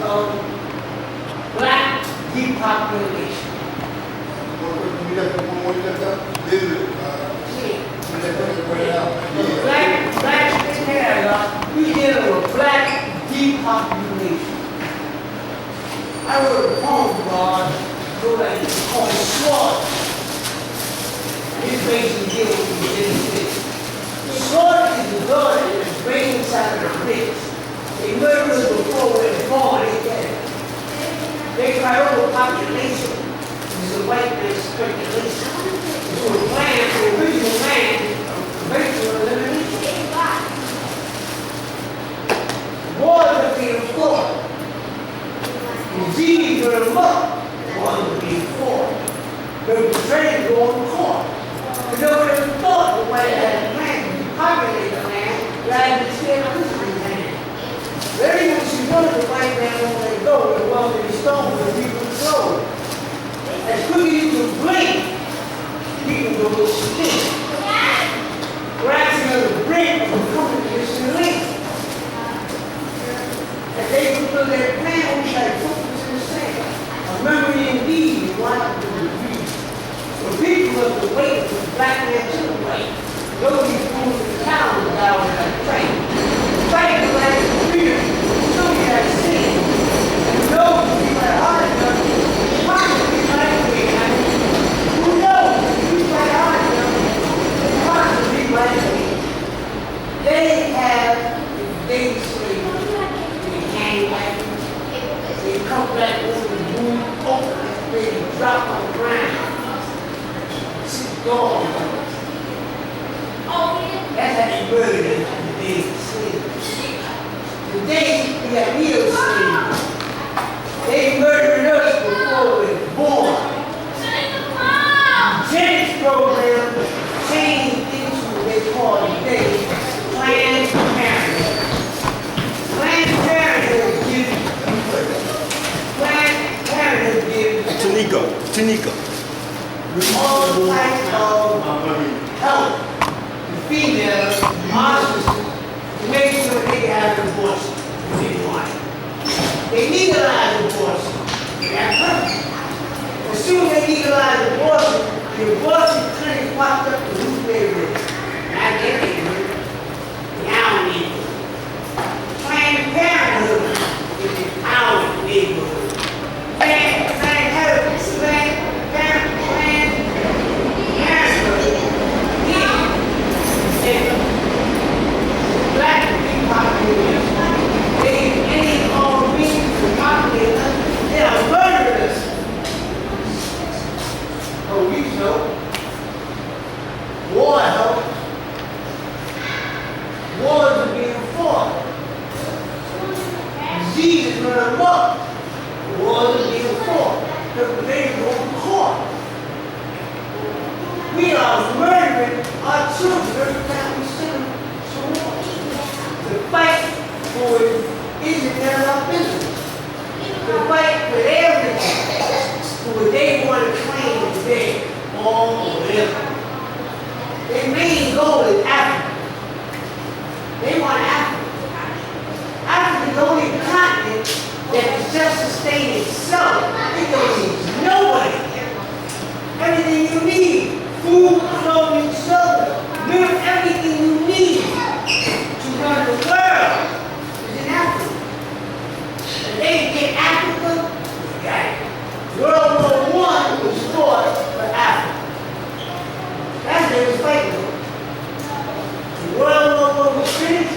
of black depopulation. Black in Canada, we dealing with black depopulation. I wrote a poem called Sword. This basically deals with this. Sword is the blood that is drained inside of the bricks. They murder us before we're born in Canada. They cry overpopulation. This is a white man's speculation. It's a plan for the original man of racial elimination. Wars are being fought. Disease are amok. Wars are being fought. The betrayed go on court. But nobody thought the white had planned to populate the land rather than stay on this land. Very much you know the white man won't let go, the wealth of the stone will be controlled. As quick as you can blink, people will stink. Rising of the brink will come to this link. As they fulfill their plan, we try to focus in the sand. A memory indeed, one of the reviews. The people of the weight of the black man to the right. Those fools in the town will die with that train. Fight the land of freedom, show you that sin. And those who be like hard enough, possibly like me. Who knows if you fight hard enough, possibly like me. They have engaged slavery. They hang back. They come back over the moon, open, they drop on the ground. That's how they murdered us in the days of slavery. Today, we have real slavery. They murdered us before we were born. The eugenics program changed into what they call today Planned Parenthood. Planned Parenthood gives Tanika. all types of help to females, monsters, to make sure they have an abortion if they want it. They legalize abortion. That's perfect. As soon as they legalize abortion, the abortion clinic popped up in Newsbury. Not everywhere. Now neighborhood. Planned Parenthood is our neighborhood. Planned black depopulation. They ain't all reasons to populate us. They are murderers. Police help. War help. Wars are being fought. Disease is running amok. Wars are being fought. They go to court. We are murdering our children every time we send them to war. The fight for it isn't none of our business. The fight for everything, for what they want to claim today, all or whatever. Their main goal is Africa. They want Africa. Africa is the only continent that can self-sustain itself. It don't need nobody. Everything you need. Food, clothing, shelter, milk, everything you need to run the world is in Africa. And they get Africa, we got it. World War I was fought for Africa. That's what they was fighting for. The World War I was finished,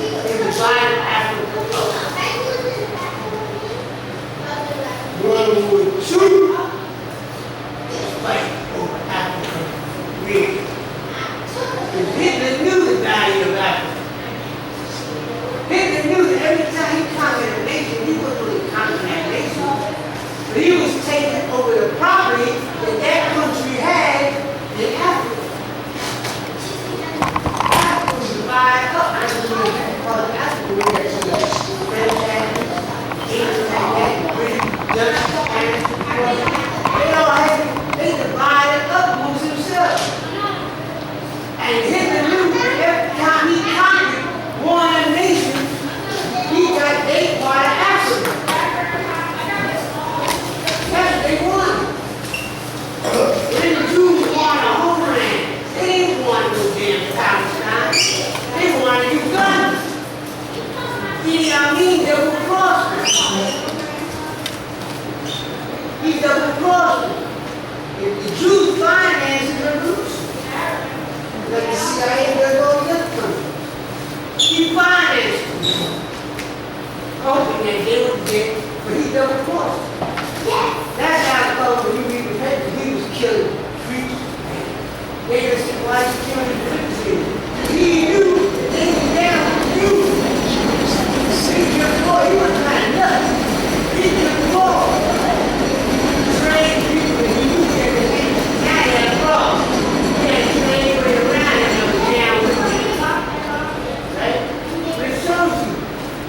He double crossed them. If the Jews financed the revolution, like the CIA does all the other countries, he financed them, hoping that they would get, but he double crossed them. That's how I thought when you read the paper, he was killing preachers. They just said, why is he killing preachers? He knew that they were down with you. He just thought he was kind of nuts. He just thought. Trained people, he knew everything. Now he had a problem. He had to train everybody around him and was down with him. Right? But it shows you,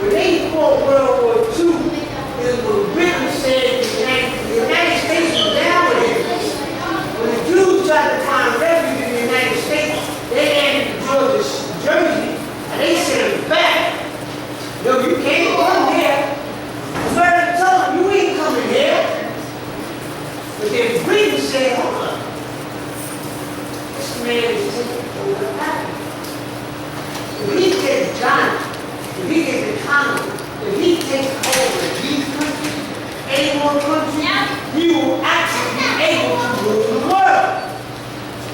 when they fought World War II, it was Britain said the United States was down with him. When the Jews tried to find refuge in the United States, they landed in Georgia, Jersey, and they sent them back. No, you can't come here. America told them, you ain't coming here. But then Britain said, hold on. This man is taking over Africa. If he gets Ghana, if he gets the Congo, if he takes over these countries, any more countries, he will actually be able to rule the world.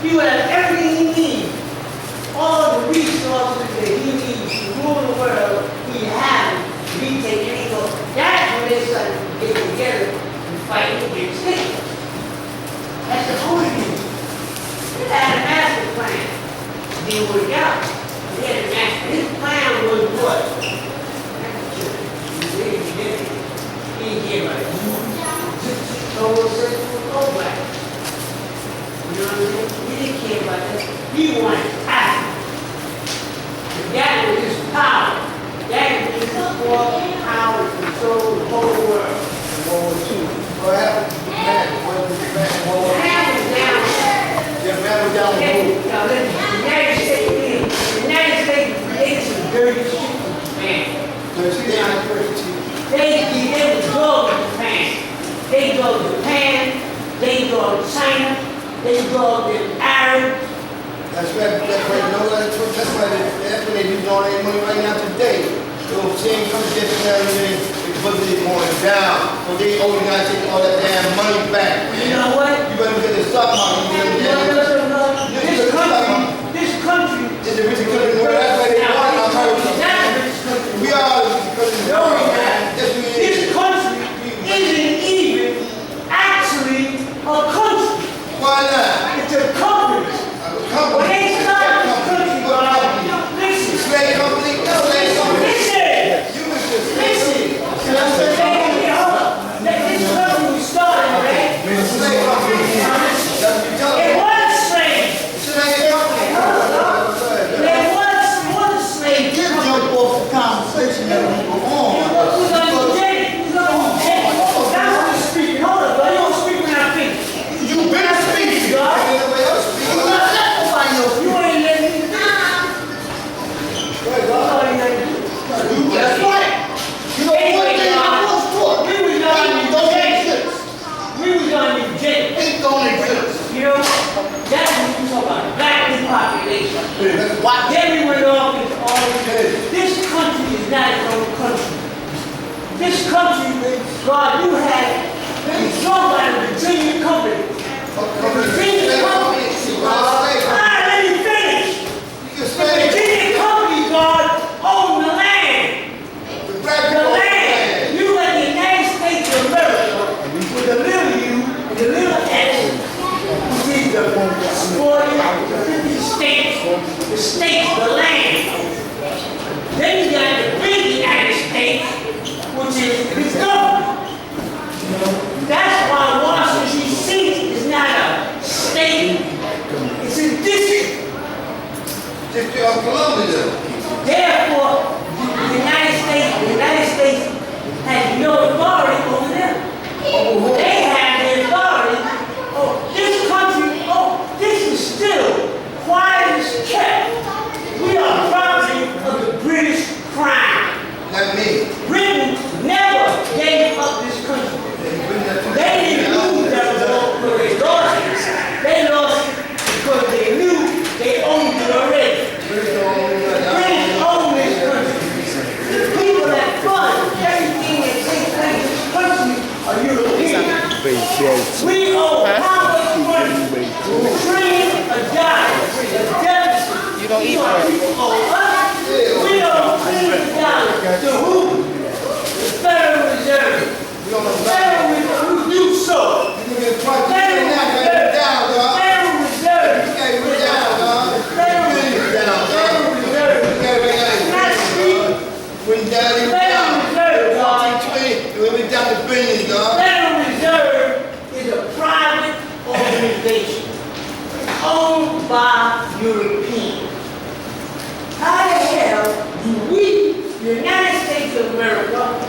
He will have everything he needs. All the resources that he needs to rule the world, he has them. If he takes any more. That's when they start to get together and fight against it. That's the only reason. He had a master plan. It didn't work out. He had a master. His plan was what? He gave a total sexual go-back. You know what I mean? He didn't care about that. He wanted power. That was his power. That was his power to control the whole world. World War II. What happened to Japan? What happened to Japan? Japan was down the road. The United States created some dirty shit from Japan. They would go to Japan. They go to Japan. They go to China. They go to Arabs. That's why they use all their money right now today. Those same countries that because they're going down. So they owe the United States all that damn money back, man. You know what? You better get the stock market. This country is the richest country in the world. That's why they want it. I'm trying to we are the richest country in the world, man. This country isn't even actually a country. Why not? It's a company. When they started this country, listen. Slave company? Slave company. Listen. This country was started, right? Slave company. It was slave. Slave company. There was slave. Jump off the conversation that we go on. Who's on the day? Who's on the day? That's what you're speaking. Hold on, but you don't speak when I think. You better speak. God. You ain't letting me. That's right. You know one thing I was taught. We was on the jet. It don't exist. You know, that's what you talk about. Black population. Why? Then we went off into all this. This country is not its own country. This country, God, you had control by the Virginia company. The Virginia company. Let me finish. The Virginia company, God, owned the land. The land. You let the United States of America with the little U and the little S, which is the 40, the 50 states, the states, the land. Then you got the big United States, which is the government. That's why Washington, D.C. is not a state, it's a district. District of Columbia. Therefore, the United States has no authority over them. They have the authority. Oh, this country, this is still quiet as kept. We are property of the British Crown. Not me. Britain never gave up this country. They didn't lose that war because they lost it. They lost it because they knew they owned it already. The British owned this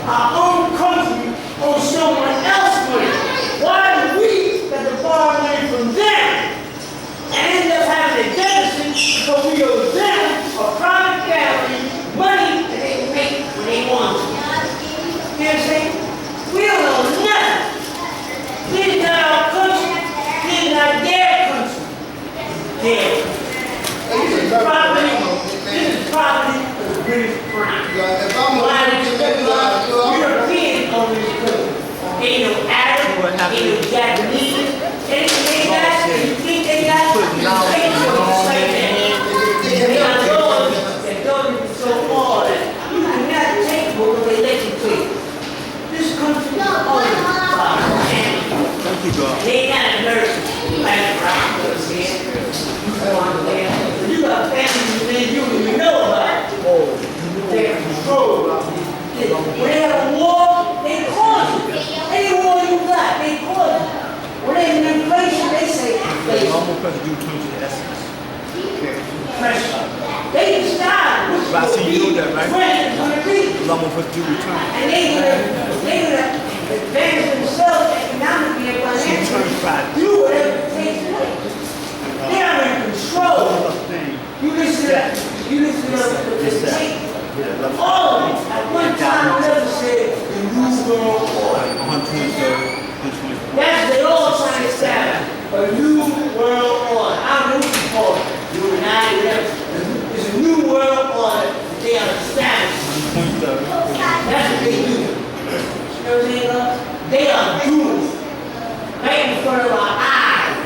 our own country on someone else's money? Why do we have to borrow money from them and end up having a deficit because we owe them, a private family, money that they can make when they want to? You know what I'm saying? We don't know nothing. This is not our country. This is not their country. This is property of the British Crown. Why did you look like European on this country? Ain't no Arab, ain't no Japanese. They got, you think they got slaves for the same thing? They got laws that government so far that you cannot take what they let you take. This country is owned by families. They got a nurse like around us here. You got families that you don't even know about. They're controlled. When they have a war, they cause it. Any war you got, they cause it. When they have inflation, they say inflation. Pressure. They decide which Right, so you know that, right? when it's going to be. And they're gonna advance themselves economically and financially. Do whatever it takes to win. They are in control. You listen to the tape. All of them, at one time, never said the new world order. That's they all trying to establish a new world order. I don't know what you call it. It's a new world order that they are establishing. That's what they do. You know what I'm saying? They are doing it right in front of our eyes.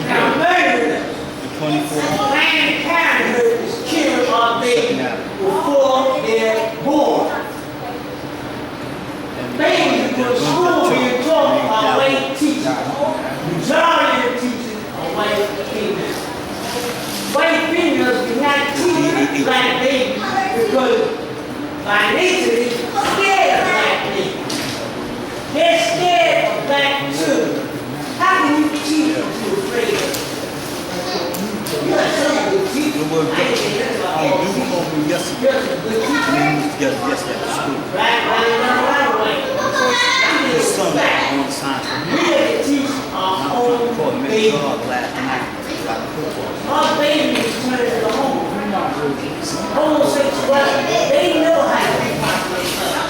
Now murdering us. Planned Parenthood is killing our babies before they're born. Babies go to school being taught by white teachers. Majority of teachers are white females. White females cannot teach black babies because by nature they're scared of black babies. They're scared of black children. How can you teach them to afraid of them? You got some good teachers. I ain't saying that's about all teachers. You're some good teachers. Right away. We have to teach our own babies. Our babies turn to the home. Homosexuality, they know how to repopulate us.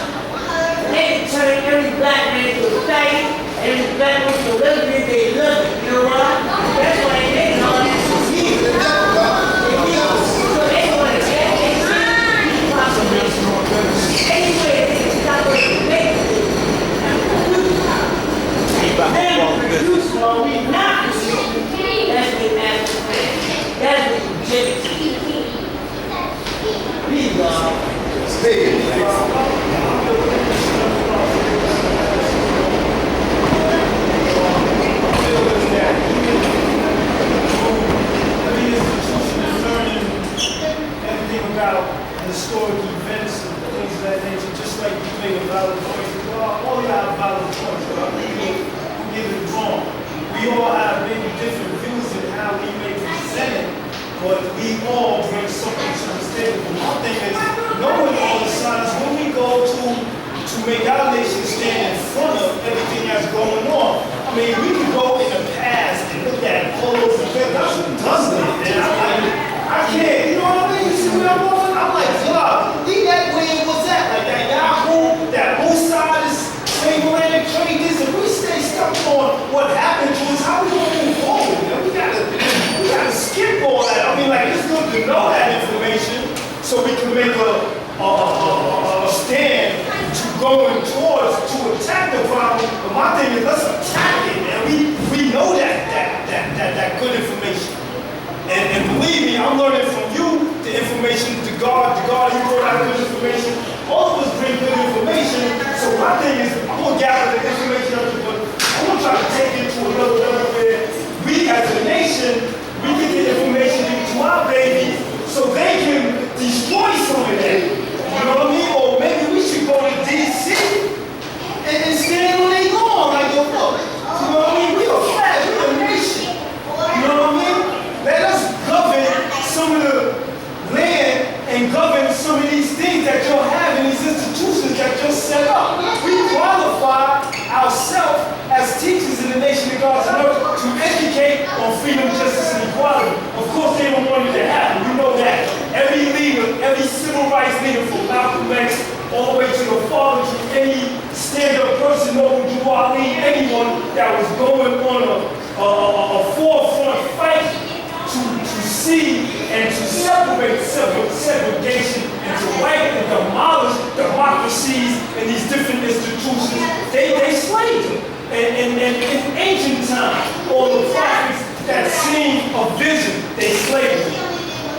They can turn every black man to a faggot, and every black man to a lesbian, they love it. You know why? That's why they make all this disease. So they want to get repopulation. Anyway, they can stop what they make. Then produce what we not produce. That's the master plan. That's the eugenics. These everything about historic events and things of that nature, just like you make a valid point. All y'all have valid points, but who get it wrong? We all have maybe different views in how we may present it, but we all bring something to the table. One thing is, knowing all the signs, when we go to make our nation stand in front of everything that's going on, I mean, we can go in the past and look at all those events. That's what does it. And I can't, you know what I mean? You see what I'm doing? I'm like, God, leave that way it was at. Like that Yahoo, that Mossad, this Atlantic trade this, and we stay stuck on what happened to us, how we gonna move forward? Man? We gotta skip all that. I mean, like, it's good to know that information so we can make a stand to going towards, to attack the problem. But my thing is, let's attack it, man. We know that good information. And believe me, I'm learning from you the information, the God, he brought out good information. All of us bring good information. So my thing is, I'm gonna gather the information up, but I'm gonna try to take it to another level where we as a nation, we get the information into our babies so they can destroy some of that. You know what I mean? Or maybe we should go to DC and stand on their lawn like your brother. You know what I mean? We are flat, we a nation. You know what I mean? Let us govern some of the land and govern some of these things that you're having, these institutions that just set up. We qualify ourselves as teachers in the nation of God's word to educate on freedom, justice, and equality. Of course, they don't want it to happen. We know that. Every leader, every civil rights leader from Malcolm X all the way to the father, to any stand-up person, Noble Drew Ali, anyone that was going on a forefront fight to see and to separate segregation and to wipe and demolish democracies and these different institutions. They slaved them. And in ancient times, all the prophets that seen a vision, they slaved them.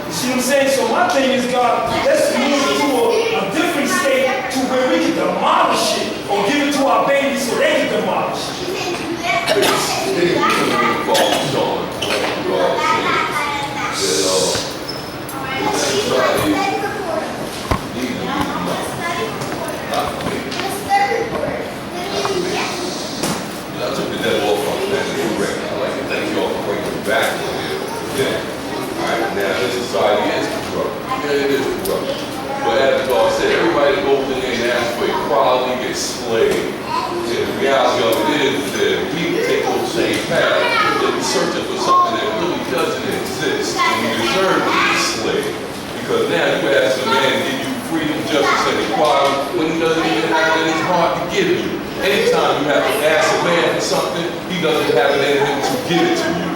You see what I'm saying? So my thing is, God, let's move to a different state to where we can demolish it or give it to our babies so they can demolish I took the devil off on that. I'd like to thank you all for bringing me back to here. Yeah. All right, now this society is corrupt. Yeah, it is corrupt. But as God said, everybody that goes in there and asks for equality gets slaved. And the reality of it is that we take those same paths and we're searching for something that really doesn't exist. And we deserve to be slaves. Because now you ask a man to give you freedom, justice, and equality when he doesn't even have it in his heart to give you. Anytime you have to ask a man for something, he doesn't have it in him to give it to you.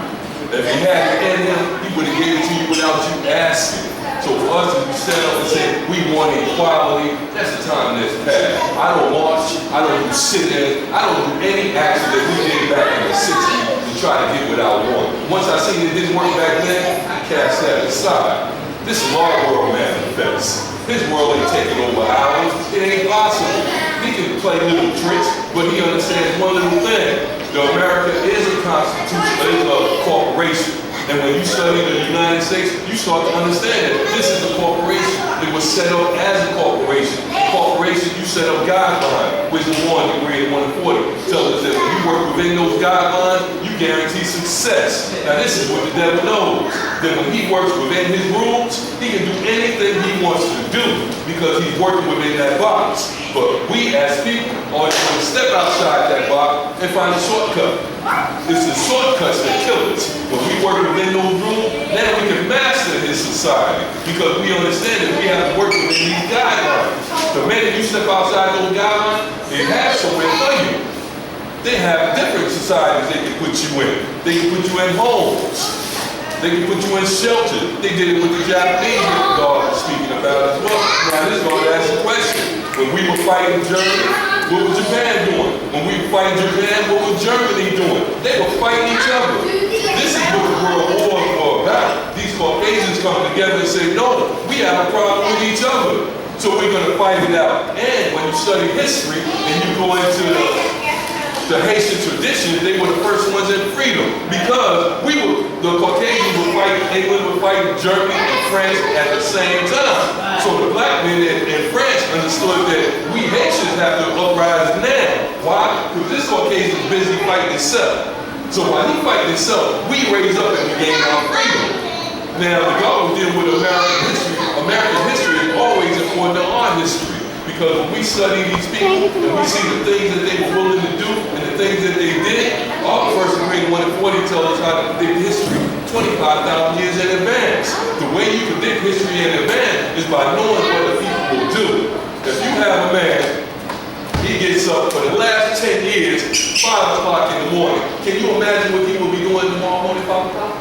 If he had it in him, he would have given it to you without you asking. So for us to stand up and say, we want equality, that's the time that's passed. I don't march, I don't do sit-ins, I don't do any action that we did back in the 60s to try to get what I want. Once I seen it didn't work back then, I cast that aside. This is our world manifest. His world ain't taking over ours. It ain't possible. He can play little tricks, but he understands one little thing. America is a constitution, is a corporation. And when you study the United States, you start to understand that this is a corporation. It was set up as a corporation. Corporation, you set up guidelines. Wisdom 1, degree 140, tells us that when you work within those guidelines, you guarantee success. Now this is what the devil knows. That when he works within his rules, he can do anything he wants to do because he's working within that box. But we as people are going to step outside that box and find a shortcut. It's the shortcuts that kill us. When we work within those rules, now we can master his society because we understand that we have to work within these guidelines. The minute you step outside those guidelines, they have somewhere for you. They have different societies they can put you in. They can put you in homes. They can put you in shelters. They did it with the Japanese that God was speaking about as well. Now this is going to ask a question. When we were fighting Germany, what was Japan doing? When we were fighting Japan, what was Germany doing? They were fighting each other. This is what the world wars are about. These Caucasians come together and say, no, we have a problem with each other. So we're going to fight it out. And when you study history and you go into the Haitian tradition, they were the first ones in freedom because the Caucasians were fighting, England were fighting Germany and France at the same time. So the black men in France understood that we Haitians have to uprise now. Why? Because this Caucasian is busy fighting himself. So while he fighting himself, we raise up and we gain our freedom. Now the God was dealing with American history. American history is always important to our history. Because when we study these people and we see the things that they were willing to do and the things that they did, our first degree 140 tells us how to predict history 25,000 years in advance. The way you predict history in advance is by knowing what the people will do. If you have a man, he gets up for the last 10 years, 5 o'clock in the morning. Can you imagine what he will be doing tomorrow morning, 5 o'clock?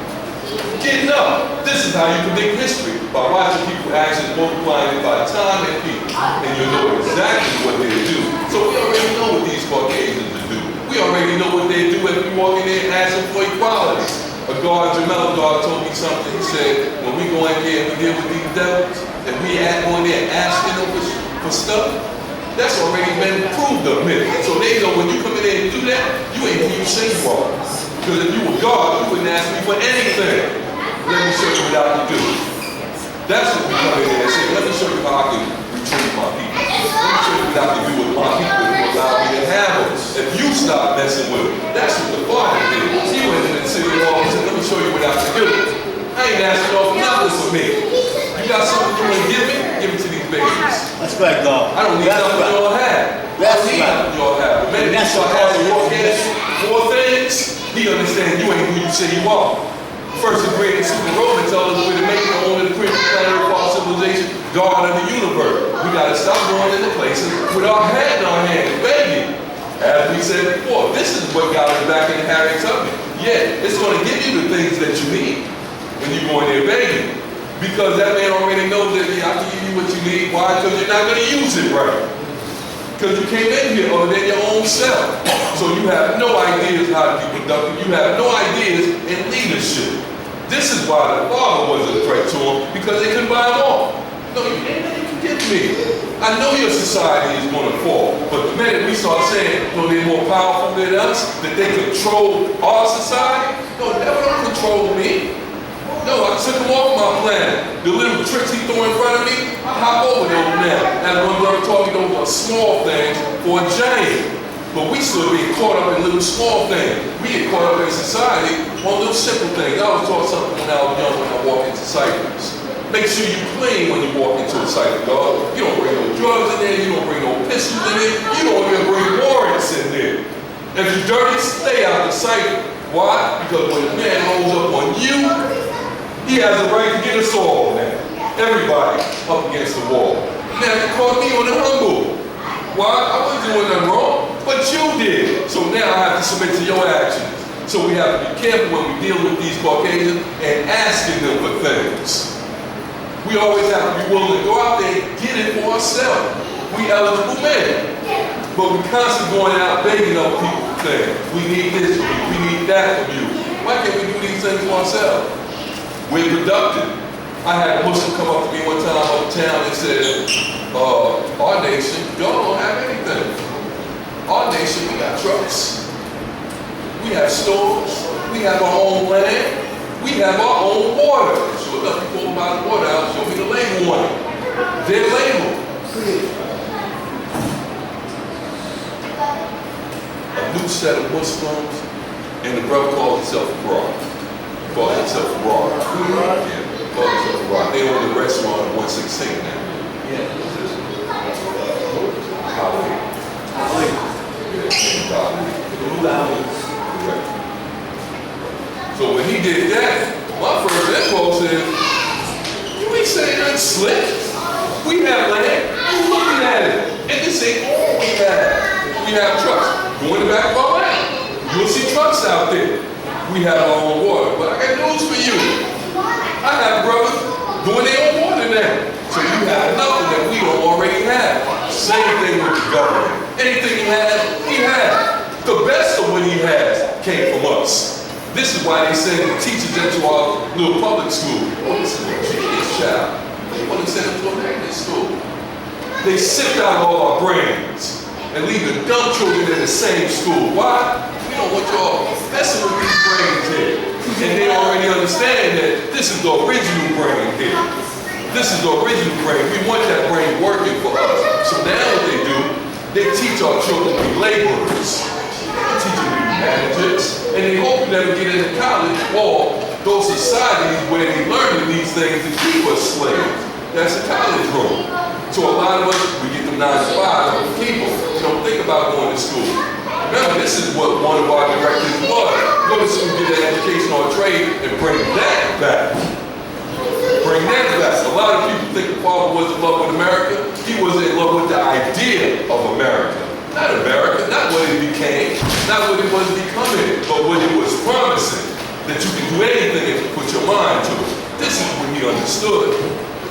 Getting up. This is how you predict history, by watching people actions multiplying it by time and people. And you know exactly what they do. So we already know what these Caucasians do. We already know what they do if we walk in there and ask them for equality. A guard, Jamel guard, told me something. He said, when we go in here and we deal with these devils, and we go in there asking them for stuff, that's already been proved of me. So they know when you come in there and do that, you ain't who you say you are. Because if you were God, you wouldn't ask me for anything. Let me show you what I can do. That's what we come in there and say, let me show you how I can retrieve my people. Let me show you what I can do with my people who allow me to have them. If you stop messing with them, that's what the Father did. He went in the city hall and said, let me show you what I can do. I ain't asking off nothing for me. You got something you want to give me? Give it to these babies. right, dog. I don't need That's nothing right. y'all have. I That's don't need right. nothing y'all have. But man, That's y'all what have all to walk it in is. four things. He understands you ain't who you say you are. First ingredient, Super Roman tells us we're the maker, owner, the creator, planner of our civilization, God of the universe. We gotta stop going into places with our head in our hands, begging. As we said before, this is what got us back in Harry's Tubman. Yeah, it's gonna give you the things that you need when you go in there begging. Because that man already knows that I can give you what you need. Why? Because you're not gonna use it right. Because you came in here other than your own self. So you have no ideas how to be productive. You have no ideas in leadership. This is why the father was a threat to him, because they couldn't buy him off. No, you ain't nothing you can give me. I know your society is going to fall, but the minute we start saying, no, they're more powerful than us, that they control our society, no, the devil don't control me. No, I took him off my planet. The little tricks he threw in front of me, I hop over those now. As one brother told me, those are small things for a giant. But we still being caught up in little small things. We get caught up in society on little simple things. I was taught something when I was young when I walked into cycles. Make sure you clean when you walk into a cycle, dog. You don't bring no drugs in there, you don't bring no pistols in there, you don't even bring warrants in there. If you're dirty, stay out the cycle. Why? Because when a man rolls up on you, he has a right to get us all now. Everybody up against the wall. Now you caught me on the humble. Why? I wasn't doing nothing wrong, but you did. So now I have to submit to your actions. So we have to be careful when we deal with these Caucasians and asking them for things. We always have to be willing to go out there and get it for ourselves. We eligible men. But we constantly going out begging other people for things. We need this from you. We need that from you. Why can't we do these things for ourselves? We're productive. I had a Muslim come up to me one time uptown and said, our nation, y'all don't have anything. Our nation, we got trucks. We have stores. We have our own land. We have our own water. Sure enough, you pull my water out, show me the label on it. Their label. A new set of Muslims, and the brother calls himself a broad. Calls himself a broad. Yeah, calls himself a broad. They own the restaurant at 116 now. Yeah. So when he did that, my first impulse is, you ain't saying nothing slick. We have land, you looking at it. And this ain't all we have. We have trucks. Go in the back of our land. You'll see trucks out there. We have our own water. But I got news for you. I have brothers doing their own water now. So you have nothing that we don't already have. Same thing with the government. Anything he has. The best of what he has came from us. This is why they send teachers into our little public school. Oh, this is a genius child. They want to send them to a magnet school. They sift out all our brains and leave the dumb children in the same school. Why? We don't want y'all messing with these brains here. And they already understand that this is the original brain here. This is the original brain. We want that brain working for us. So now what they do, they teach our children to be laborers. They teach them to be managers. And they hope you never get into college or those societies where they learn these things to keep us slaves. That's the college room. So a lot of us, we get them 9 to 5 and we keep them. We don't think about going to school. Remember, this is what one of our directives was. Go to school, get an education or trade, and bring that back. Bring that back. A lot of people think the father was in love with America. He was in love with the idea of America. Not America, not what it became, not what it was becoming, but what it was promising. That you can do anything if you put your mind to it. This is what he understood.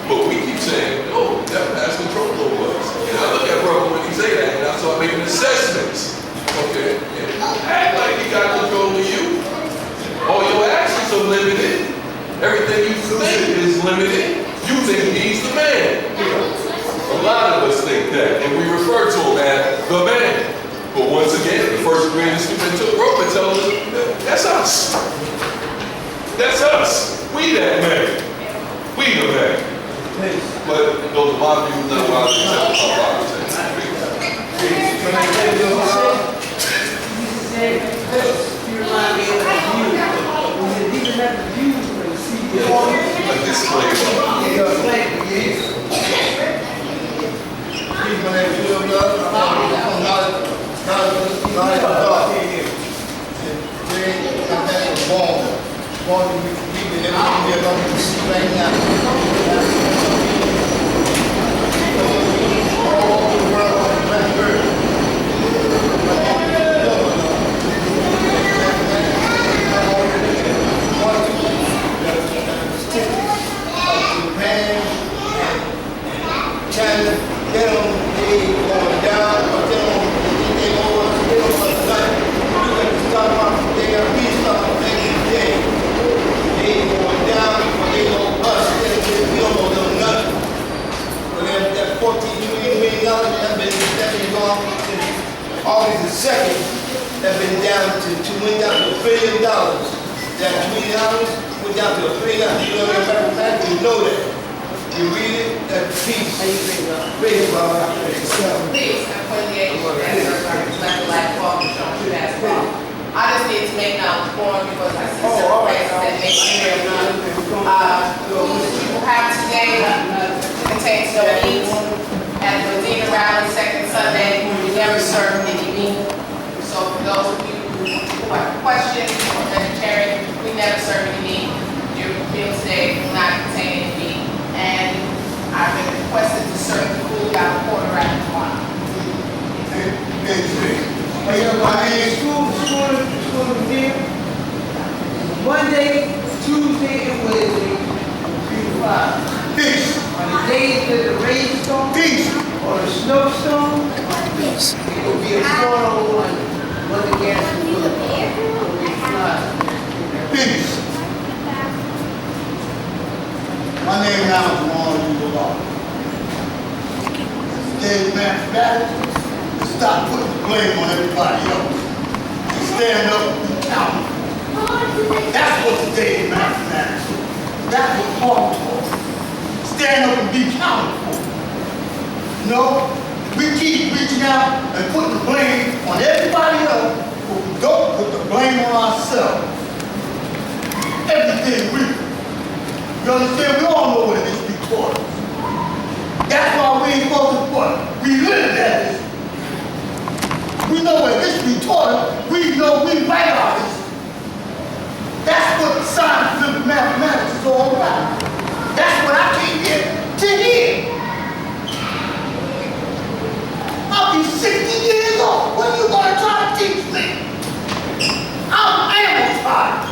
But we keep saying, no, that has control over us. And I look at brother when he say that, and I start making assessments. Okay, act like he got control of you. All your actions are limited. Everything you think is limited. You think he's the man. A lot of us think that, and we refer to him as the man. But once again, the first greatest student took rope and tells us, that's us. That's us. We that man. We the man. But those are my views, not my views, that's what my Bible says. You remind me of the view. He didn't have the views when you see A display. yeah, trying to get them, they going down, but they don't want nothing. You got to start off, they got to restart every day. They going down, but they know us, we don't know them nothing. But that $14 million that been gone since August the 2nd, that been down to $1 billion. That $1 million went down to $1 billion. You know the American fact, you know that. You read it, that piece. How you read it? Read it, Bob. Please, I'm 28, black farm, I just need to make now form because I see several places that make sure the people have today contains no meat. At the Medina rally, second Sunday, we never serve any meat. So for those of you who have questions or vegetarian, we never serve any meat. Your meal today will not contain any meat. And I've been requested to serve the food out of quarter after 1. School here. Monday, Tuesday, and Wednesday, 3 to 5. Peace. On the days that the rainstorm or the snowstorm, it will be a 401. But the gas will be flood. Peace. My name now is Ron Law. Today's mathematics. Stop putting the blame on everybody else. And stand up and be accountable. That's what today's mathematics is. That's what Paul taught. Stand up and be accountable. You know, we keep reaching out and putting the blame on everybody else, but we don't put the blame on ourselves. Everything we do. You understand? We all know what it is to be taught. That's why we ain't supposed to what? We live that history. We know what history taught us. We know we write our history. That's what science and mathematics is all about. That's what I came here to hear. I'll be 60 years old. What are you going to try to teach me? I'm amplified.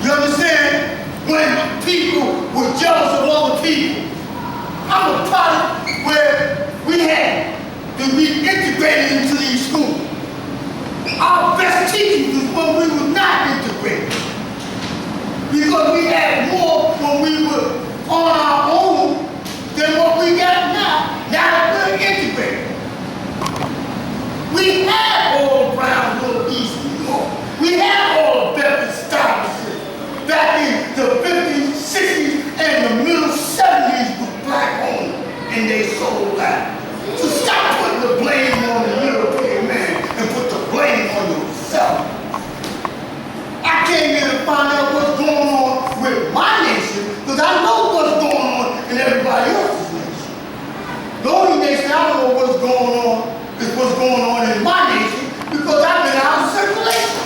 You understand? When people were jealous of other people, I'm a product where we had to be integrated into these schools. Our best teaching was when we were not integrated. Because we had more when we were on our own than what we got now. Now that we're integrated. We had all around Little East New York. We had all the better establishments back in the 50s, 60s, and the middle 70s with black owned, and they sold out. So stop putting the blame on the European man and put the blame on yourself. I came here to find out what's going on with my nation, because I know what's going on in everybody else's nation. The only nation I don't know what's going on is what's going on in my nation, because I've been out of circulation.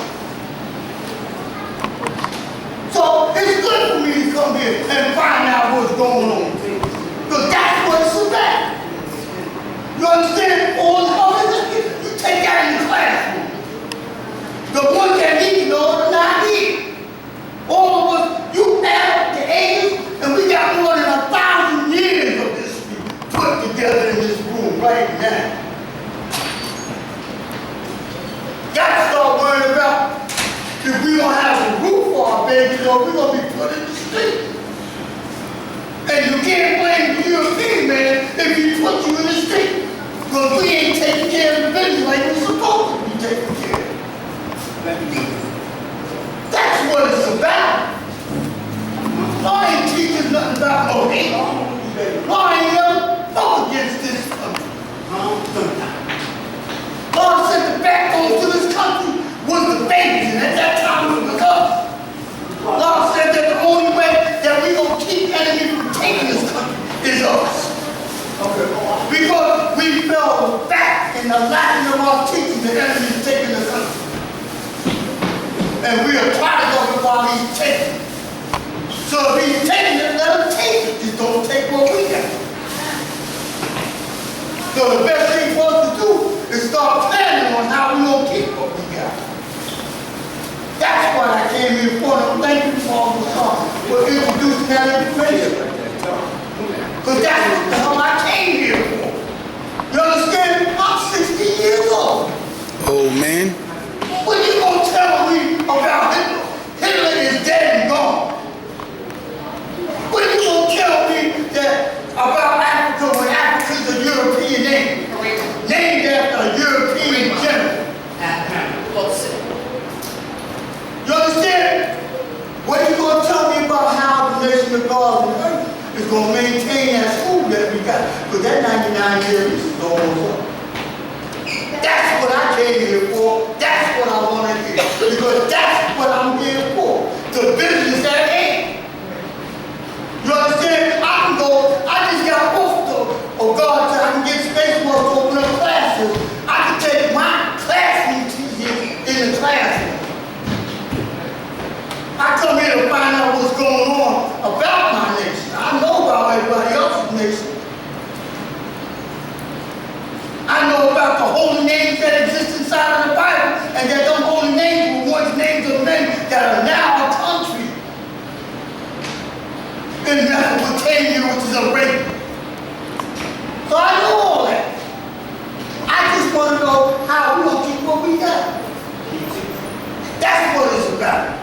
So it's good for me to come here and find out what's going on, because that's what it's about. You understand? All the others, you take that in the classroom. The ones that need to know are not here. All of us, you add up the ages, and we got more than 1,000 years of history put together in this room right now. Gotta start worrying about if we don't have a roof for our babies, or we're gonna be put in the street. And you can't blame the European man if he put you in the street. Because we ain't taking care of the business like we're supposed to be taking care of. That's what it's about. Law ain't teaching nothing about no hate. Law ain't never fought against this country. Law said the backbone to this country was the babies, and at that time it was us. Law said that the only way that we gonna keep enemies from taking this country is us. Because we fell back in the lacking of our teaching, the enemy is taking the country. And we are trying to go while he's taking it. So if he's taking it, let him take it. Just don't take what we got. So the best thing for us to do is start planning on how we're going to keep what we got. That's what I came here for. Thank you for all the time for introducing that information. Because that's old man. What you gonna tell me about Hitler? Hitler is dead and gone. What are you gonna tell me about Africa when Africa's a European name? Named after a European general. You understand? What are you gonna tell me about how the nation of God and earth is gonna maintain that school that we got? Because that 99 years is almost up. That's what I came here for. That's what I want to hear. Because that's what I'm here for. The business at hand. You understand? I can go, I just got both of God so I can get space for to open up classrooms. I can take my classroom teachers in the classroom. I come here to find out what's going on about my nation. I know about everybody else's nation. I know about the holy names that exist inside of the Bible, and that those holy names were once names of men that are now a country in Mesopotamia, which is Arabia. So I know all that. I just want to know how we're going to keep what we got. That's what it's about.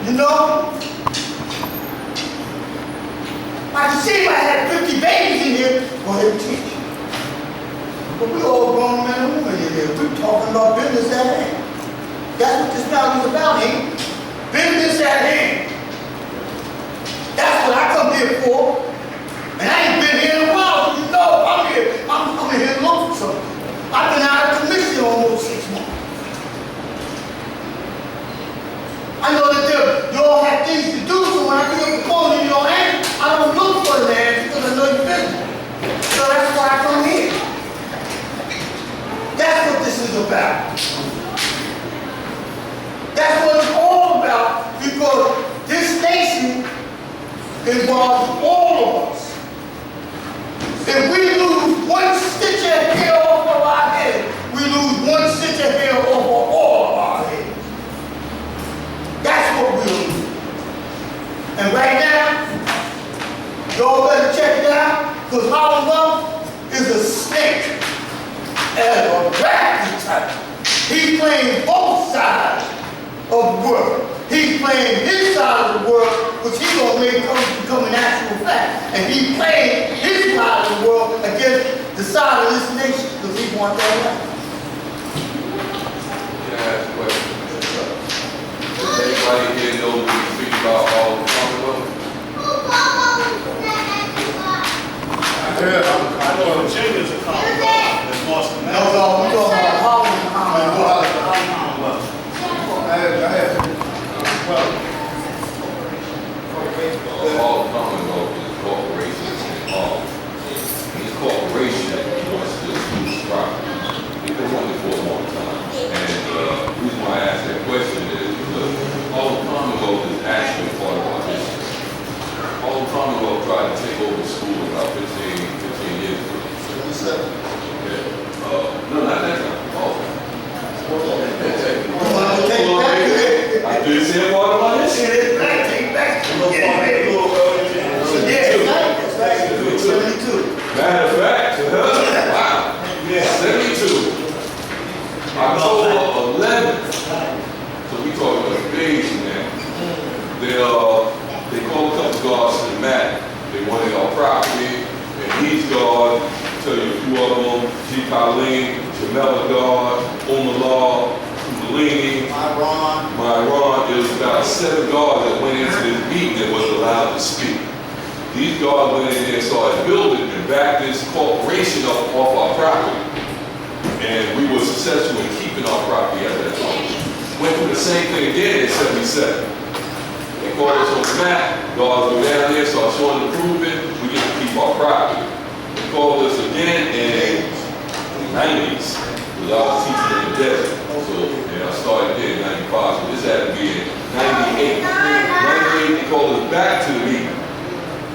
You know? I can see if I had 50 babies in here, well, they teach. But we all grown men and women in here. We're talking about business at hand. That's what this family's about, ain't it? Business at hand. That's what I come here for. And I ain't been here in a while, so you know I'm here. I'm coming here to look for something. I've been out of commission almost 6 months. I know that you all have things to do, so when I pick up the phone and you don't answer, I don't look for the answer because I know you're busy. So that's why I come here. That's what this is about. That's what it's all about, because this nation involves all of us. If we lose one stitch of hair off of our head, we lose one stitch of hair off of all of our head. That's what we're losing. And right now, y'all better check it out, because Hollywood is a snake. As a crafty type. He's playing both sides of the world. He's playing his side of the world, which he's going to make become an actual fact. And he's playing his side of the world against the side of this nation, because he wants that right. Can I ask a question? Does anybody here know what we speak about all the time? I know Virginia's a Commonwealth. Boston. No, we're talking about Hollywood. All the Commonwealth is corporations involved. These corporations wants to use property. They've been wanting for a long time. And the reason why I ask that question is because all the Commonwealth is actually part of our history. All the Commonwealth tried to take over the school about 15 years ago. No, not that time. I do say part of my history. Matter of fact, wow, 72. October 11th. So we talking about days now. They called a couple guards to the mat. They wanted our property, and these guards, I'll tell you a few of them, G. Colleen, Jamela Guard, Umala, Kundalini, Myron. It was about 7 guards that went into this meeting that was allowed to speak. These guards went in there and started building and backed this corporation up off our property. And we were successful in keeping our property at that time. Went through the same thing again in 77. They called us on the map, guards go down there, start showing the proof it, we get to keep our property. They called us again in the 90s, because I was teaching in the desert. So I started there in 95, so this had to be in 98. 98, they called us back to the meeting.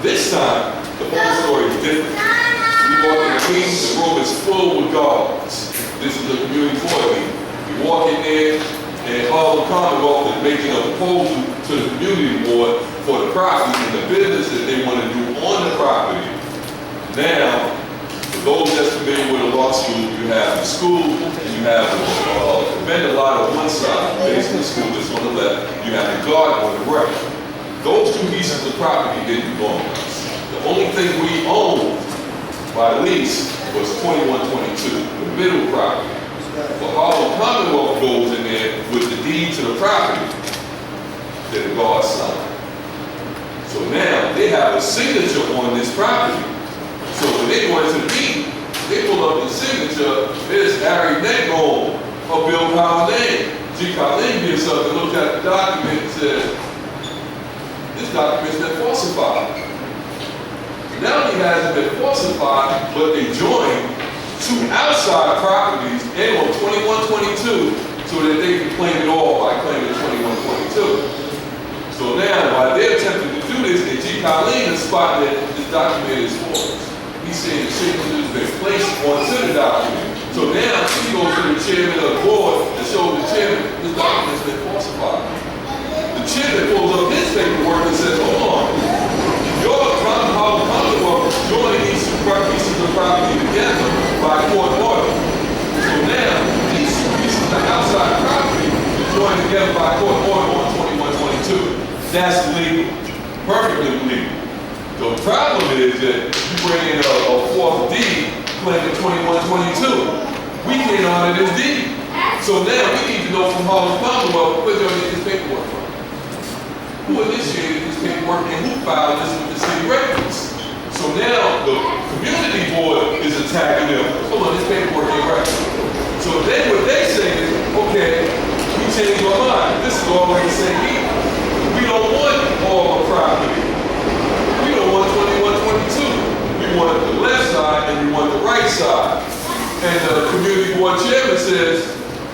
This time, the whole story is different. We walk in the meeting, the room is full with guards. This is a community board meeting. We walk in there, and all the Commonwealth is making a proposal to the community board for the property and the business that they want to do on the property. Now, for those that's familiar with a law school, you you have the school, and you have the vendor lot on one side, facing the school is on the left, you have the garden on the right. Those two pieces of property didn't belong to us. The only thing we owned by lease was 2122, the middle property. But Harlem Commonwealth goes in there with the deed to the property that the guard signed. So now they have a signature on this property. So when they go into the deed, they pull up the signature, there's Harry Negron or Bill Powell's name. G. Colleen gets up and looks at the document and says, this document's been falsified. Not only has it been falsified, but they joined two outside properties and on 2122 so that they can claim it all by claiming 2122. So now, while they're attempting to do this, and G. Colleen has spotted that this document is false. He's saying the signature has been placed onto the document. So now he goes to the chairman of the board and shows the chairman this document's been falsified. The chairman pulls up his paperwork and says, hold on, your Commonwealth joining these two pieces of property together by court order. So now these two pieces of outside property joined together by court order on 2122. That's legal, perfectly legal. The problem is that you bring in a fourth deed claiming 2122. We can't honor this deed. So now we need to know from Harlem Commonwealth where they'll get this paperwork from. Who initiated this paperwork and who filed this with the city records? So now the community board is attacking them. Hold on, this paperwork ain't right. So then what they say is, okay, we changed our mind. This is always the same deed. We don't want all the property. We don't want 2122. We want the left side and we want the right side. And the community board chairman says,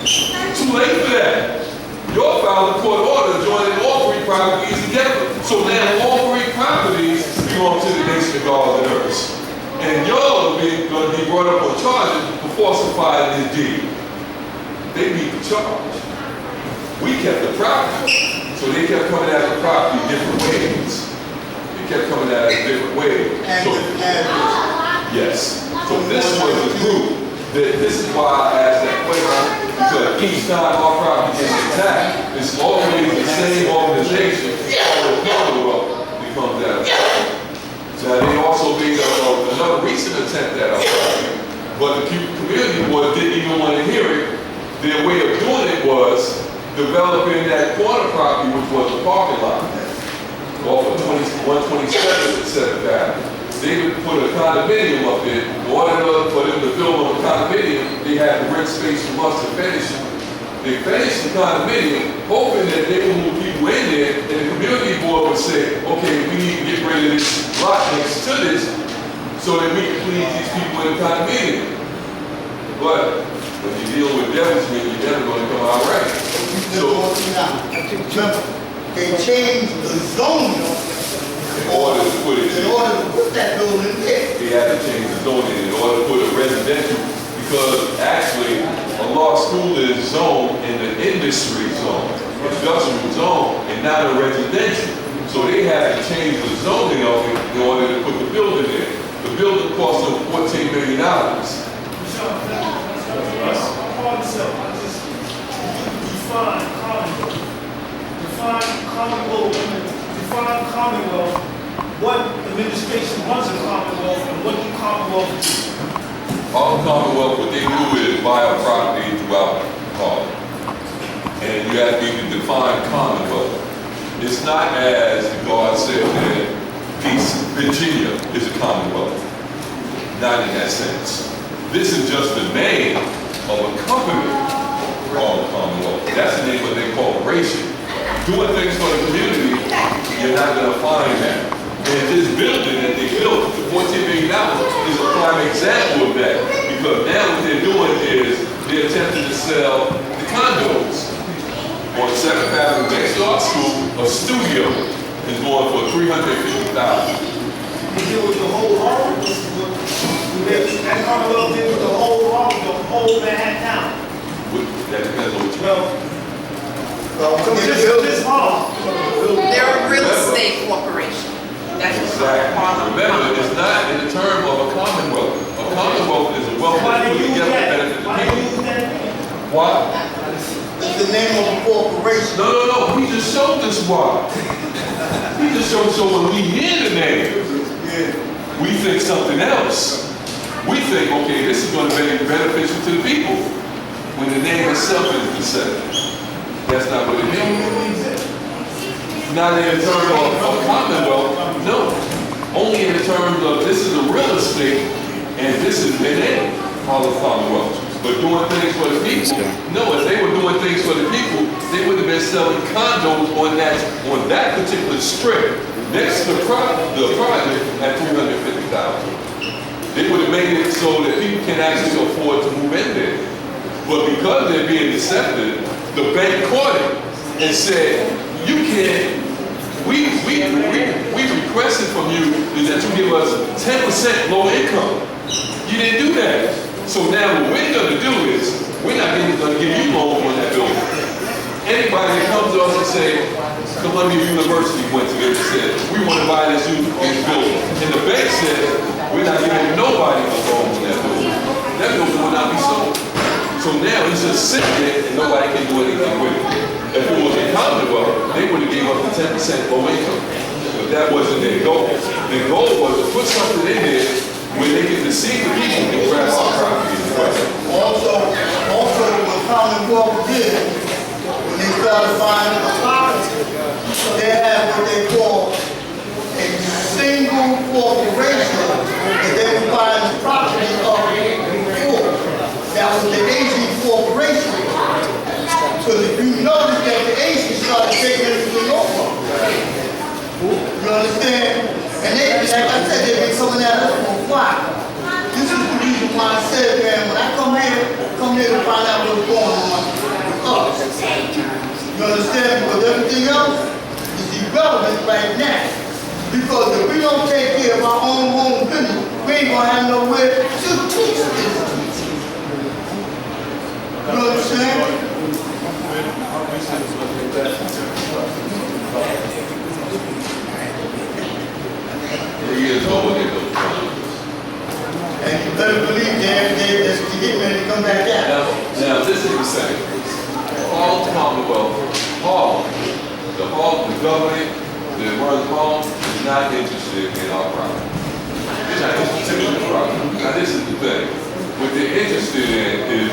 too late for that. You're filing a court order joining all three properties together. So now all three properties belong to the Nation of God and Earth. And y'all are going to be brought up on charges for falsifying this deed. They beat the charge. We kept the property. So they kept coming at the property different ways. They kept coming at it different ways. So, yes. So this was the group. This is why I asked that question. Because each time our property gets attacked, it's always the same organization or the Commonwealth that comes at us. Now they also made another recent attempt at our property, but the community board didn't even want to hear it. Their way of doing it was developing that corner property, which was the parking lot, off of 127th and 7th Avenue. They would put a condominium up there. In order for them to build on the condominium, they had to rent space from us to finish it. They finished the condominium, hoping that they would move people in there, and the community board would say, okay, we need to get rid of this lot next to this so that we can please these people in the condominium. But when you deal with devils, you're never going to come out right. So, remember, they changed the zoning in order to put it that building there. they had to change the zoning in order to put a residential, because actually a law school is zoned in the industry zone, industrial zone, and not a residential. So they had to change the zoning of it in order to put the building in. The building cost them $14 million. Define Commonwealth, what administration runs a Commonwealth, and what do Commonwealth do? All Commonwealth, what they do is buy a property throughout Harlem. And you have to define Commonwealth. It's not as God said that Virginia is a Commonwealth. Not in that sense. This is just the name of a company called Commonwealth. That's the name of their corporation. Doing things for the community, you're not going to find that. And this building that they built for $14 million is a prime example of that. Because now what they're doing is they're attempting to sell the condos. On 7th Avenue next to our school, a studio is going for $350,000. You deal with the whole Harlem. That Commonwealth deal with the whole Harlem, the whole Manhattan. That depends on what you This Harlem. They're a real estate corporation. That's what Exactly. Remember, it's not in the term of a commonwealth. A commonwealth is a wealth Why that's do put you together get and the name of a corporation. No. He just showed us why. He just showed us when we hear the name, we think something else. We think, okay, this is going to be beneficial to the people. When the name itself is deceptive. That's not what it means. Not in terms of commonwealth, no. Only in terms of this is a real estate and this is the name of the commonwealth. But doing things for the people, no, if they were doing things for the people, they would have been selling condos on that particular strip next to the project at $350,000. They would have made it so that people can actually afford to move in there. But because they're being deceptive, the bank caught it and said, you can't, we requested from you is that you give us 10% low income. You didn't do that. So now what we're gonna do is, we're not gonna give you loan on that building. Anybody that comes to us and say, Columbia University went to them and said, we want to buy this building. And the bank said, we're not giving nobody a loan on that building. That building will not be sold. So now it's just sitting there and nobody can do anything with it. If it was a commonwealth, they would have gave up the 10% low income. But that wasn't their goal. Their goal was to put something in there where they can deceive the people and grab our property. Also, what Commonwealth did, when they started buying the property, they had what they call a single corporation that they were buying the property of before. That was the Asian corporation. Because if you notice that the Asians started taking everything over. You understand? And they, like I said, they've been coming at us for a while. This is the reason why I said, man, when I come here to find out what's going on with us. You understand? Because everything else is irrelevant right now. Because if we don't take care of our own home business, we ain't gonna have nowhere to teach this. You understand? 3 years old, they built And you better believe they're getting ready to come back out. Now this is the same. All Commonwealth, the government that runs Hall is not interested in our property. They're not interested in the property. Now this is the thing. What they're interested in is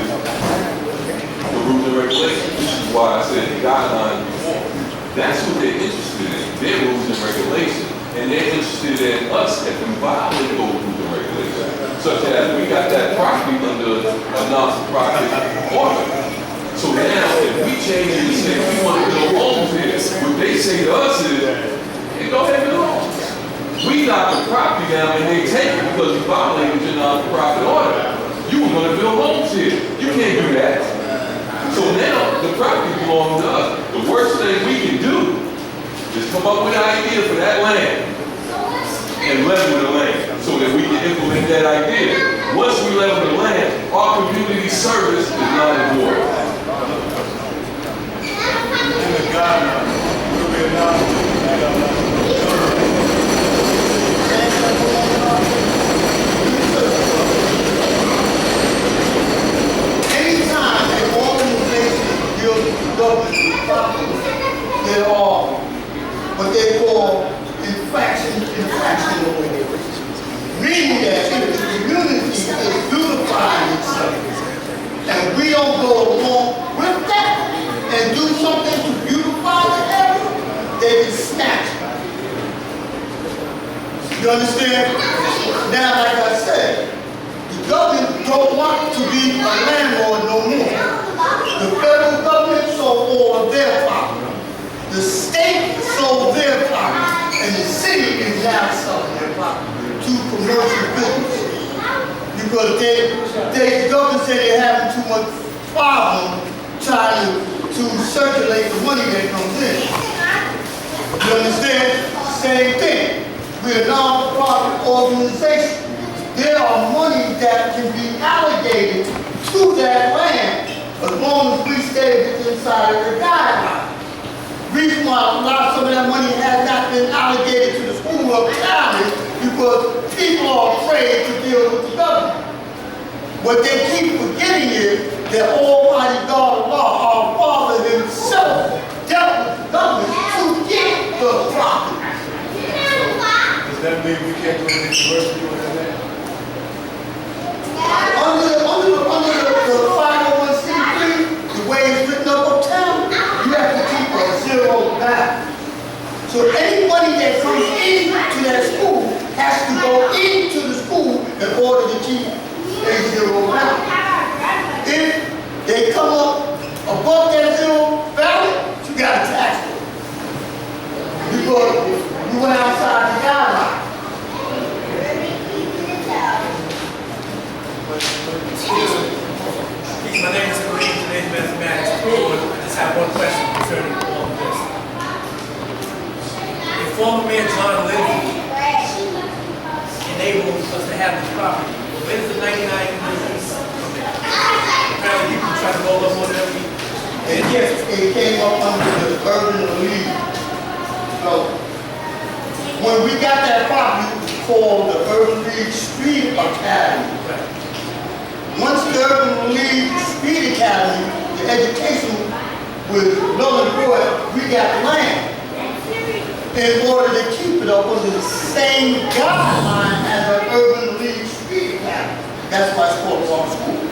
the rules and regulations. This is why I said the guidelines before. That's what they're interested in. Their rules and regulations. And they're interested in us if we violate those rules and regulations. Such as we got that property under a non-profit order. So now, if we change it and say we want to build homes here, what they say to us is, hey, go ahead and build homes. We knock the property down and they take it because you violated your non-profit order. You were going to build homes here. You can't do that. So now, the property belongs to us. The worst thing we can do is come up with an idea for that land and level the land so that we can implement that idea. Once we level the land, our community service is not important. Anytime an organization deals with government property, there are what they call infraction orders. Meaning that if the community is beautifying itself and we don't go along with that and do something to beautify the area, they can snatch it. You understand? Now, like I said, the government don't want to be a landlord no more. The federal government sold all of their property. The state sold their property, and the city is now selling their property to commercial businesses. Because the government said they're having too much problem trying to circulate the money that comes in. You understand? Same thing. We're a non-profit organization. There are money that can be allocated to that land as long as we stay inside of the guidelines. Reason why some of that money has not been allocated to the school of college because people are afraid to deal with the government. What they keep forgetting is that Almighty God Allah, our Father can't go to the university or whatever. Under the 501c3, the way it's written up uptown, you have to keep a zero balance. So any money that comes into that school has to go into the school in order to keep a zero balance. If they come up above that zero balance, you got to tax them. Because you went outside the guideline. My name is Kareem, today's mathematics. I just have one question concerning all of this. If former Mayor John Lindsay enabled us to have this property, where does the 99 business come in? Apparently people try to roll up on every. It came up under the urban elite. So when we got that property, it was called the Urban League Street Academy. Once the Urban League Street Academy, the education was null and void, we got land in order to keep it up under the same guideline as the Urban League Street Academy. That's why it's called one school.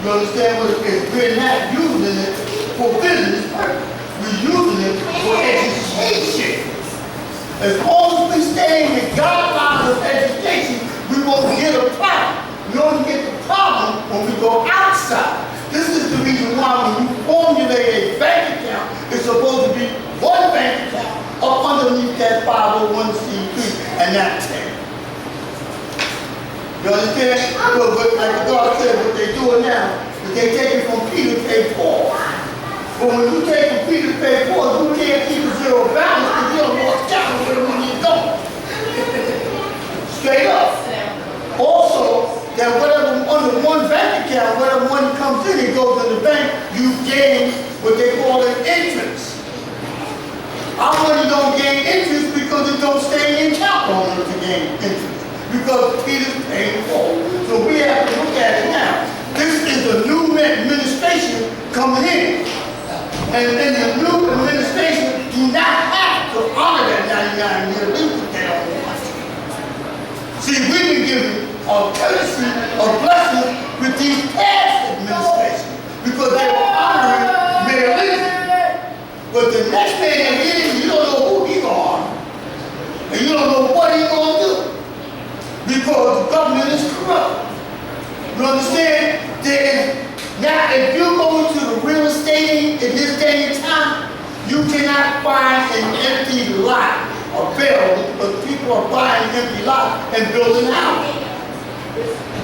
You understand what it is? We're not using it for business purpose. We're using it for education. As long as we stay in the guidelines of education, we won't get a problem. We only get the problem when we go outside. This is the reason why when you formulate a bank account, it's supposed to be one bank account up underneath that 501c3 and not 10. You understand? But like God said, what they're doing now is they take it from Peter to pay Paul. But when you take from Peter to pay Paul, you can't keep a zero balance because you don't know what's counting where the money is going. Straight up. Also, that whatever under one bank account, whatever money comes in, it goes in the bank, you gain what they call an interest. Our money don't gain interest because it don't stay in account long enough to gain interest. Because Peter's paying for it. So we have to look at it now. This is the new administration coming in. And the new administration do not have to honor that 99-year lease that they don't want. See, we've been given a courtesy, a blessing with these past administrations because they were honoring Mayor Lindsay. But the next man that get in, you don't know who he's going to honor. And you don't know what he's going to do. Because the government is corrupt. You understand? Now, if you go into the real estate in this day and time, you cannot find an empty lot available because people are buying empty lots and building houses.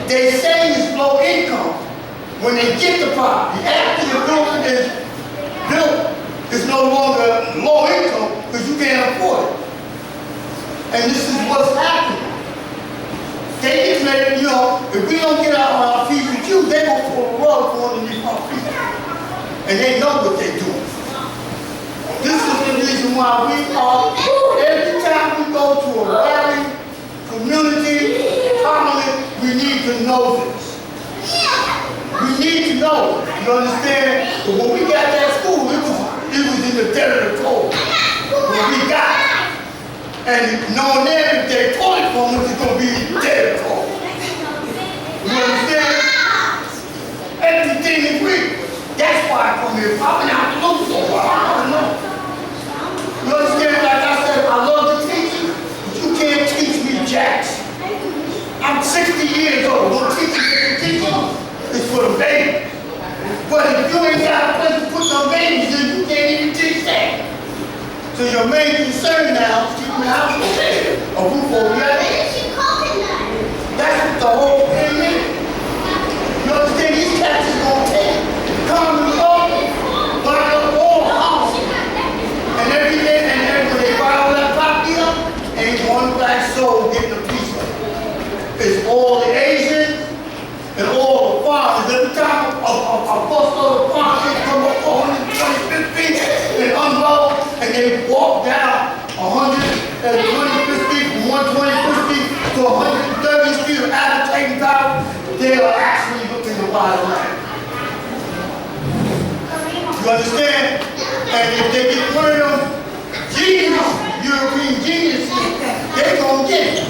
They say it's low income when they get the property. After the building is built, it's no longer low income because you can't afford it. And this is what's happening. They get ready, if we don't get out on our P's and Q's, they go for a rug for underneath our feet. And they know what they're doing. This is the reason why we are, every time we go to a rally, community, parliament, we need to know this. We need to know it. You understand? But when we got that school, it was in the dead of the cold. When we got it. And knowing that if they pull it from us, it's going to be dead cold. You understand? Everything is real. That's why I come here. I've been out to look for a while. I don't know. You understand? Like I said, I love to teach you, but you can't teach me jacks. I'm 60 years old. What teaching you can teach you is for the babies. But if you ain't got a place to put some babies in, you can't even teach that. So your main concern now is keeping the house okay, a roof over your head. That's what the whole thing is. You understand? These cats is going to take, come and go, burn up all the house. And every day, when they buy all that property up, ain't one black soul getting a piece of it. It's all the Asians and all the farmers. Every time a bus load of farmers, they come up 125 feet and unload. And they walk down 125 feet from 125 feet to 130 feet of agitating power. They are actually looking to buy the land. You understand? And if they get one of them genius, European geniuses, they gonna get it.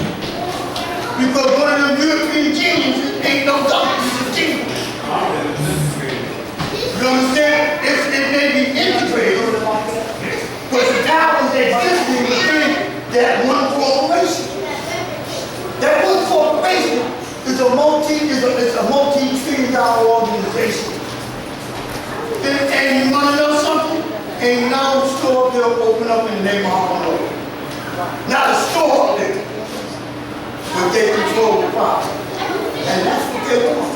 Because one of them European geniuses ain't no dummy, he's a genius. You understand? It may be integrated, but the powers existing within that one corporation. That one corporation is a multi-trillion-dollar organization. And you wanna know something? Ain't no store they'll open up in the name of Harlem. Not a store up there, but they control the power. And that's what they want.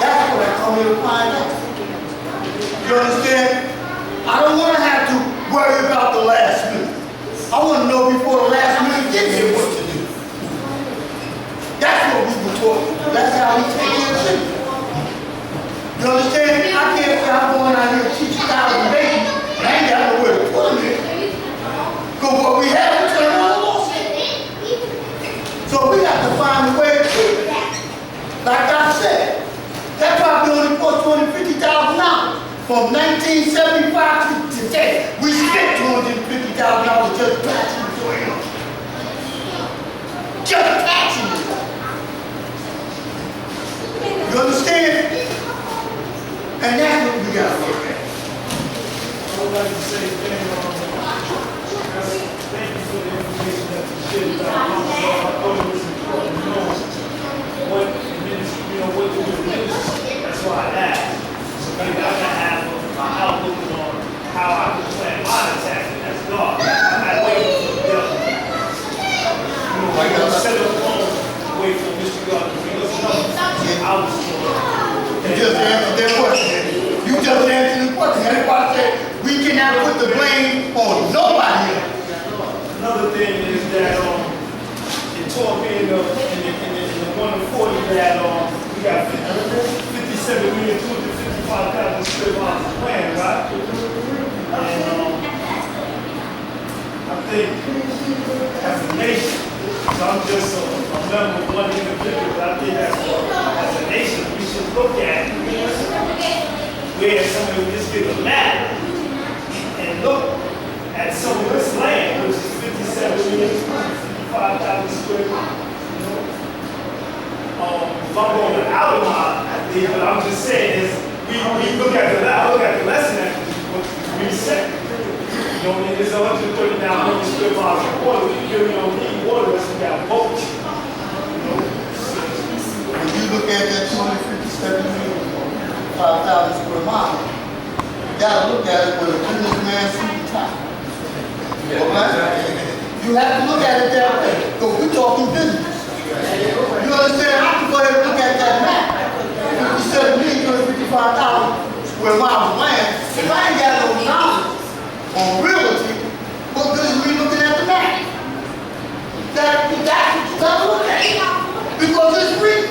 That's what I come here to find out. You understand? I don't want to have to worry about the last minute. I want to know before the last minute gets here what to do. That's what we were taught. That's how we take care of things. You understand? I can't say I'm going out here to teach 1,000 babies, and I ain't got nowhere to put them in. Because what we have is turn on the law. So we have to find a way to do it. Like I said, that probably only cost $250,000. From 1975 to today, we spent $250,000 just patching the joint. Just patching it. You understand? And that's what we got to look at. I would like to say thank you for the information that you shared about I thought it was important to know what ministry, what to do with ministry. That's why I asked. So maybe I can have my outlook on how I can plan my attack as God. I'm not waiting for the devil. Like I set up home, wait for Mr. God to bring us another. I was You just answered that question. You just answered the question. Everybody said we cannot put the blame on nobody else. Another thing is that it taught me in the 140 that we got 57,255,000 square miles of land, right? And I think as a nation, so I'm just a member of one individual, but I think as a nation we should look at where somebody would just get a map and look at some of this land, which is 57,255,000 square miles. If I'm going out of my idea, but I'm just saying is we look at the lesson that we set. You know, there's 139 million square miles of water. We really don't need water unless we got boats. When you look at that 257,500 square miles, you gotta look at it with a businessman's suit and tie. You have to look at it that way, because we're talking business. You understand? I can go ahead and look at that map. 57,255,000 square miles of land. If I ain't got no knowledge on realty, what good is me looking at the map? That's what you gotta look at. Because it's real.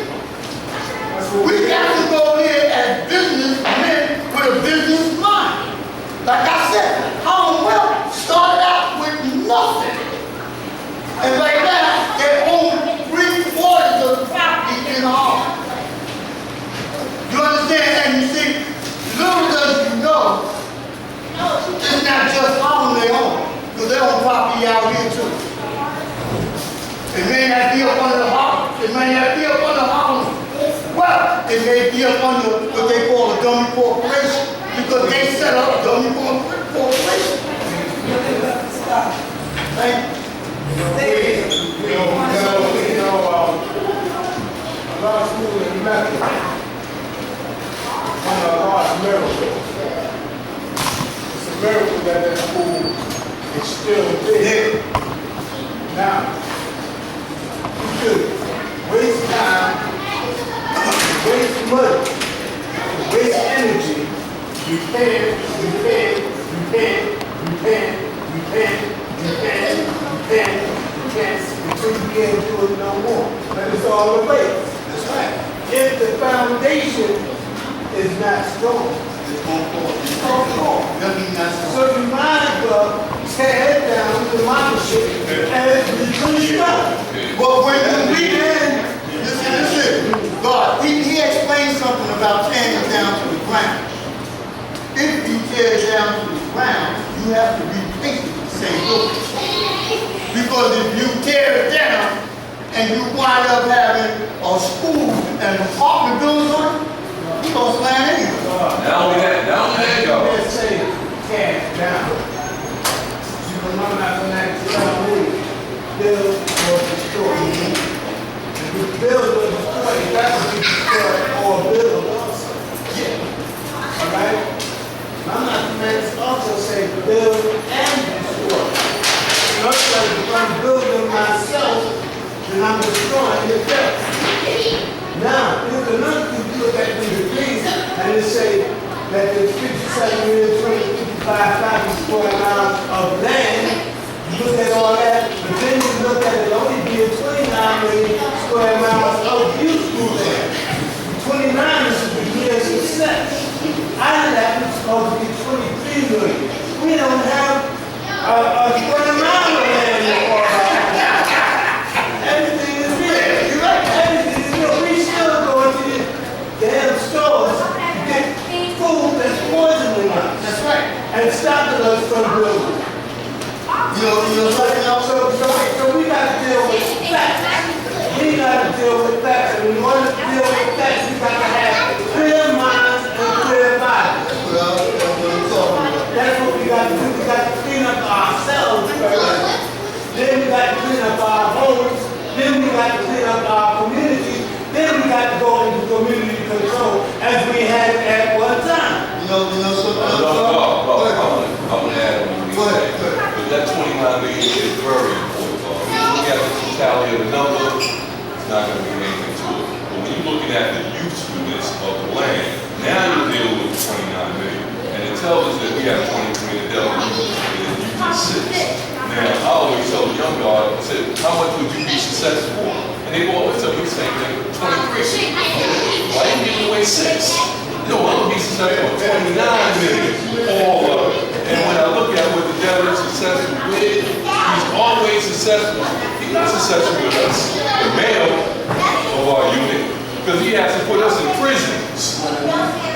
We got to go in as businessmen with a business mind. Like I said, Harlem Wealth started out with nothing. And right now, they own 3/4 of the property in Harlem. You understand? And you see, little does you know, it's not just Harlem they own, because they own property out here too. It may not be up under the Harlem. It may not be up under Harlem. Well, it may be up under what they call a dummy corporation, because they set up a dummy corporation. Thank you. A lot of schools in Medina, one of the large miracles. It's a miracle that that school is still there. Now, you could waste time, waste money, waste energy, repair, until you can't do it no more. But it's all the way. That's right. If the foundation is not strong, It's going to fall. Doesn't mean that's so you might as well tear it down, demolish it, and rebuild up. But when we did, listen, God, he explained something about tearing it down to the ground. If you tear it down to the ground, you have to replace it with the same look. Because if you tear it down and you wind up having a school and apartment buildings on it, you lost land anyway. Now we had y'all. Let's say cash down. You can run out of that build or destroy. If you build or destroy, that would be destroyed or build also. Yeah. All right? I'm not the man to also say build and destroy. In other words, if I'm building myself, then I'm destroying the building. Now, there's another thing you look at the degrees and they say that there's 57,255,000 square miles of land. You look at all that, but then you look at it only being 29 million square miles of useful land. 29 is the year success. Out of that, it's supposed to be 23 million. We don't have a square mile of land to fall back. Everything is real. You're right. Everything is real. We still go into the damn stores to get food that's poisoning us. That's right. And stopping us from building. So we got to deal with facts. We got to deal with facts. And in order to deal with facts, we got to have clear minds and clear bodies. Well, that's what I'm talking about. That's what we got to do. We got to clean up ourselves first. Then we got to clean up our homes. Then we got to clean up our communities. Then we got to go into community control as we had at one time. Something else. I want to add on what you say. But that 29 million is very important. When you have the totality of the number, it's not going to be anything to it. But when you're looking at the usefulness of the land, now you're dealing with 29 million. And it tells us that we have 23 in the devil using 6. Now, I always tell the young guard, I said, how much would you be successful for? And they always tell me the same thing, 23. Why are you giving away 6? No, I'm going to be successful for 29 million, all of it. And when I look at what the devil is successful with, he's always successful. He's not successful with us, the male of our unit, because he has to put us in prisons.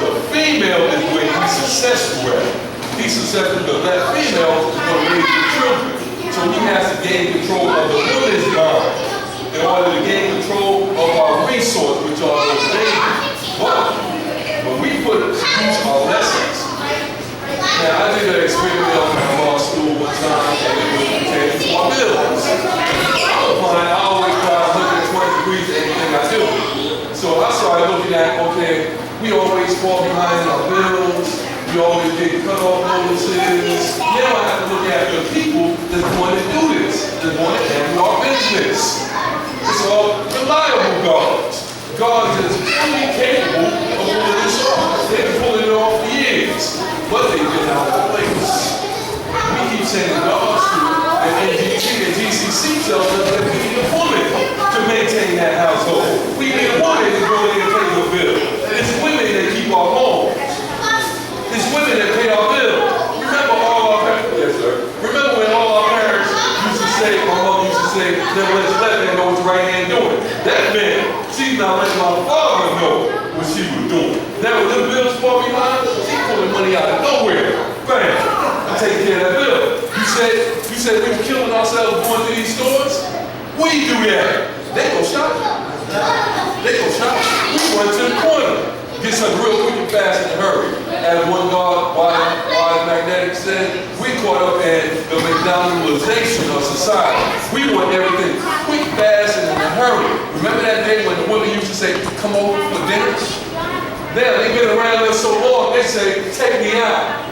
The female is where he's successful at. He's successful because that female is going to raise the children. So he has to gain control of the woman's mind in order to gain control of our resource, which are the babies. But when we use our lessons, now I did an experiment on my law school one time, and it was pertaining to our bills. I always try to look at 20 degrees in anything I do. So I started looking at, okay, we always fall behind in our bills. We always get cut-off notices. Now I have to look at the people that want to do this, that want to handle our business. It's all reliable guards. Guards that is fully capable of pulling this off. They've been pulling it off for years, but they've been out of place. We keep saying guards to, and NGT and GCC tells us that we need a woman to maintain that household. We need a woman to go in and pay the bill. It's women that keep our home. It's women that pay our bills. Remember all our parents, yes sir. Remember when all our parents used to say, my mother used to say, never let your left hand know what your right hand doing. That meant she's not letting my father know what she was doing. Now when them bills fall behind, she's pulling money out of nowhere. Bam! I'm taking care of that bill. You said we were killing ourselves going to these stores? We do that. They go shopping. They go shopping. We run to the corner. Get some real quick and fast in a hurry. As one guard, why Magnetic said, we caught up in the McDonaldization of society. We want everything quick, fast, and in a hurry. Remember that day when the women used to say, come over for dinner? Now, they've been around us so long, they say, take me out.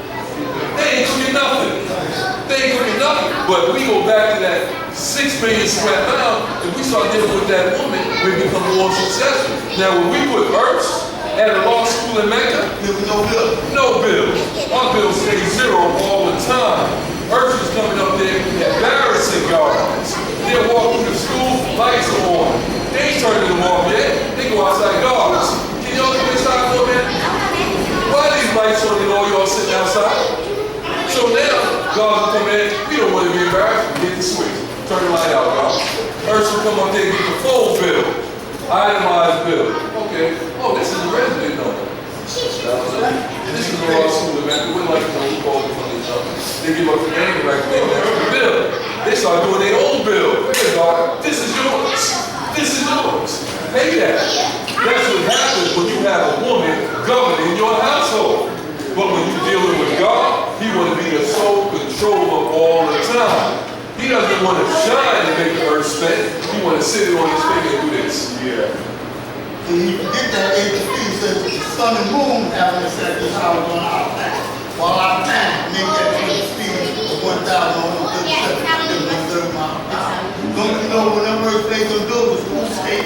They ain't cooking nothing. They ain't cooking nothing. But we go back to that 6 million square mile, if we start dealing with that woman, we become more successful. Now, when we put Earths at a law school in Mecca, There was no bill. no bills. Our bills stay zero all the time. Earths is coming up there embarrassing guards. They're walking to school, lights are on. They ain't turning them off yet. They go outside guards. Can y'all do this side for me? Why are these lights on and all y'all sitting outside? So now, guards will come in, we don't want to be embarrassed, we hit the switch. Turn the light out, guys. Earths will come up there and get the full bill. Itemized bill. Okay. Oh, this is the resident number. This is the law school event. We wouldn't like to know who called it from each other. They give up the name right there. The bill. They start doing their own bill. Hey, God, this is yours. This is yours. Pay that. That's what happens when you have a woman governing your household. But when you're dealing with God, He want to be the sole controller all the time. He doesn't want to shine and make the earth spin. He want to sit on his finger and do this. Yeah. So you forget that ATP says the sun and moon having a set this hours on our time. While our time make that speed of 1,137 miles per hour. Don't you know when them earthquakes on buildings will stay?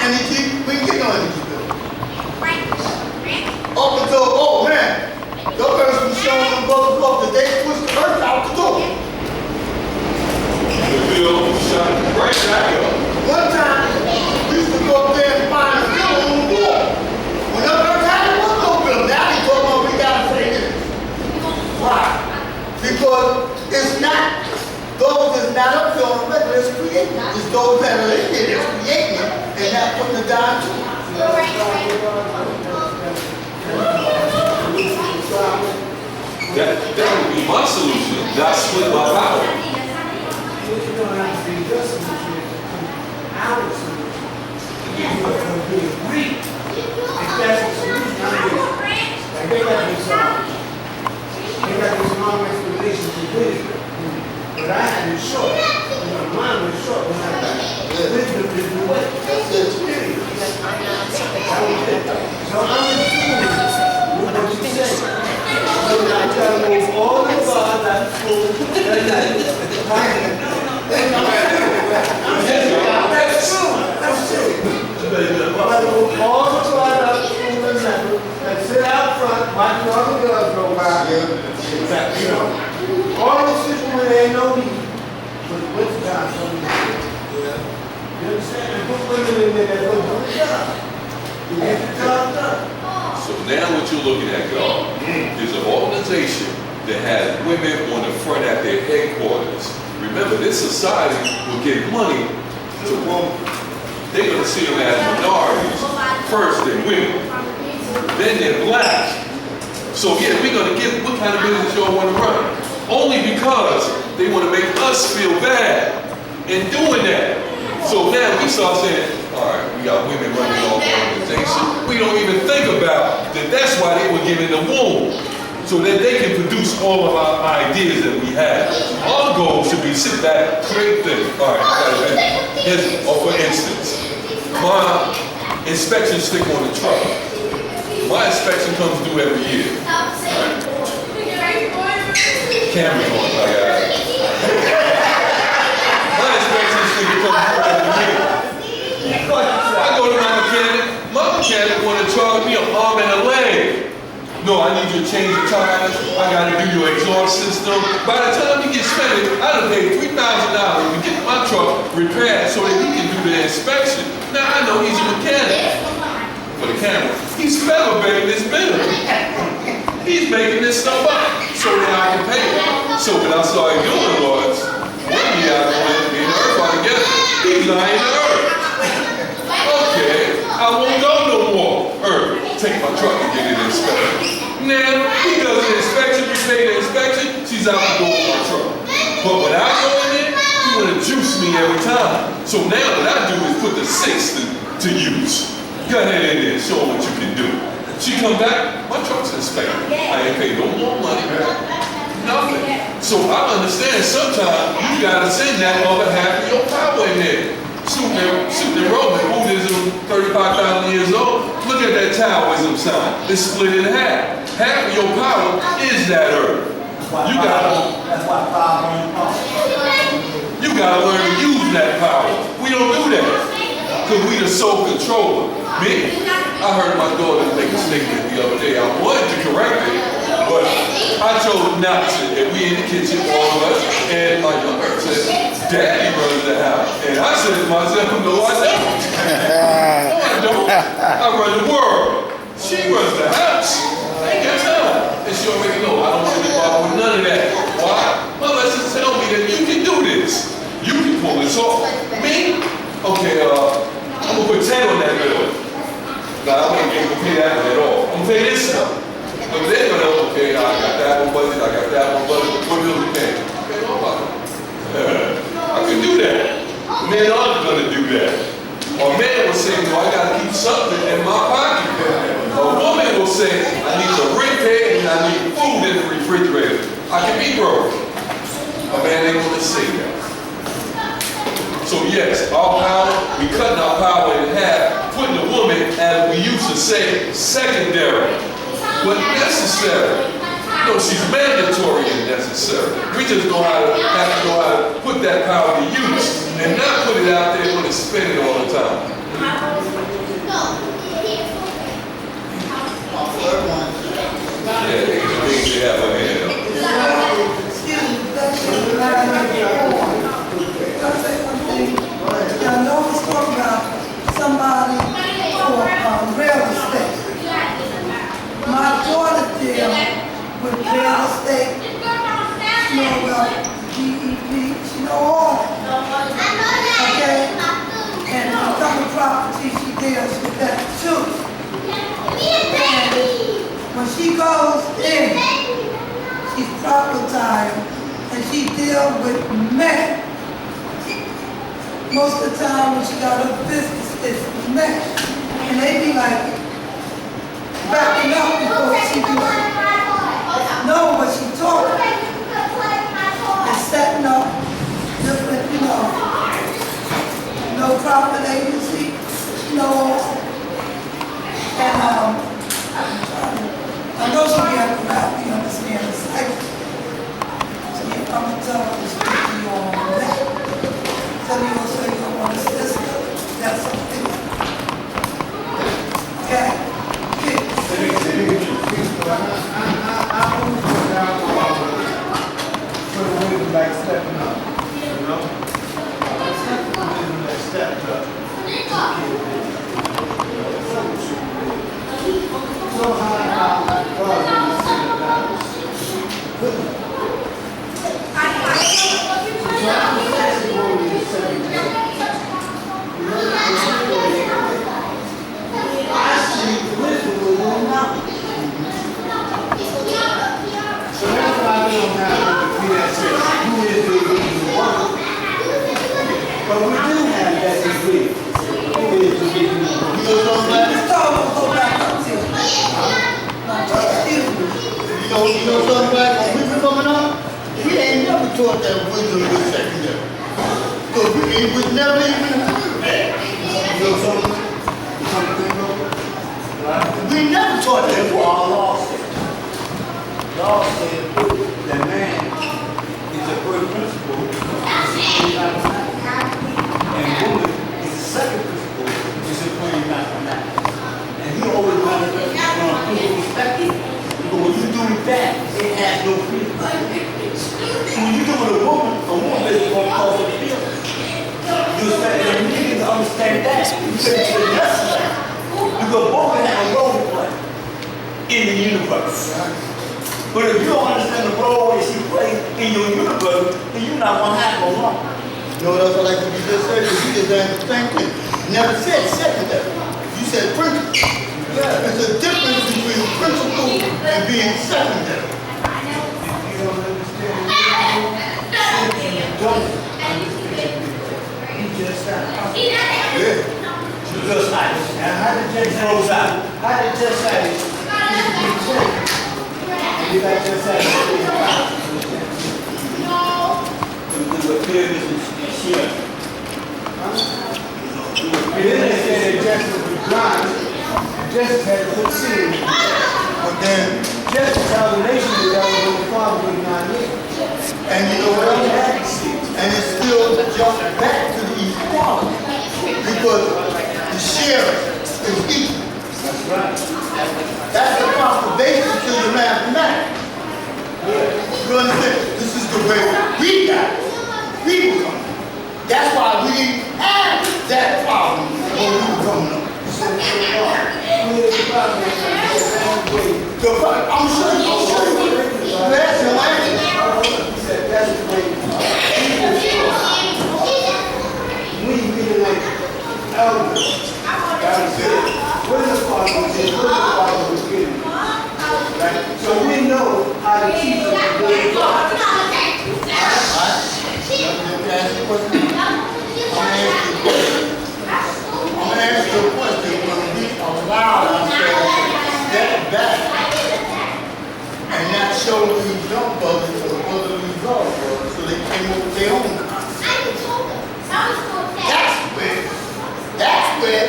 Energy, we can get no energy bill. Up until, oh man, the earth was showing them brothers up that they pushed the earth out the door. The bill shot right back up. One time, we used to go up there and find a bill on the wall. When the earth had it, was no bill. Now they told me we gotta say this. Why? Because it's not, those that's not up there on the record, it's creating. It's those that are in there that's creating it and not putting it down to it. That would be my solution. Not split my power. What you're gonna have to do, your solution is our solution. You're gonna be agreed. If that's the solution, I'm with you. Like they got this long explanation to wisdom. But I had it short. Mine was short when I got wisdom is the way. That's the experience. So I'm in tune with what you said. So now I tell you all the God that's full, that's true. All the products in the level that sit out front, watching all the girls go by. You know, all those people where there ain't no need. But the winter time, you understand? And put women in there that go do the job. You get the job done. So now what you're looking at, God, is an organization that has women on the front at their headquarters. Remember, this society will give money to women. They're going to see them as minorities. First, they're women. Then they're black. So yeah, we're going to give, what kind of business y'all want to run? Only because they want to make us feel bad in doing that. So now we start saying, all right, we got women running our organization. We don't even think about that. That's why they were given the womb, so that they can produce all of our ideas that we have. Our goal should be sit back, create things. All right, I got a business. For instance, my inspection stick on the truck. My inspection comes due every year. Right? Camera on, I got it. My inspection sticker comes due every year. I go to my mechanic want to charge me an arm and a leg. No, I need you to change the tires. I got to do your exhaust system. By the time you get spent, I done paid $3,000 to get my truck repaired so that he can do the inspection. Now I know he's a mechanic for the camera. He's fabricating this bill. He's making this stuff up so that I can pay him. So what I started doing was, one year I went me and Earth all together. He's lying to Earth. Okay, I won't go no more. Earth, take my truck and get it inspected. Now, he does the inspection, we pay the inspection, she's out the door with my truck. But when I go in there, he want to juice me every time. So now what I do is put the 6 to use. Go ahead in there, show them what you can do. She come back, my truck's inspected. I ain't paid no more money, nothing. So I understand sometimes you gotta send that other half of your power in there. Shooting Roman, Buddhism, 35,000 years old. Look at that Taoism sign. It's split in half. Half of your power is that earth. That's why power ain't power. You gotta learn to use that power. We don't do that. Because we the sole controller. Me, I heard my daughter make a statement the other day. I wanted to correct it, but I chose not to. And we in the kitchen, all of us, and my younger said, Daddy runs the house. And I said to myself, no, I don't. No, I don't. I run the world. She runs the house. I ain't got time. And she already know I don't want to be involved with none of that. Why? My lessons tell me that you can do this. You can pull this off. Me? Okay, I'm gonna put 10 on that bill. Now, I won't be able to pay that one at all. I'm gonna pay this stuff. But they're gonna, okay, I got that one budget, I got that one budget. What bill we paying? Okay, no problem. men aren't gonna do that. A man will say, no, I gotta keep something in my pocket. A woman will say, I need a rent paid and I need food in the refrigerator. I can be broke. A man ain't gonna say that. So yes, our power, we cutting our power in half, putting the woman, as we used to say, secondary, but necessary. No, she's mandatory and necessary. We just know how to have to know how to put that power to use and not put it out there when it's spinning all the time. Yeah, things they have a hand up. I know it's talking about somebody for real estate. My daughter deal with real estate. She know about DEP. She know all. Okay? And some property she deals with that too. And when she goes in, she's propertized and she deals with men. Most of the time when she got her business, it's men. And they be like backing up before she be like, know what she talking. And setting up different, no profit agency, and I know she be able to help me understand the cycle. So I'm gonna tell her to speak to you on that. Tell me also you don't want a sister. That's something. Okay? I always go down for the women like stepping up, you know? Women that stepped up. So high, God, so that's why we don't have to be that serious. Who is the work? But we do have that degree. Who is the degree? You know something like Just told her to go back up to you. You know something like when we were coming up, we ain't never taught that wisdom was secondary. So we was never even heard that. You know something? We never taught that. That's what our law says. Law says that man is the first principle, and woman is the second principle, disciplining mathematics. And he always manifests from a physical perspective. But when you do that, it has no freedom. So when you do it with a woman is going to cause a feeling. You expect that you need to understand that. You say it's necessary. Because both can have a role to play in the universe. But if you don't understand the role that she plays in your universe, then you're not going to have no long. You know what else I like to be just said? You just done the same thing. You never said secondary. You said principle. Yeah. There's a difference between principle and being secondary. You don't understand. You don't understand. You just stop. Yeah. You just like it. Now how did Judge Rose out? How did Judge say it? You got Judge say it with fairness and sharing. It didn't say that justice was blind. Justice had to put sin. But then, Justice how the nation was that was on the Father was not here. and you know what else? And it still jumps back to the equality. Because the sharing is equal. That's right. That's the foundation to the mathematics. You understand? This is the way we got it. People come. That's why we didn't have that problem when we were growing up. I'm sure you. That's your language. That's the way we really like elders. God said, what is the Father was in? What is the Father was giving? Right? So we know how to teach them the way of God. Ask the question. some of these young brothers to the brotherly love, brother, so they came up with their own concept. That's where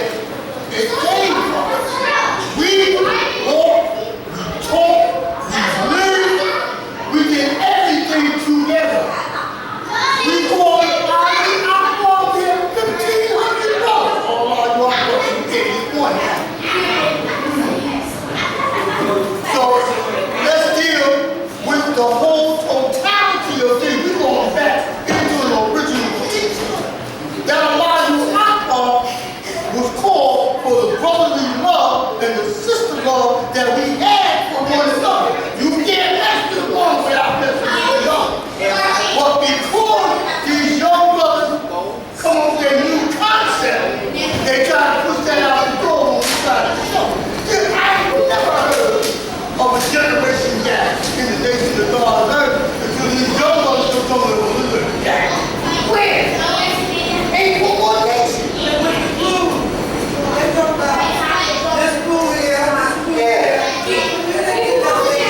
it came from. We walk, we talk, we live, we get everything together. We call it, I'm going there $1,500. All our young brothers get is one. So let's deal with the whole totality of things. We're going back into an original teaching that Elijah was called for the brotherly love and the sister love that we had for one another. You can't mess with one without messing with the other. But because these young brothers come up with a new concept, they try to push that out the door on the side of the show. I never heard of a generation gap in the nation of God and earth until these young brothers come up with a little gap. Where? Ain't for one nation.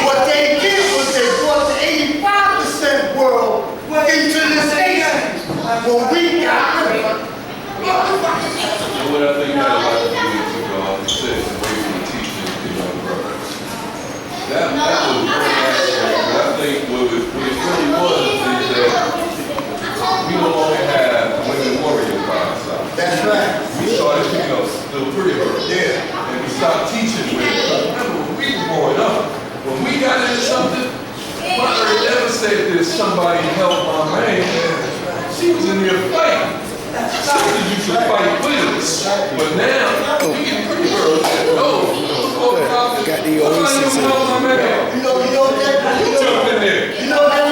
What they did was they brought the 85% world into this nation. When we got rid of it. And what I think that a lot of people need to sit away from the teaching of the young brothers. That was one aspect, but I think what it really was is that we no longer have women warriors by our side. That's right. We started picking up little pretty girls. Yeah. And we stopped teaching women. Remember, when we were growing up, when we got into something, Mother never said that somebody helped my man. She was in there fighting. Sisters used to fight with us. But now, we get pretty girls that know. Got the old sisters. My man. You know that. You jump in there. You know that.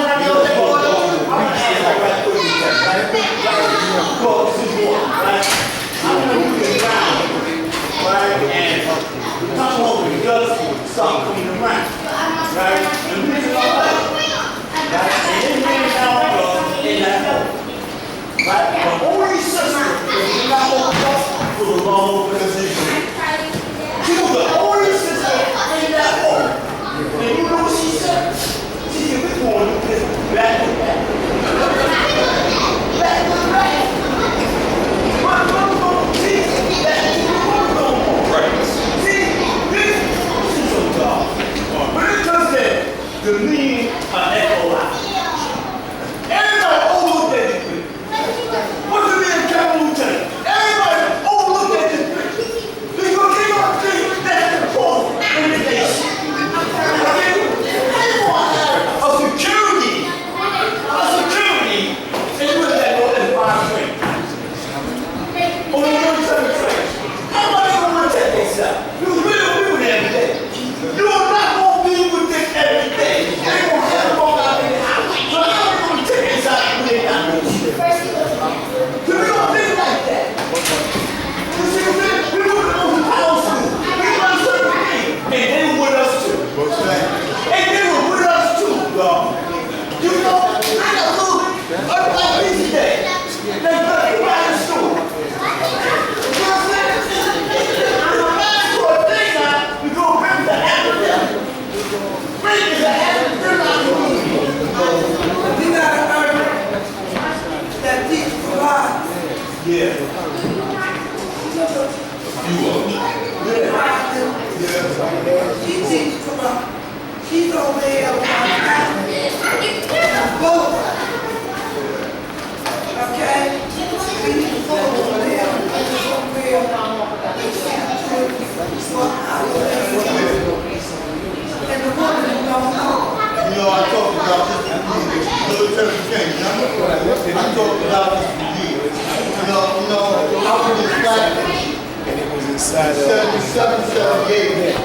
Come home and dust start coming around. Right? And we can all right? And then man down in that hole. Right? But only sister is not open for the long position. She was the only sister in that hole. And you know what she said? She said, we're going to do this back to back. Back to back. When it comes to the meaning of echo, everybody overlooked that degree. What's the meaning of capital lieutenant? Everybody overlooked that degree. Because they don't think that's important in the nation. Okay? People have a security, and you look at that fire train. On the 37 train. Everybody don't want to take themselves. You really people there every day. You are not going to be with this every day. They going to have to walk out in the house. So how are we going to take this out when they got no shit? So we don't think like that. You see what I'm saying? We look at those house schools. We run certain things. And they were with us too. And they were with us too, y'all. You know, I got a little like this today. They got to go out of school. You know what I'm saying? I'm a man for a thing now. We go bring the African. Bring the African. Bring our community. We gotta learn that these providers, Yeah. You are. she teaches about, she's over there on the boat. Okay? We need to go over there, somewhere, and the woman don't know. You know, I talked about this for years. Military change. I talked about this for years. You know, I was in black And it was inside of 77, 78.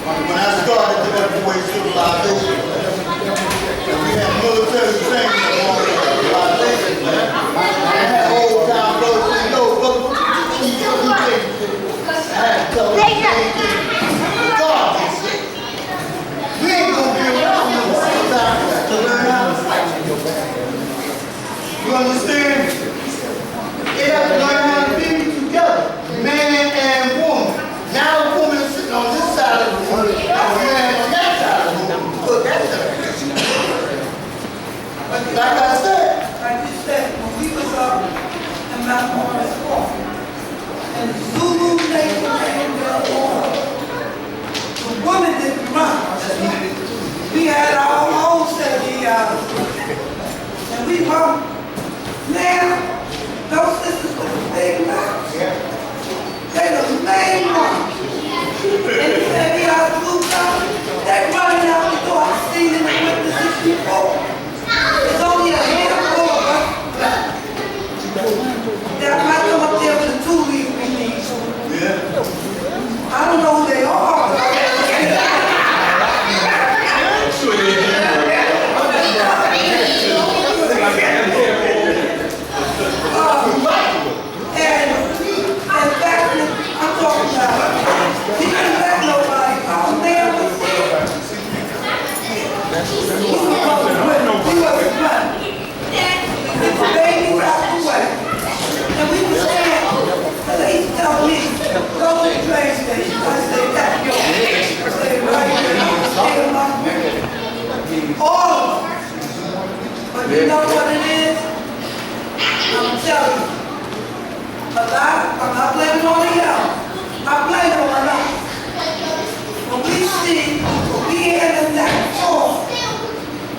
When I started the Everyway Civilization, and we had military training along with civilization. I had old time brothers saying, no, brother, I had to tell them, God, we ain't gonna be around no time to learn how to fight. You understand? They have to learn how to be together, man and woman. Now the woman is sitting on this side of the room, and the man on that side of the room. Look, be honest with you. And we come now, those sisters with the big mouths, they the main ones. And you say we are the blue collar, they running out the door. I've seen it with the 64. There's only a handful of us left. That might come up there with the 2 weeks we need. I don't know who they are, but and back when I'm talking about, he didn't let nobody. Our man was there. He wasn't running. The babies out the way. And we were saying, they used to tell me, go to the train station. I said, that's yours. I said, right here, I'm staying my all of them. But you know what it is? I'm telling you. I'm not blaming on the yellow. I blame it on us. When we see, when we hear them that talk,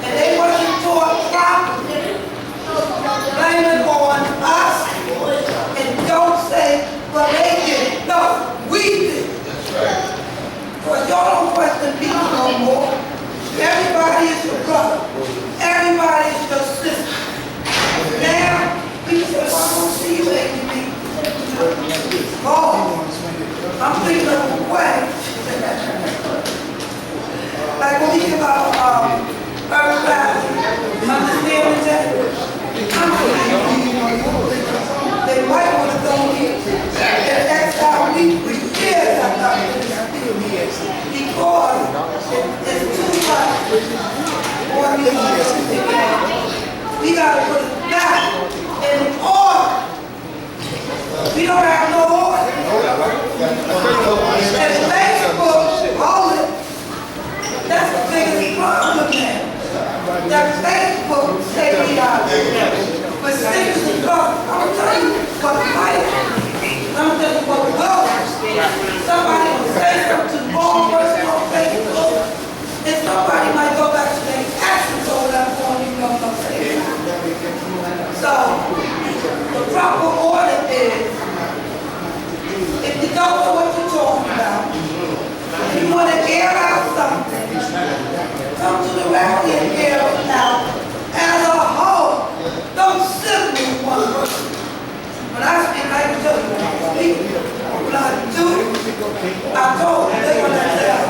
and they wasn't taught properly, blame it on us, and don't say, well, they did it. No, we did it. Because y'all don't question people no more. Everybody is your brother. Everybody is your sister. Now, people say, well, I don't see you, ADB. Oh, I'm thinking of a way. Like when we give out first class, understanding that, I'm thinking they might want to go here. And that's how we share that because it's too much for me. We got to put it back in order. We don't have no order. And Facebook, hold it. That's the biggest problem now. That Facebook say we are. But stickers and drugs, I'm going to tell you what the fight is. I'm going to tell you what the goal is. Somebody will say something to the wrong person on Facebook, and somebody might go back to their actions over that phone, you know what I'm saying? So, the proper order is, if you don't know what you're talking about, and you want to air out something, come to the rally and air it out as a whole. Don't sit with one person. When I speak, I can tell you when I speak. When I do, I told them they're going to tell.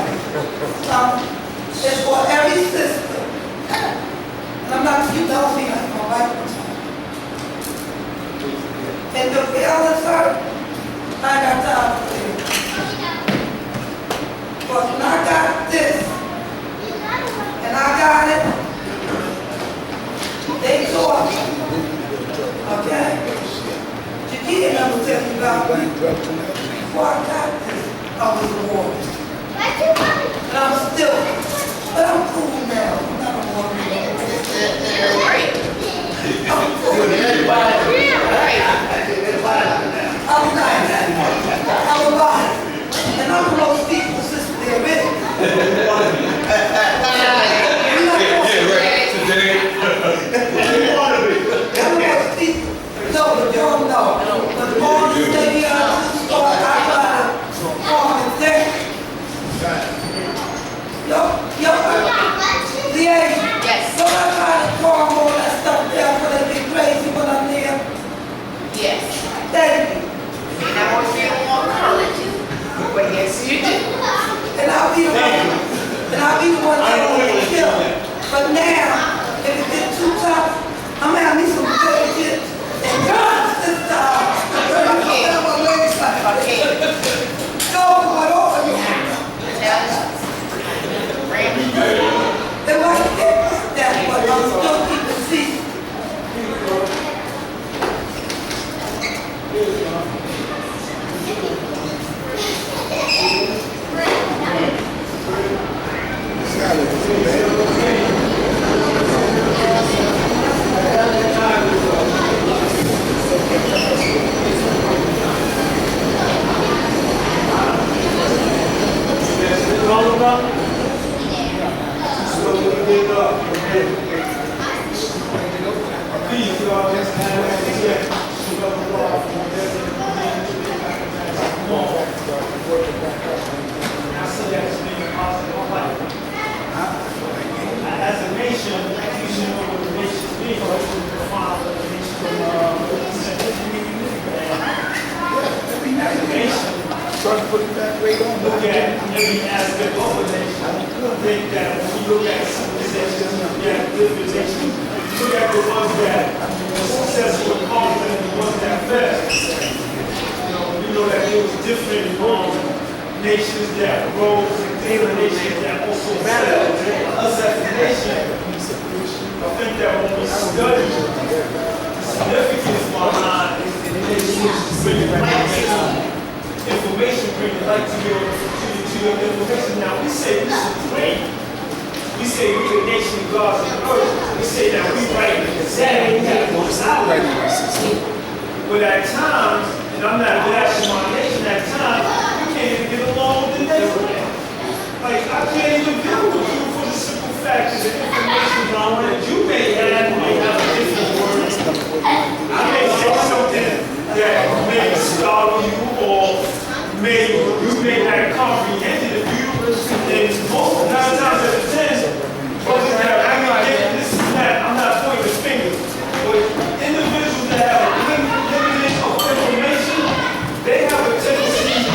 It's for every sister. And I'm not, you know me, I'm going to write it. And the elders hurt, I got time for it. But when I got this, and I got it, they taught me. Okay? Jakia never tell me about me. Before I got this, I was a warrior. And I'm still, but I'm cool now. I'm not a warrior. I'm cool. I'm nice. I'm alive. And I'm the most peaceful sister there is. No, but you don't know. But all the lady I start, I try to form and think. Yo, Liaison. Yes. Don't I try to form all that stuff there so they get crazy when I'm there? Yes. Thank you. And I want to feel more courage. But yes, you do. And I'll be around. trying to put it back right on. look at every aspect of a nation. I think that when we look at civilization, we have different nations. Look at the ones that were successful and conquered and the ones that failed. You know that there was different nations that rose and there were nations that also fell. Us as a nation, I think that when we study the significance behind the nations, bringing light to information, bringing light to your information. Now we say we supreme. We say we're the nation of God and earth. We say that we right in the same. We have no knowledge. But at times, and I'm not bashing my nation, at times, we can't even get along with the nation. Like, I can't even deal with you for the simple fact that the information that you may have a different word. I may say something that may startle you or you may not comprehend it if you, and most 9 times out of 10, this is that, I'm not pointing the finger, but individuals that have a limited of information, they have a tendency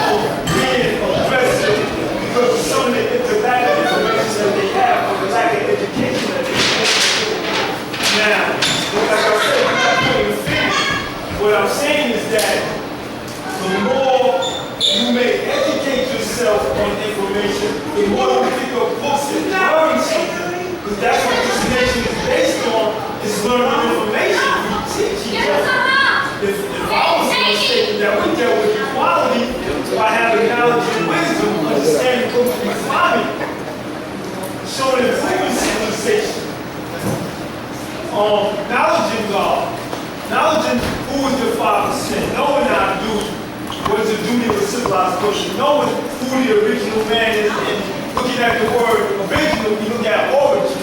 of being aggressive because of some of the lack of information that they have or the lack of education that they have. Now, like I said, I'm not pointing the finger. What I'm saying is that the more you may educate yourself on information, the more you pick up books and learn something. Because that's what this nation is based on, is learning information. We teach each other. If I was mistaken that we dealt with equality by having knowledge and wisdom, understanding culture and climate, showing improvement civilization. Knowledge in God. Knowledge in who is the Father sin, knowing our duty. What is the duty of a civilized person? Knowing who the original man is and looking at the word original, we look at origin.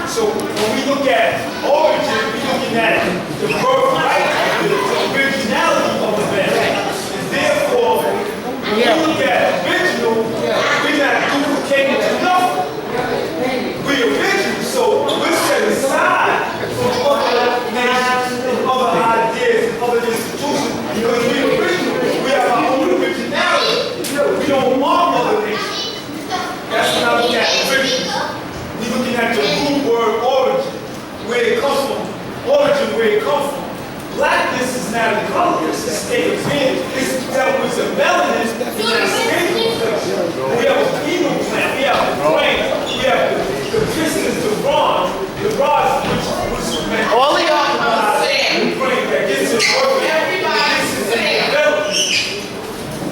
So when we look at origin, we're looking at the birthright, the originality of the man. And therefore, when we look at original, we're not duplicating to nothing. We're original, so we're set aside from other nations and other ideas and other institutions because we're original. We have our own originality. We don't mark other nations. That's when I look at original. We're looking at the root word origin, where it comes from. Origin, where it comes from. Blackness is not a color, it's a state of being. It's dealt with the melanin and that skin complexion. We have a penal plant, we have the brain, we have the piston, the bronze, which is meant to All of y'all the brain that gets it working.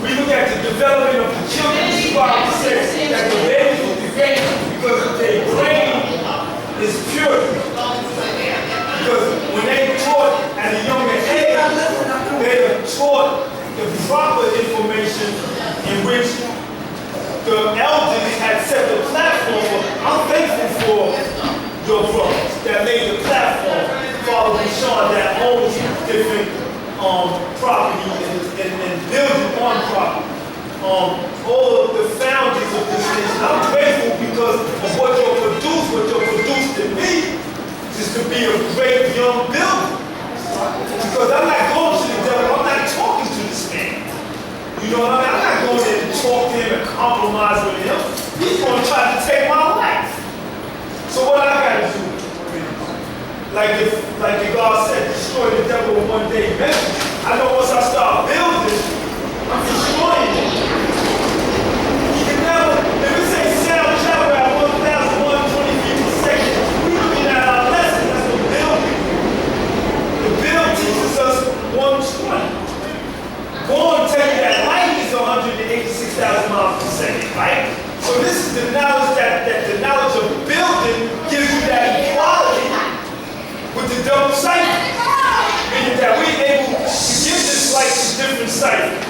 We look at the development of the children. This is why we say that the babies will be great because their brain is pure. Because when they taught at a younger age, they are taught the proper information in which the elders had set the platform for. I'm thankful for your brothers that made the platform. Father Sean that owns different property and building on property. All of the founders of this nation, I'm grateful because of what you produced in me, is to be a great young builder. Because I'm not going to the devil, I'm not talking to this man. You know what I mean? I'm not going there to talk to him and compromise with him. He's going to try to take my life. So what I got to do? Like the God said, destroy the devil in one day. I know once I start building, I'm destroying it. You can never, if it says sound travel at 1,120 feet per second, we're looking at our lesson. That's the building. The build teaches us 120. Go on and tell you that light is 186,000 miles per second, right? So this is the knowledge that the knowledge of building gives you that equality with the double cycle. Meaning that we're able to give this light to different ciphers.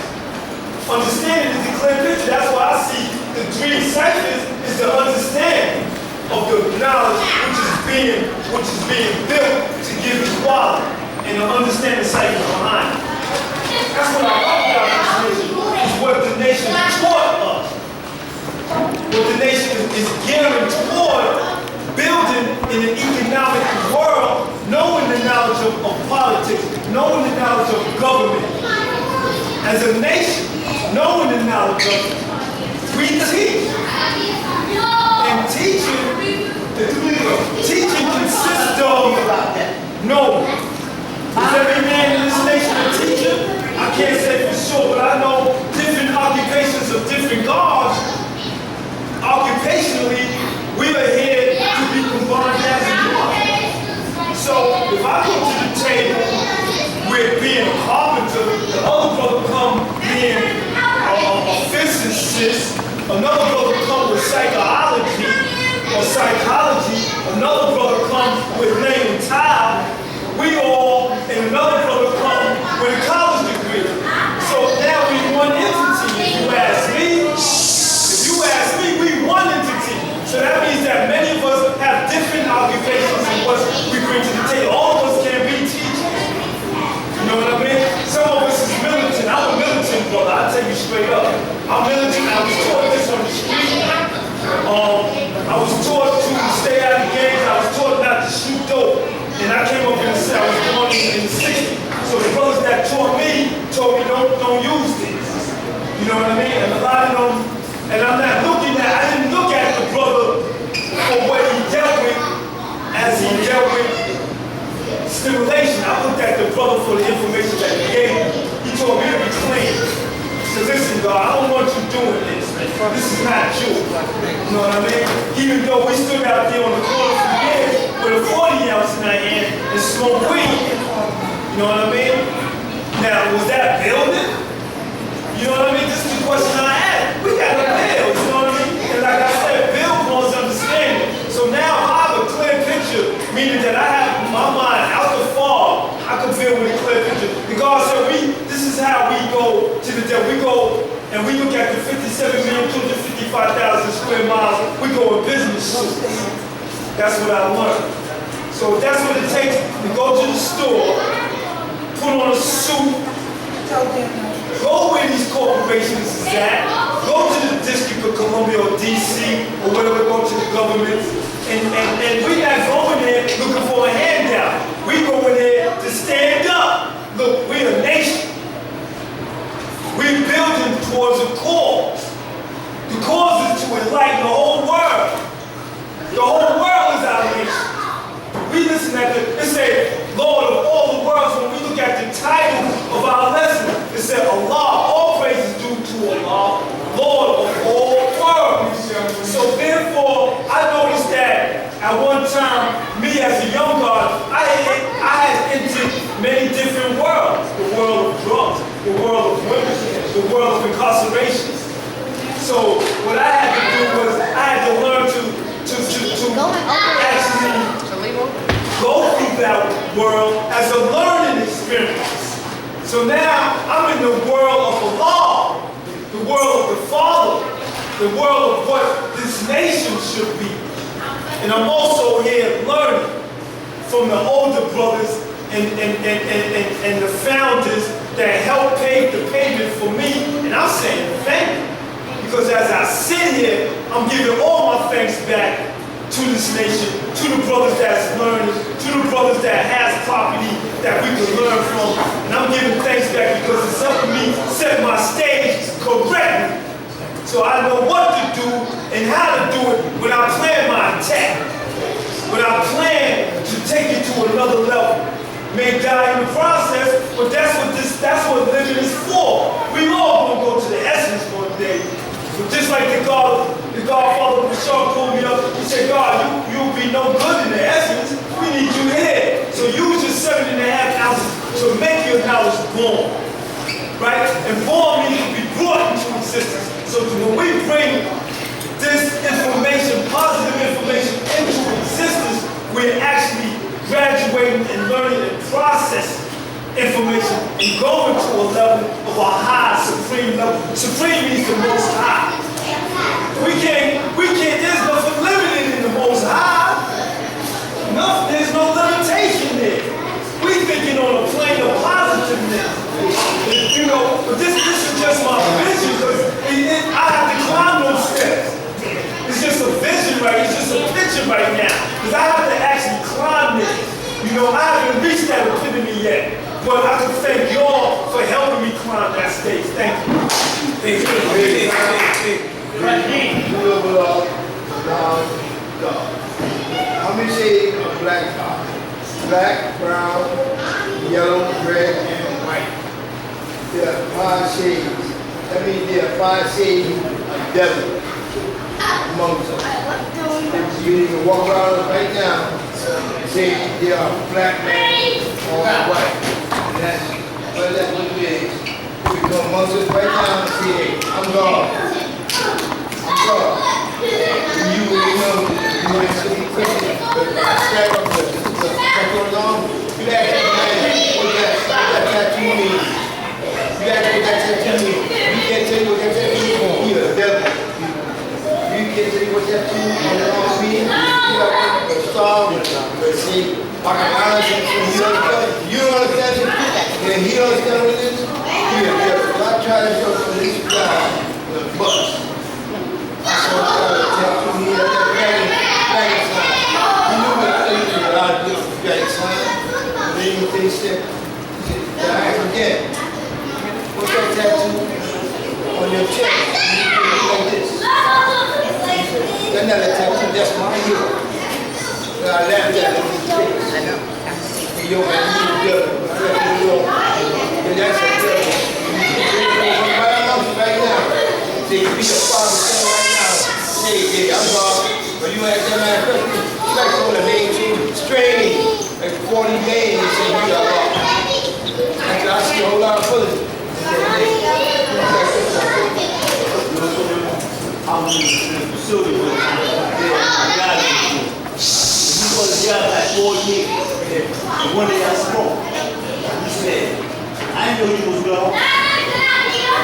Understanding is the clear picture. That's why I see the 3 ciphers is the understanding of the knowledge which is being built to give equality and to understand the ciphers behind it. That's what I love about this nation, is what the nation taught us. What the nation is gearing toward building in an economic world, knowing the knowledge of politics, knowing the knowledge of government. As a nation, knowing the knowledge of it. We teach. And teaching consists of knowing. Is every man in this nation a teacher? I can't say for sure, but I know different occupations of different gods. Occupationally, we are here to be combined as one. So if I go to the table with being a carpenter, the other brother come being a physicist, another brother come with psychology or psychology, another brother comes with laying tile, we all, and another brother come with a college degree. So now we one entity, if you ask me. If you ask me, we one entity. So that means that many of us have different occupations and what we bring to the table. All of us can be teachers. You know what I mean? Some of us is militant. I'm a militant brother, I'll tell you straight up. I'm militant, I was taught this on the street. I was taught to stay out of games, I was taught not to shoot dope. And I came up in the I was born in the 60s. So the brothers that taught me told me don't use this. You know what I mean? And a lot of them, and I'm not looking at, I didn't look at the brother for what he dealt with as he dealt with stimulation. I looked at the brother for the information that he gave me. He told me to be clean. He said, listen, God, I don't want you doing this. This is not you. You know what I mean? Even though we stood out there on the corner for years with a 40 ounce in our hand and smoked weed. You know what I mean? Now, was that building? You know what I mean? This is the question I asked. We got to build, you know what I mean? And like I said, build wants understanding. So now I have a clear picture, meaning that I have my mind out the fog. I can build with a clear picture. And God said, this is how we go to the devil. We go and we look at the 57,255,000 square miles. We go in business suits. That's what I learned. So that's what it takes to go to the store, put on a suit, go where these corporations is at, go to the District of Columbia or DC or whatever, go to the government, and we're not going there looking for a handout. We go in there to stand up. Look, we're a nation. We're building towards a cause. The cause is to enlighten the whole world. The whole world is our nation. We listen at it said, Lord of all the worlds. When we look at the title of our lesson, it said, Allah, all praise is due to Allah, Lord of all worlds. So therefore, I noticed that at one time, me as a young God, I had entered many different worlds. The world of drugs, the world of women, the world of incarceration. So what I had to do was I had to learn to actually go through that world as a learning experience. So now I'm in the world of Allah, the world of the Father, the world of what this nation should be. And I'm also here learning from the older brothers and the founders that helped pave the pavement for me. And I'm saying thank you. Because as I sit here, I'm giving all my thanks back to this nation, to the brothers that's learning, to the brothers that has property that we can learn from. And I'm giving thanks back because it's helping me set my stage correctly. So I know what to do and how to do it when I plan my attack. When I plan to take it to another level. May die in the process, but that's what living is for. We all gonna go to the essence one day. But just like the Godfather Bashar pulled me up, he said, God, you'll be no good in the essence. We need you here. So use your 7.5 ounces to make your knowledge born. Right? And born means to be brought into existence. So when we bring this information, positive information into existence, we're actually graduating and learning and processing information and going to a level of a high, supreme level. Supreme means the most high. There's nothing limited in the most high. There's no limitation there. We're thinking on a plane of positiveness. You know, but this is just my vision because I have to climb those steps. It's just a vision, right? It's just a picture right now. Because I have to actually climb this. You know, I haven't reached that epitome yet. But I can thank y'all for helping me climb that stage. Thank you. How many shades of black are? Black, brown, yellow, red, and white. There are 5 shades. That means there are 5 shades of devil amongst us. You can walk around right now and say there are black men or white. And that's what it is. You can come amongst us right now and say, hey, I'm God. I'm God. And you will know you will see the question, but stack up what's going on. You ask that man, what that tattoo means. You ask what that tattoo means. You can't tell you what that tattoo means. You're a devil. You can't tell you what that tattoo means. You're a star. But see, I can honestly say you don't understand it, and he don't understand what it is. You're a devil. I try to show this guy with a bus. I saw a tattoo me at that dragon sign. You know what I think a lot of different dragon signs. And then they said, I forget. What's that tattoo on your chest? You like this. That's not a tattoo, that's my hero. I laughed at him in his face. Hey, yo, man, you a devil. I said, yo, and that's a devil. Right now. Say, be a father son right now. Say, yeah, I'm God. But you ask that man, you like someone to name you strange. Like 40 names and say, you are God. I see a whole lot of bullets. I was in the facility with him. He was a job like 4 years. And one day I spoke. He said, I didn't know you was gone.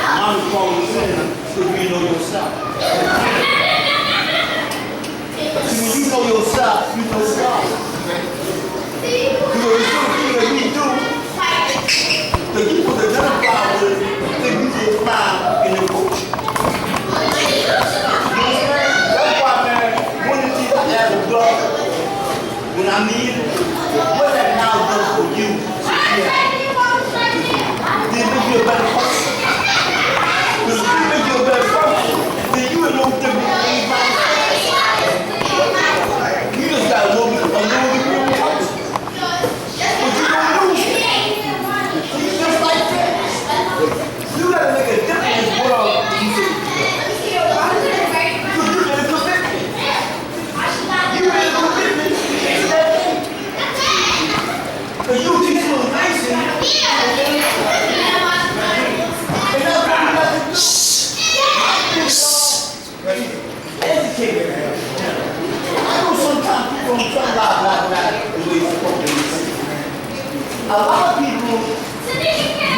Mom was calling me saying, because you know yourself. See, when you know yourself, you know God. You know, it's something that we do that you put identify with that you can find in the culture. That's why, man, one of the things I have a God, when I need it, what that now does for you, then make you a better person. Because if you make you a better person, then you ain't no different than anybody else. You just got a little bit more person. But you don't lose it. So you just like that. You gotta make a difference in this world. You made a commitment. You made a commitment to that thing. Because you teach little nice and educated. I know sometimes people don't talk about the way it's supposed to be. A lot of people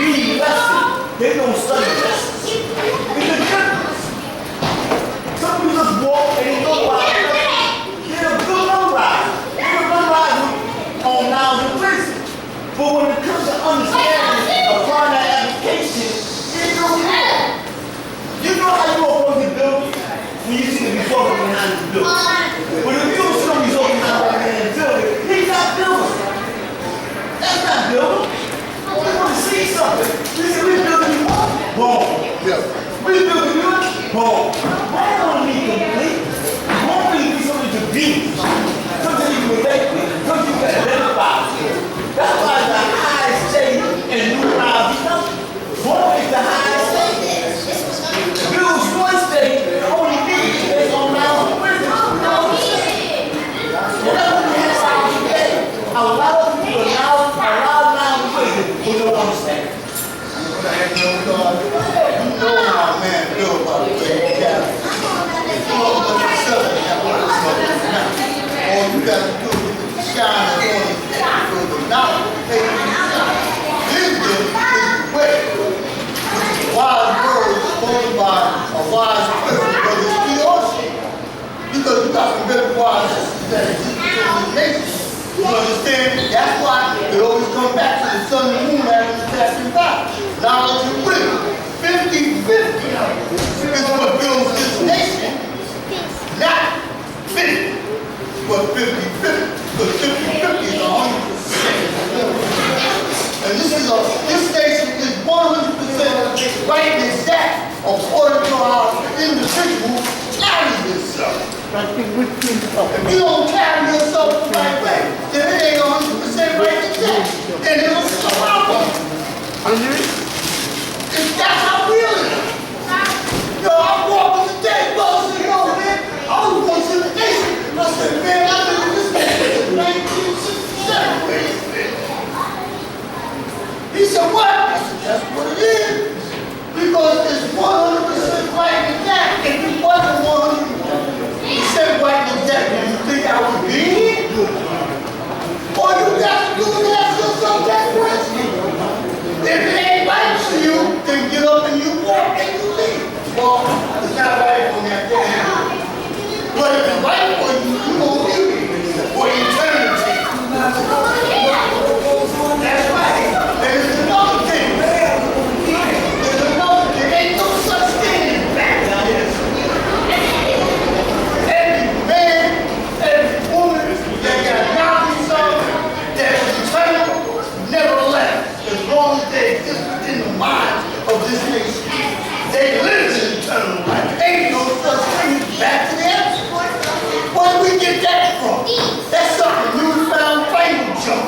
read lessons, they don't study lessons. It's a difference. Some people just walk and they know why. They're a good memorizer. They're a memorizer on nouns and places. But when it comes to understanding, applying that application, they don't know. You know how you walk on the building when you see the result behind the building. But if you don't see the result behind the building, he's not building. That's not building. We want to see something. We say we're building you up. Boom. We're building you up. Boom. Why don't we be complete? Why don't we be something to be? Something you can relate with. Something you can identify with. That's why the highest state in new lives become. Boom is the highest state. Bill's one state, the only thing is on now in prison. And that's what we have to today. A lot of people are now in prison who don't understand. I'm gonna ask you, God, you know how man feel about the way he got it. You know what yourself and have what it's going now. All you gotta do is shine on it for the knowledge. Hey, wisdom is way. Wise words spoken by a wise person, whether it's he or she. Because you got some very wise that exist in the nation. You understand? That's why it always comes back to the sun and moon after the passing by. Knowledge and wisdom. 50-50 is what builds this nation. Not 50, but 50-50. Because 50-50 is 100%. And this nation is 100% right exact of individual carry yourself. If you don't carry yourself the right way, then it ain't 100% right to do. And it'll be a problem. That's how real it is. Yo, I'm walking today, brother, said, yo, man, I was going to the nation. I said, man, I've been in this nation since 1967. Wait a minute. He said, what? I said, that's what it is. Because it's 100% white and black. If it wasn't 100% white and black, do you think I would be here? All you got to do is ask yourself that question. If it ain't right for you, then get up and you walk and you leave. Well, it's not right for me, I can't handle it. But if it's right for you, you won't be for eternity. That's right. There's another thing. There's another thing. There ain't no such thing as back here. Every man, every woman that got knowledge something that is eternal, never left. As long as they exist within the minds of this nation. They live in eternal life. Ain't no such thing as back to them. Where did we get that from? That's something newfound final junk.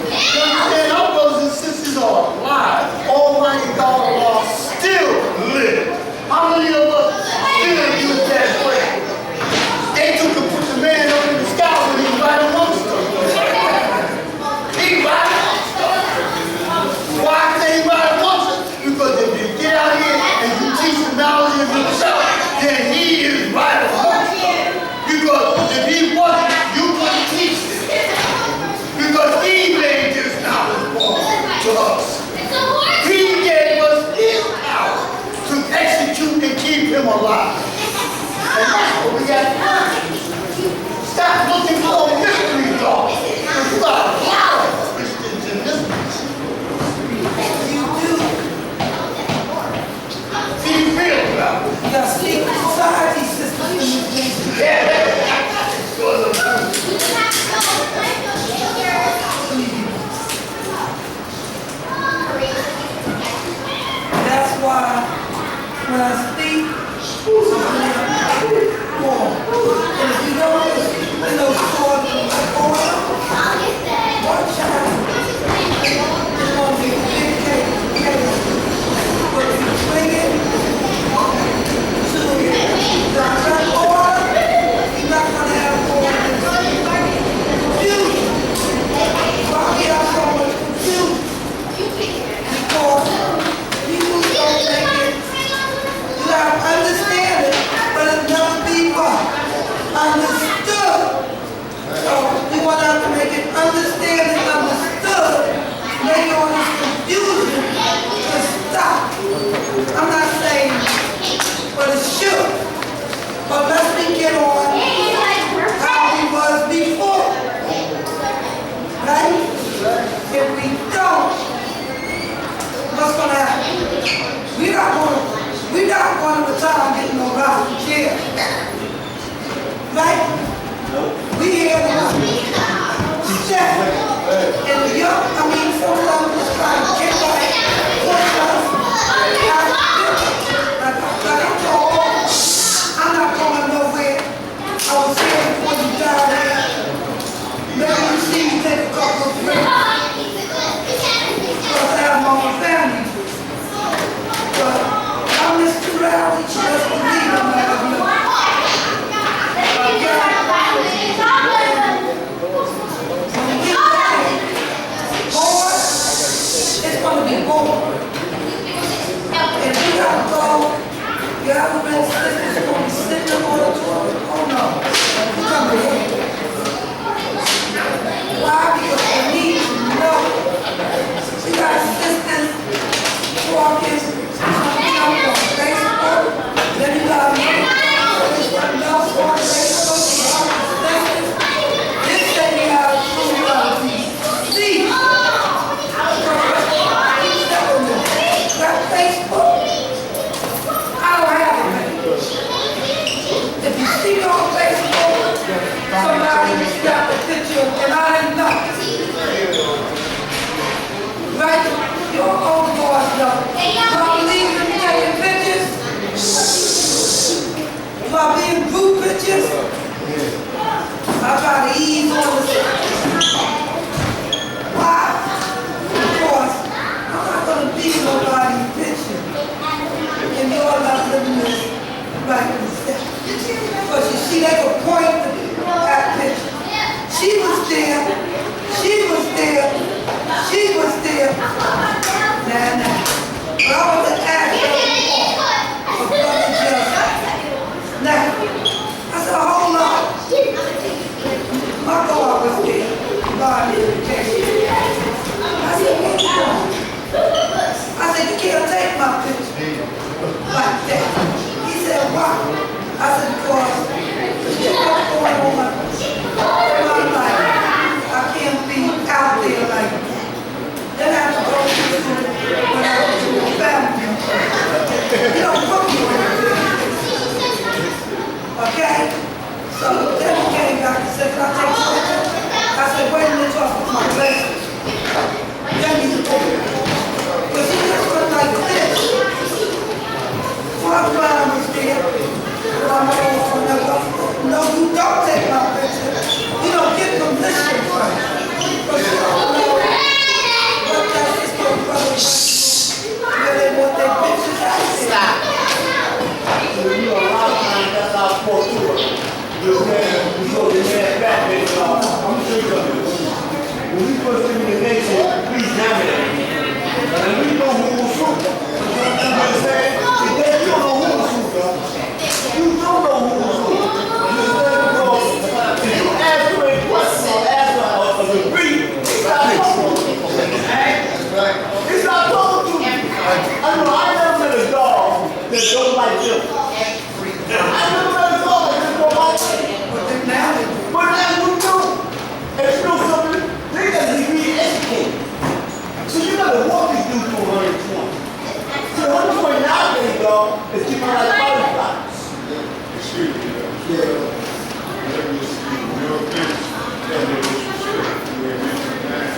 You understand? Our brothers and sisters are alive. Almighty God Allah still live. How many of us still use that prayer? They took and put the man up in the sky when he was right amongst them. He right amongst them. Why I say he right amongst them? Because if you get out here and you teach the knowledge of himself, then he is right amongst them. Because if he wasn't, you wouldn't teach it. Because he made this knowledge born to us. He gave us his power to execute and keep him alive. And that's what we got to do. Stop looking for a mystery dog. There's a lot of Christians in this nation. You do. Be real about it. You got secret society systems in this nation. Yeah. That's why when I speak, and if you don't listen, those swords are going up. One child is going to be a big case. But if you bring it to the correct order, you're not going to have order. Confusion. Why we have so much confusion? Because people don't make it. You have to understand it, but it's never be understood. when we first came in the nation, we dominated. And we know who was who. You understand? If they don't know who was who, you don't know who was who. You understand? Because if you ask for a question or ask for a degree, it's not talking to you. It's not talking to you. I know I never met a dog that don't like them. I never met a dog that don't like them. But now you do. And you know something? They got to be educated. So you got to walk these dudes to 120. So 120 nowadays, dog, is keeping like 35. Excuse me, yeah. Let me just real quick. Tell me what you said. You were mentioning that.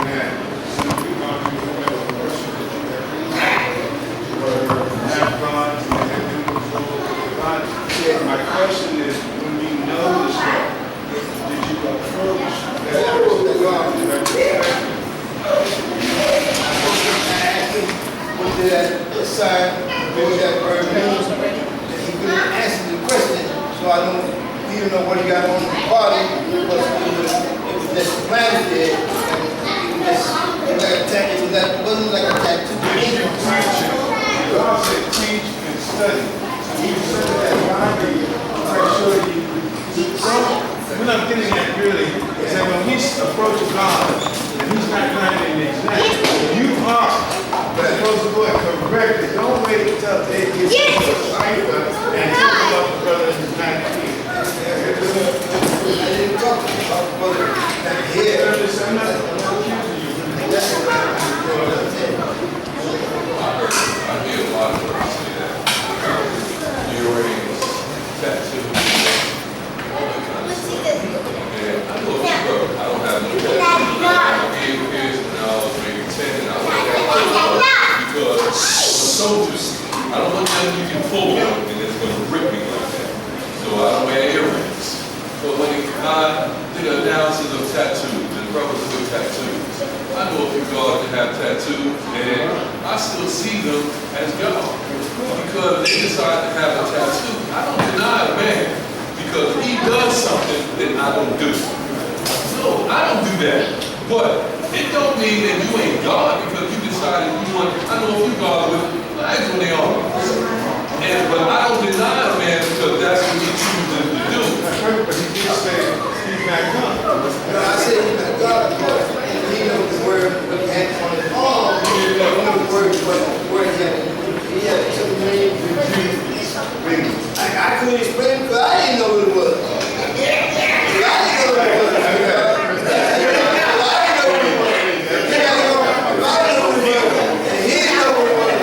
Now, since we gone through whatever person that you have gone to the body. My question is, when you notice that, did you approach that person that God was representing? What did that sign, what that bird means? He couldn't answer the question, so I don't even know what he got on the body, but it was just planted there, and it was like a tattoo, it wasn't like a tattoo. God said teach and study. He said that boundary, I'm sure we're not getting at really, is that when he approaches God, and he's not granting an example, you are supposed to go and correct it. Don't wait until they get to the cipher and talk about the brother who's not here. I didn't talk about the brother not here. I'm not accusing you. I hear a lot of people say that. Earrings, tattoos, all that kind of stuff. And I know it's true. I don't have no tattoos. I have 8 years when I was maybe 10 and I was because I'm a soldier. I don't want them you can pull me and it's going to rip me like that. So I don't wear earrings. But when I did analysis of tattoos and brothers with tattoos, I know a few guys that have tattoos, and I still see them as God. Because they decide to have a tattoo. I don't deny a man because he does something that I don't do. No, I don't do that. But it don't mean that you ain't God because you decided you want. I know a few guys with flags on their arms. But I don't deny a man because that's what he chooses to do. But he did say he's not God. No, I said he's not God, but he knows the word, what he had on his arm. He knows the word, what he had. He had something named I couldn't explain it because I didn't know what it was. I didn't know what it was. And he didn't know what it was.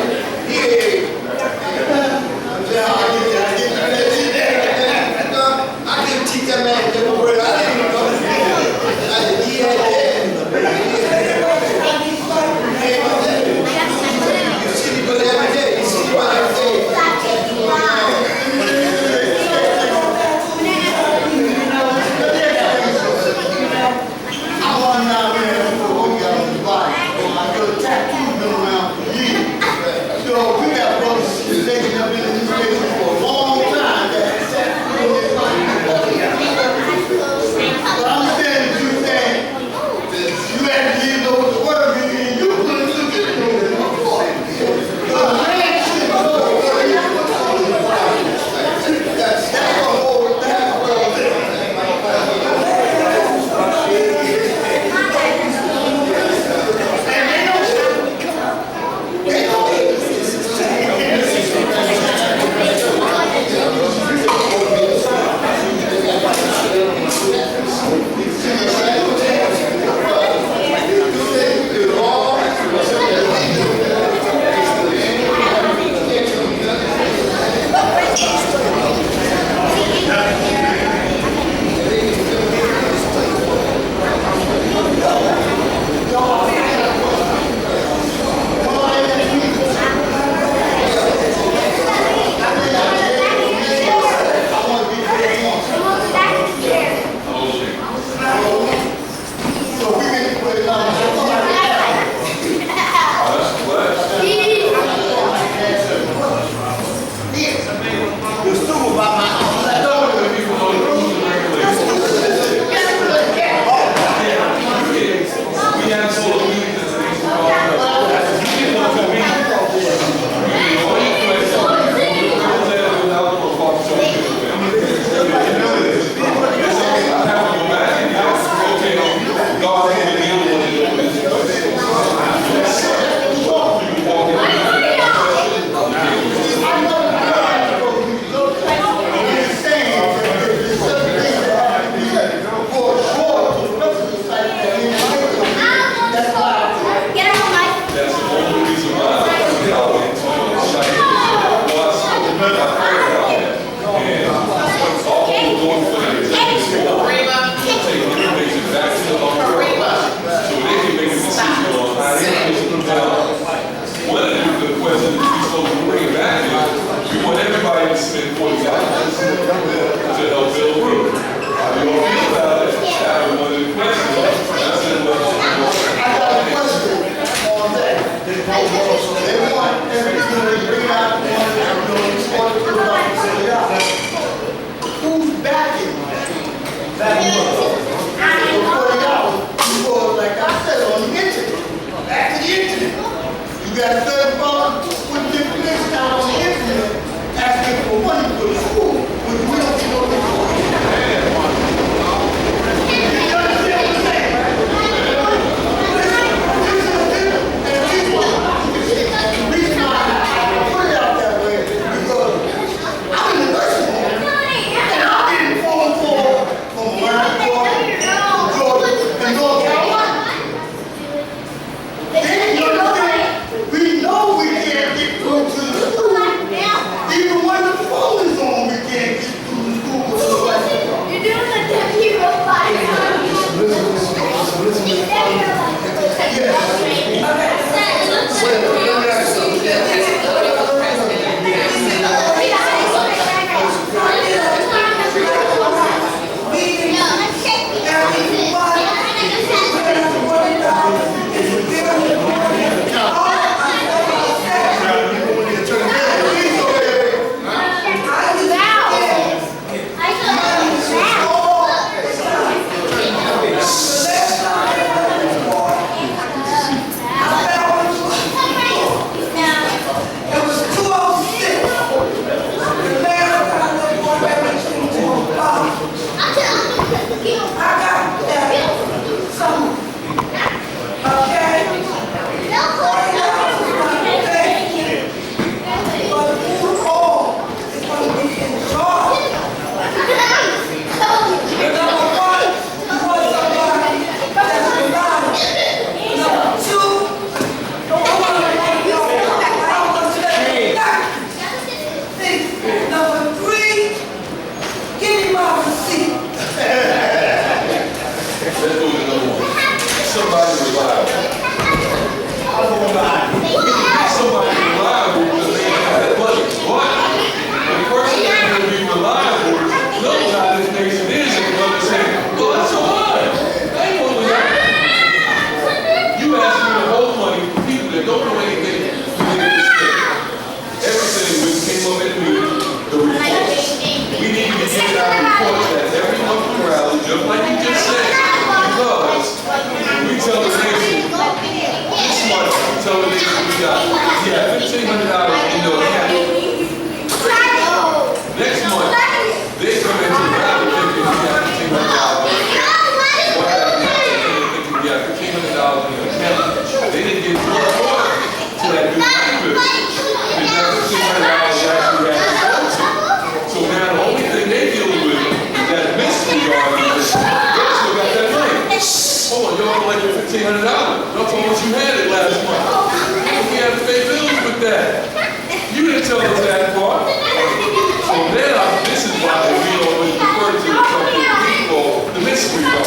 tell us that part. So now, this is why we always refer to something we call the mystery God.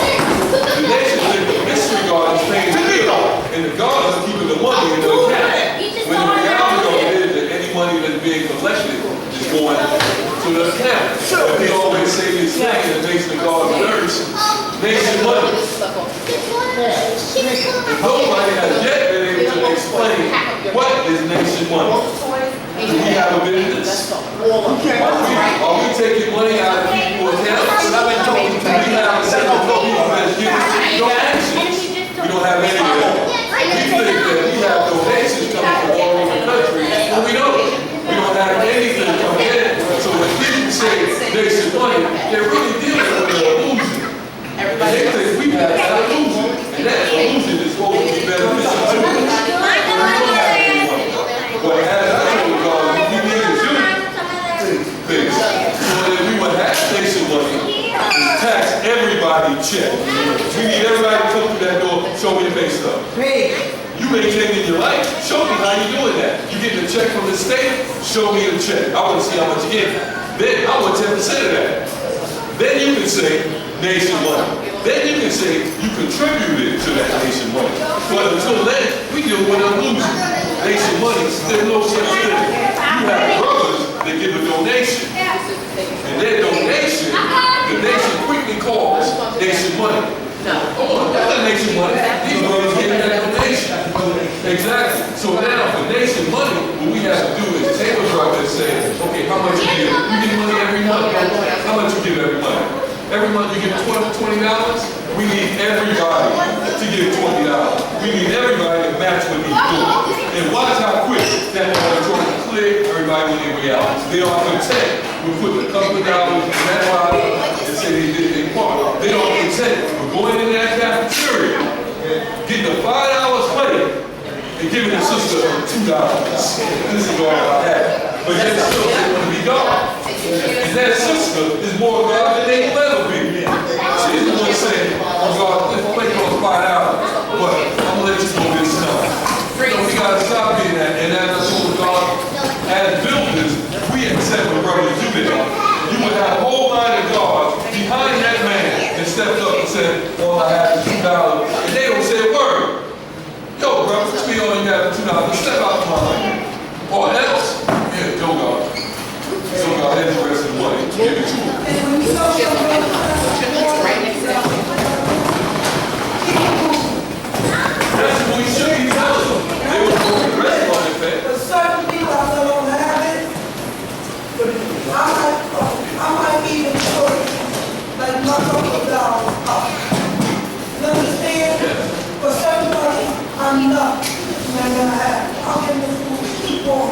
The nation think the mystery God is paying the bill, and the gods are keeping the money in the account. When the reality of it is that any money that's being collected is going to the account. But we always say this thing that makes the God nurse, nation money. And nobody has yet been able to explain what is nation money. Do we have a business? Are we taking money out of people's accounts? Do we have a set of people that's giving donations? We don't have any of that. We think that we have donations coming from all over the country, but we don't. We don't have anything coming in. So when people say nation money, they're really dealing with an illusion. And they think we have an illusion. And that illusion is supposed to be beneficial to us. But as I told God, what we need to do things so that we would have nation money is tax everybody check. We need everybody to come through that door, show me the pay stuff. You maintaining your life, show me how you doing that. You getting a check from the state, show me the check. I want to see how much you get. Then I want 10% of that. Then you can say nation money. Then you can say you contributed to that nation money. But until then, we deal with a loser. Nation money, there's no such thing. You have brothers that give a donation. And their donation, the nation quickly calls nation money. Oh, that's not nation money. These brothers getting that donation. Exactly. So now for nation money, what we have to do is take a brother and say, okay, how much you give? You give money every month. How much you give every month? Every month you give $20. We need everybody to give $20. We need everybody to match what he's doing. And watch how quick that auditorium clear everybody when they way out. They are content with putting a couple of dollars in that bottle and say they did their part. They are content with going in that cafeteria, getting a $5 plate, and giving a sister $2. This is all I have. But yet still they want to be God. And that sister is more God than they will ever be. She isn't just saying, oh God, this plate costs $5, but I'm gonna let you know this now. So we gotta stop being that. And as I told God, as builders, we accept when brothers do that. You would have a whole line of God behind that man that stepped up and said, all I have is $2. And they don't say a word. Yo, brother, what's me all you have $2? Step out of my line. Or else, yeah, go God. So God has the rest of the money. Give it to him. That's what we should be telling them. They would put the rest on their face. But certain people I know don't have it. I might even put like my couple of dollars up. You understand? Yes. For certain money, I'm not gonna have it. How can this fool keep on?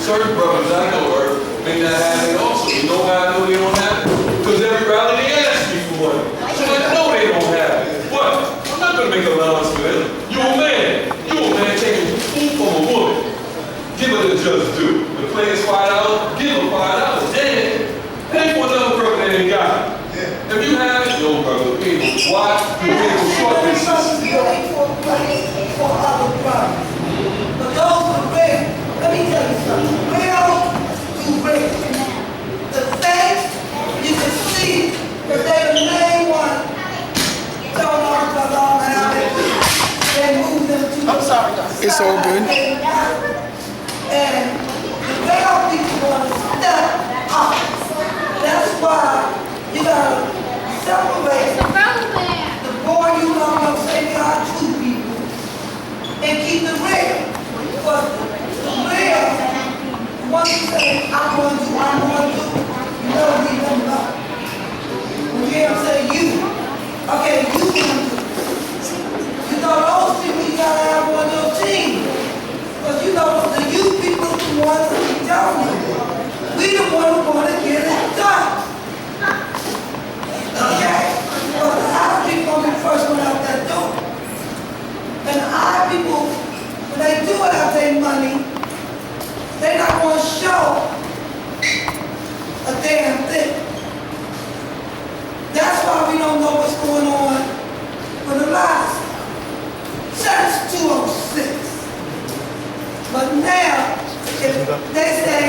Certain brothers I know may not have it also. You know how I know they don't have it? Because every rally they ask me for money. So I know they don't have it. But I'm not going to make allowance for them. You're a man. You're a man taking food from a woman. Give her the just due. The play is $5, give her $5. And pay for another brother that ain't got it. If you have it, no brother. Why? You pay for short distance. For other brothers. But those who are real, let me tell you something. Real to real. The facts, you can see that they're the main one. Don't know because all have it. They move them to I'm sorry, God. It's all good. And the real people want to step up. That's why you gotta separate the boy you love, say there are two people, and keep the real. Because the real, once you say, I'm going to, you know, leave them alone. When you hear them say you, okay, you going to. You know, those people you gotta have on your team. Because you know, the you people are the ones that be telling you. We the one who want to get it done. Okay? Because the high people are the first one out that door. And the high people, when they do have their money, they're not going to show a damn thing. That's why we don't know what's going on with the lives since 206. But now, if they say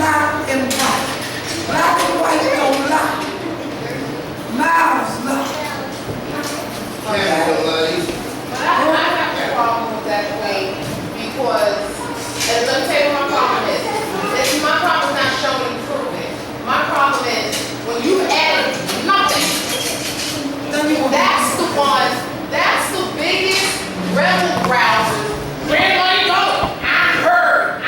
black and white. Black and white don't lie. Miles lie. Can't lie. But I have a problem with that way because, and let me tell you what my problem is. My problem is not showing improvement. My problem is when you add nothing, that's the one, that's the biggest rebel rouser. Where money go? I heard.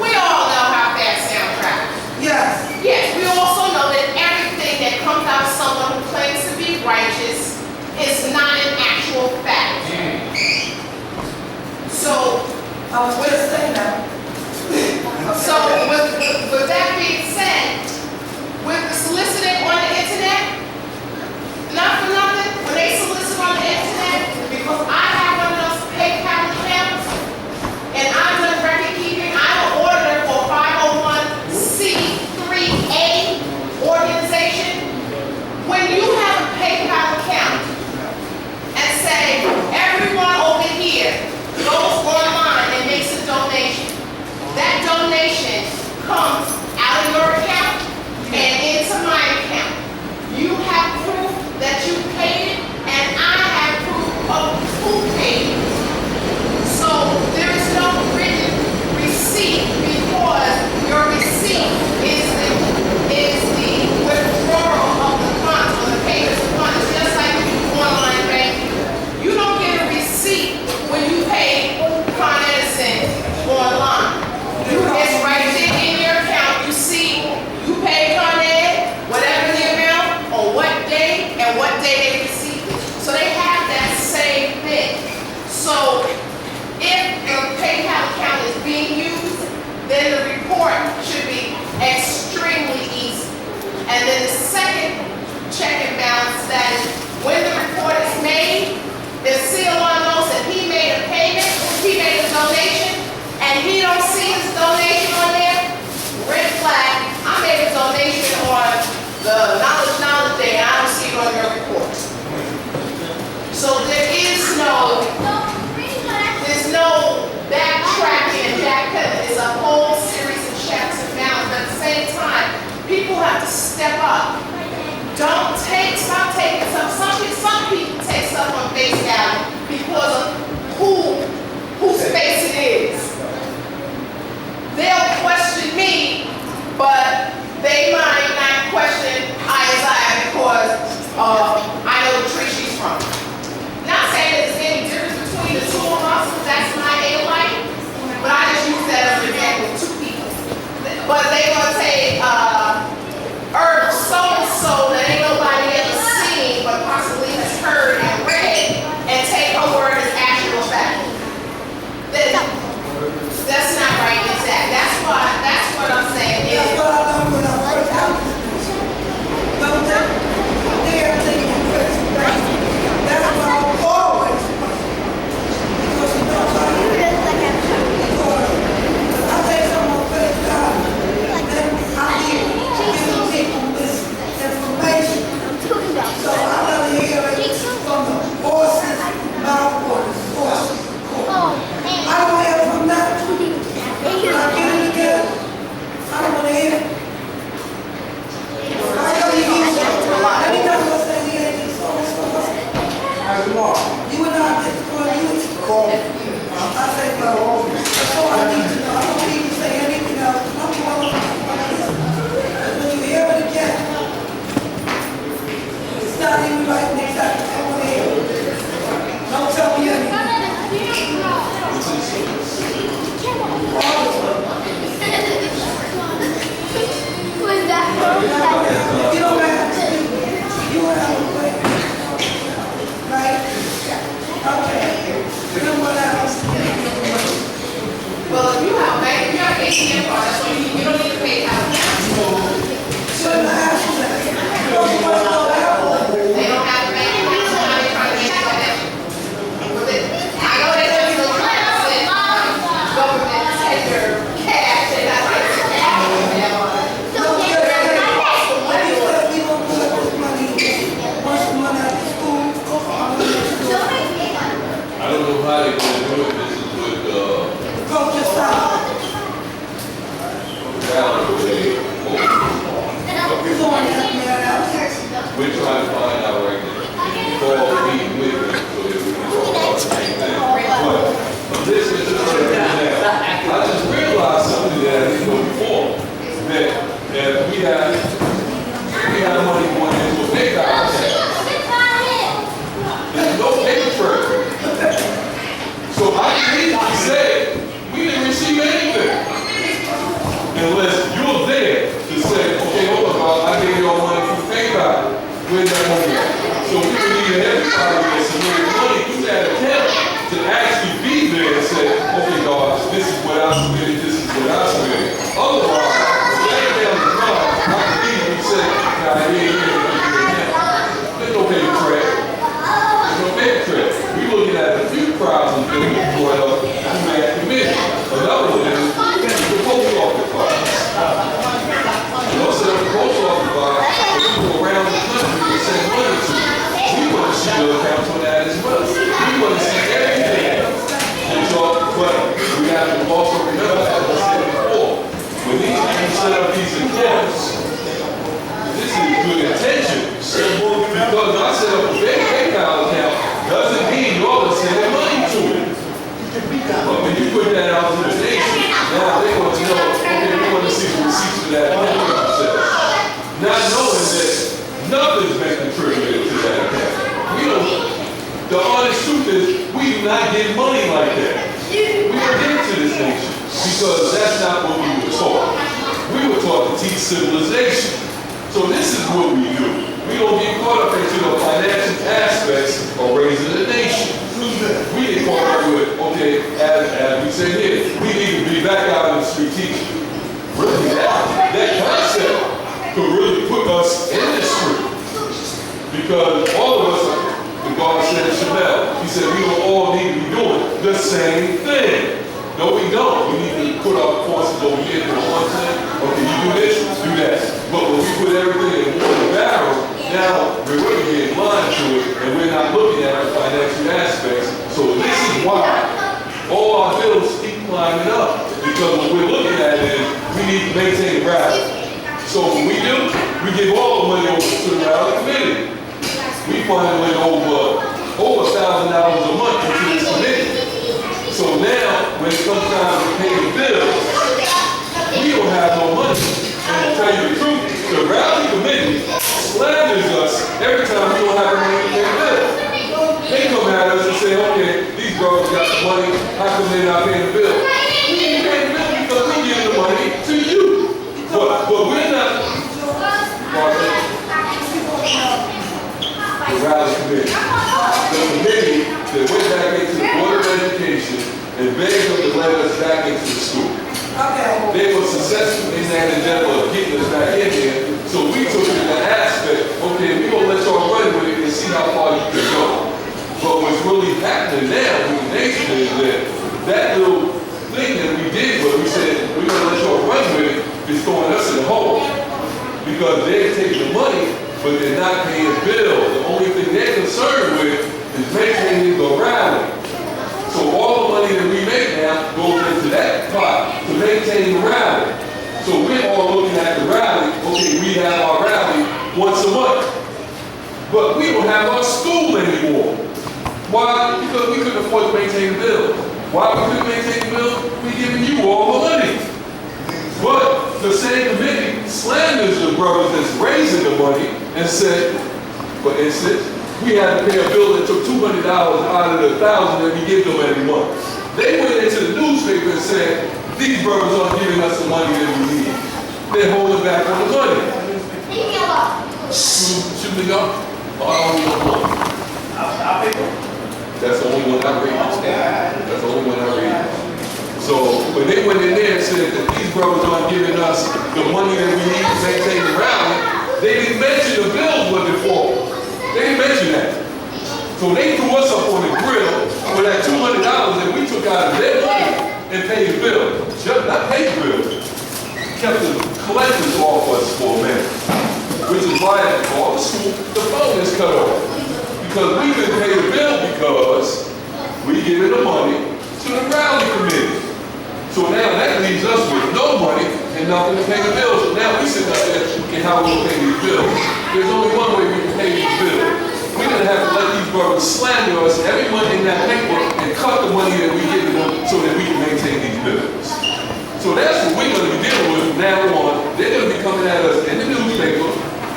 We all know how fast sound travels. Yes. Yes, we also know that everything that comes out of someone who claims to be righteous is not an actual fact. So, I was going to say that. so with that being said, with the soliciting on the internet, not for nothing, when they solicit on the internet, because I have one of those PayPal accounts, and I've done record keeping, I'm an auditor for 501c3A organization. When you have a PayPal account and say, everyone over here goes online and makes a donation, that donation comes out of your account and into my account. You have proof that you paid it, and I have proof of who paid it. So there is no written receipt because your receipt is the withdrawal of the funds or the payment of funds. It's just like you do online banking. You don't get a receipt when you pay Con Edison online. It's right there in your account. You see, you pay Con Ed, whatever the amount, on what day, and what day they received it. So they have that same thing. So if the PayPal account is being used, then the report should be extremely easy. And then the second check and balance status, when the report is made, the COI knows that he made a payment, he made a donation, and he don't see his donation on there, red flag. I made a donation on the knowledge day, and I don't see it on your report. So there's no backtracking and backpedaling. It's a whole series of checks and balances. But at the same time, people have to step up. Stop taking stuff. Some people take stuff on face value because of whose face it is. They'll question me, but they might not question Isaiah because I know the tree she's from. Not saying that there's any difference between the two of us, because that's my life, but I just use that as an example of two people. But they gonna take herb so-and-so that ain't nobody ever seen, but possibly has heard and read, and take her word as actual fact. That's not right and exact. That's what I'm saying. That's what I learned when I first got this. Don't take everything you first. That's what I always do. Because you know what I mean? Because I take some of face value, then I give people this information. So I never hear it from the horse's mouth or the source's court. I don't hear from that. When I get it again, I don't want to hear it. I know you use it. Every time I say he ain't so. You and I get to call you. I say, well, that's all I need to know. I don't need to say anything else. I'm going to when you hear it again, it's not even right and exact. I want to hear it. Don't tell me anything. You don't have to. You have a way. Right? Okay. Then what else? Well, if you have ATM card, that's what you don't need to pay out. Shouldn't I ask you that? Because you want to know that. They don't have a bank account, so how they trying to get like that? I know they don't do the government tender cash and that's like No, you said we don't put this money in. trying to find out right now. Call me with them so that we can talk about the same thing. But listen to the now. I just realized something that I didn't know before. That we have money going into a big house. There's no paper trail. So I can easily say we didn't receive anything. Unless you're there to say, okay, hold on, I gave you all money from PayPal. Where's that money at? So we would need everybody that submitted money through that account to actually be there and say, okay, guys, this is what I submitted, this is what I submitted. Otherwise, laying down the line, I can easily say, nah, there's no paper trail. There's no paper trail. We're looking at a few problems that we brought up through that committee. Another one is the post office box. Most of the post office box, people around the country will send money to. We want to see the accounts on that as well. We want to see everything. And so, but we have to also remember, as I said before, when these people set up these accounts, this is good intentions. Because I set up a big PayPal account doesn't mean you're going to send money to it. But when you put that out to the nation, now they want to know, okay, we want to see the receipts for that account. Not knowing that nothing's been contributed to that account. The honest truth is, we do not get money like that. We don't get to this nation because that's not what we were taught. We were taught to teach civilization. So this is what we do. We don't get caught up into the financial aspects of raising a nation. We get caught up with, okay, as we say here, we need to be back out in the street teaching. Really, that concept could really put us in the street. Because all of us, God said to Chanel, he said we don't all need to be doing the same thing. No, we don't. We need to put our forces over here to one thing. Okay, you do this, do that. But when we put everything in one barrel, now we're really getting blind to it, and we're not looking at the financial aspects. So this is why all our bills keep climbing up. Because what we're looking at is we need to maintain the rally. So what we do, we give all the money over to the rally committee. We funded over $1,000 a month into this committee. So now, when it comes time to pay the bills, we don't have no money. And to tell you the truth, the rally committee slanders us every time we don't have money to pay the bills. They come at us and say, okay, these brothers got the money, how come they're not paying the bill? We ain't paying the bill because we give the money to you. But we're not. The rally committee. The committee that went back into the Board of Education and begged them to let us back into the school. They were successful in that endeavor of getting us back in here. So we took it in that aspect, okay, we're going to let y'all run with it and see how far you can go. But what's really happening now with the nation is that little thing that we did where we said we're going to let y'all run with it is throwing us in the hole. Because they're taking the money, but they're not paying bills. The only thing they're concerned with is maintaining the rally. So all the money that we make now goes into that pot to maintain the rally. So we're all looking at the rally, okay, we have our rally once a month. But we don't have our school anymore. Why? Because we couldn't afford to maintain the bill. Why we couldn't maintain the bill? We're giving you all the money. But the same committee slanders the brothers that's raising the money and said, for instance, we had to pay a bill that took $200 out of the $1,000 that we give them every month. They went into the newspaper and said, these brothers aren't giving us the money that we need. They're holding back on the money. Should we go? That's the only one I read. That's the only one I read. So when they went in there and said that these brothers aren't giving us the money that we need to maintain the rally, they didn't mention the bills were default. They didn't mention that. So they threw us up on the grill for that $200 that we took out of their money and paid the bill. Just not paid the bill. Kept the collectors off us for a minute. Which is why at all the school, the phone is cut off. Because we didn't pay the bill because we giving the money to the rally committee. So now that leaves us with no money and nothing to pay the bills. So now we sit up there and how we're gonna pay these bills. There's only one way we can pay these bills. We're gonna have to let these brothers slander us every month in that paper and cut the money that we give them so that we can maintain these bills. So that's what we're gonna be dealing with from now on. They're gonna be coming at us in the newspaper.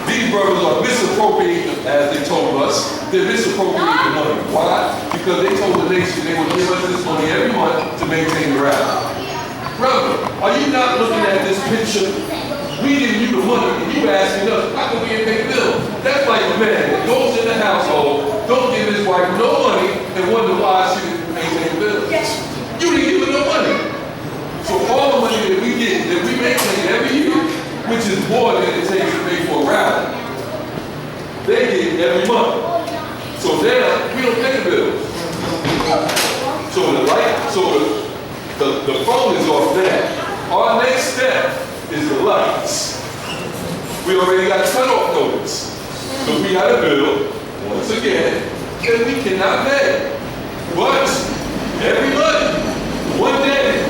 These brothers are misappropriating, as they told us. They're misappropriating the money. Why? Because they told the nation they would give us this money every month to maintain the rally. Brother, are you not looking at this picture? We giving you the money and you asking us, how can we pay bills? That's like a man that goes in the household, don't give his wife no money and wonder why she didn't maintain bills. You didn't give her no money. So all the money that we get, that we maintain every year, which is more than it takes to pay for a rally, they get it every month. So now, we don't pay the bills. So the phone is off that. Our next step is the lights. We already got cut-off notice. So we got a bill, once again, that we cannot pay. But every month, one day,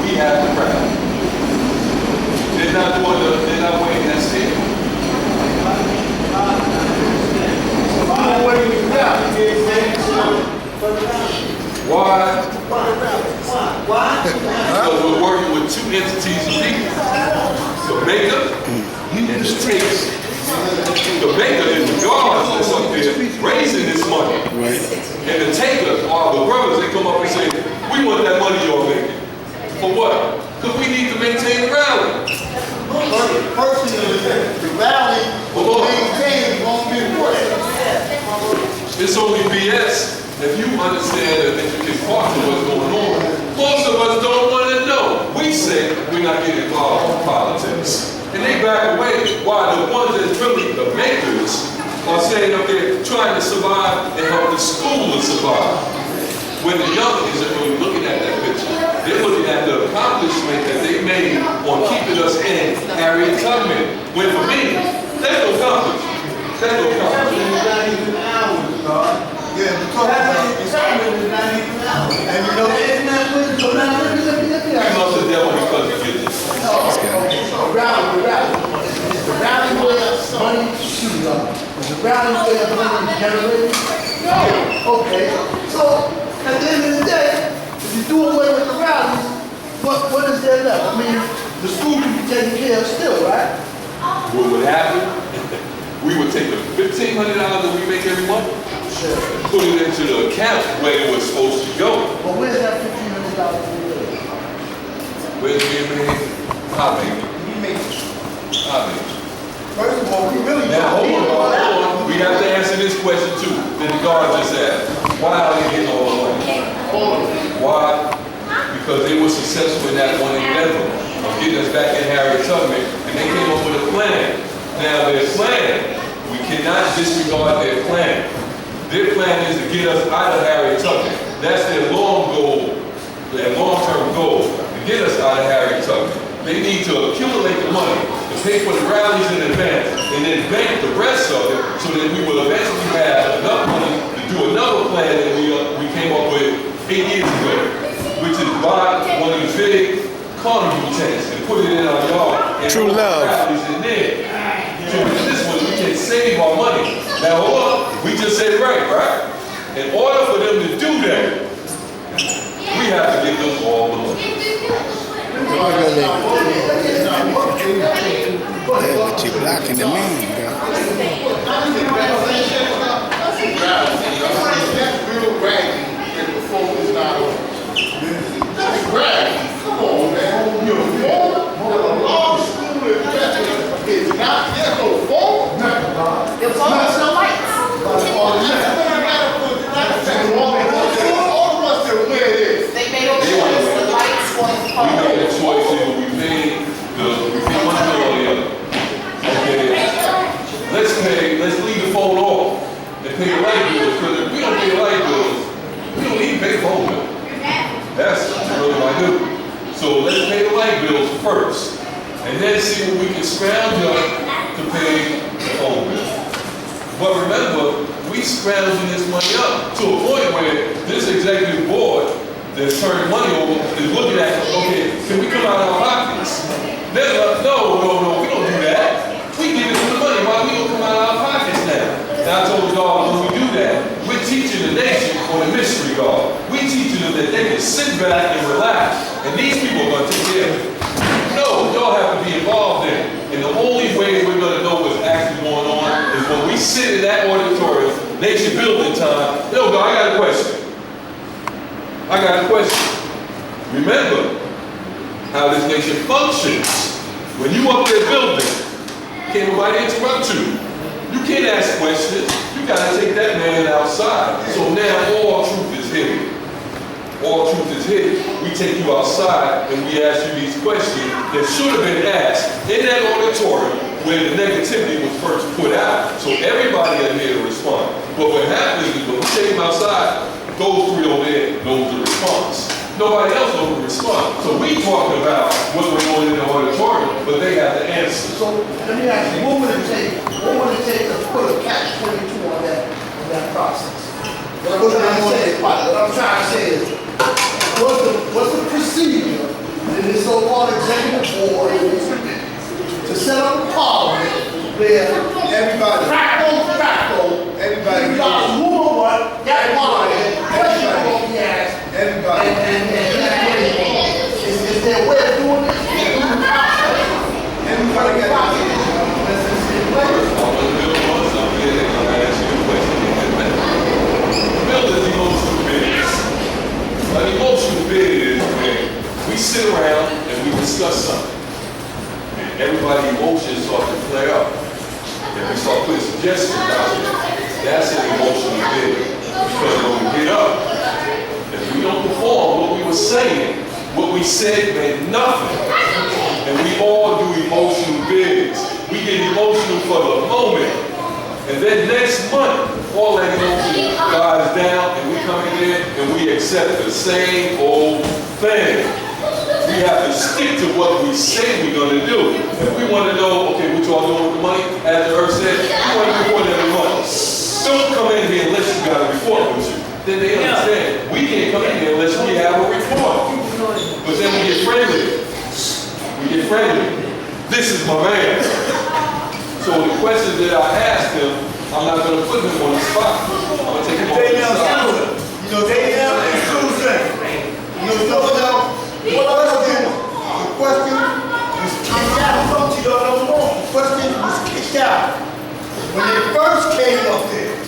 we have the rally. They're not waiting that state. Why? Because we're working with two entities of people. The maker and the taker. The maker is the guards that's up there raising this money. Right. And the takers are the brothers that come up and say, we want that money you're making. For what? Because we need to maintain the rally. Personally, the rally will maintain won't be important. It's only BS if you understand that you can part of what's going on. Most of us don't want to know. We say we're not getting involved in politics. And they back away while the ones that's really the makers are saying up there trying to survive and help the school to survive. When the youngins are really looking at that picture, they're looking at the accomplishment that they made on keeping us in Harriet Tubman. When for me, that's no accomplishment. That's no accomplishment. It's not even hours, God. Yeah, we're talking about It's not even hours. and you know, It's not good. So now, let me You love the devil because you get this. The rally where money shoot up. Is the rally where money generated? No. Okay. So at the end of the day, if you do away with the rallies, what is there left? I mean, the school can be taken care of still, right? What would happen? We would take the $1,500 that we make every month, put it into the account where it was supposed to go. But where's that $1,500? Where's it being made? I'll make it. we make, I'll make it. first of all, we really Now, hold on. We have to answer this question too, that the guard just asked. Why are they getting all the money? Why? Because they were successful in that one endeavor of getting us back in Harriet Tubman, and they came up with a plan. Now, their plan, we cannot disregard their plan. Their plan is to get us out of Harriet Tubman. That's their long goal, their long-term goal, to get us out of Harriet Tubman. They need to accumulate the money to pay for the rallies in advance, and then bank the rest of it so that we will eventually have enough money to do another plan that we came up with 8 years ago, which is buy one of these big carnival tents and put it in our yard and True put love. rallies in there. So with this one, we can save our money. Now, hold on, we just said right? In order for them to do that, we have to give them all the money. Yeah, but you're blocking the man, bro. that's real bragging that the phone is not on. That's bragging. Come on, man. Your phone, the law school is not yet no phone. Your phone has no lights. All of us that wear this. They made a choice, the lights on the We phone. made a choice here, we paid one earlier. Okay, let's leave the phone off and pay the light bills, because if we don't pay the light bills, we don't even pay the phone bill. That's really what I do. So let's pay the light bills first, and then see what we can scrounge up to pay the phone bill. But remember, we scrounging this money up to a point where this executive board that's turning money over is looking at, okay, can we come out of our pockets? No, we don't do that. We give it to the money. Why we don't come out of our pockets now? And I told y'all when we do that, we're teaching the nation on the mystery God. We're teaching them that they can sit back and relax, and these people are going to take care of it. No, y'all have to be involved in it. And the only way we're going to know what's actually going on is when we sit in that auditorium, nation building time. Yo, God, I got a question. Remember how this nation functions. When you up there building, can't nobody interrupt you. You can't ask questions. You gotta take that man outside. So now all truth is hidden. All truth is hidden. We take you outside and we ask you these questions that should have been asked in that auditorium where the negativity was first put out. So everybody in here to respond. But what happens is when we take them outside, those three over there knows the response. Nobody else knows the response. So we talking about what's going on in the auditorium, but they have the answer. So let me ask you, what would it take to put a catch-22 on that process? What I'm trying to say is, what's the procedure in this so-called executive board to set up a parliament where everybody, everybody, move on what, that parliament, questions will be asked, everybody, is there a way of doing this? Everybody got to An emotional bid is when we sit around and we discuss something. And everybody's emotions start to flare up. And we start putting suggestions out there. That's an emotional bid. Because when we get up, if we don't perform what we were saying, what we said meant nothing. And we all do emotional bids. We get emotional for the moment. And then next month, all that emotion dies down and we come in there and we accept the same old thing. We have to stick to what we say we're going to do. If we want to know, okay, what y'all doing with the money, as the earth said, we want to report every month. Don't come in here unless you got a report with you. Then they understand. We can't come in here unless we have a report. But then we get friendly. This is my man. So the questions that I asked him, I'm not going to put him on the spot. I'm going to take him on the side. You know, they have exclusion. You know what else? The question was kicked out. The question was kicked out. When they first came up there,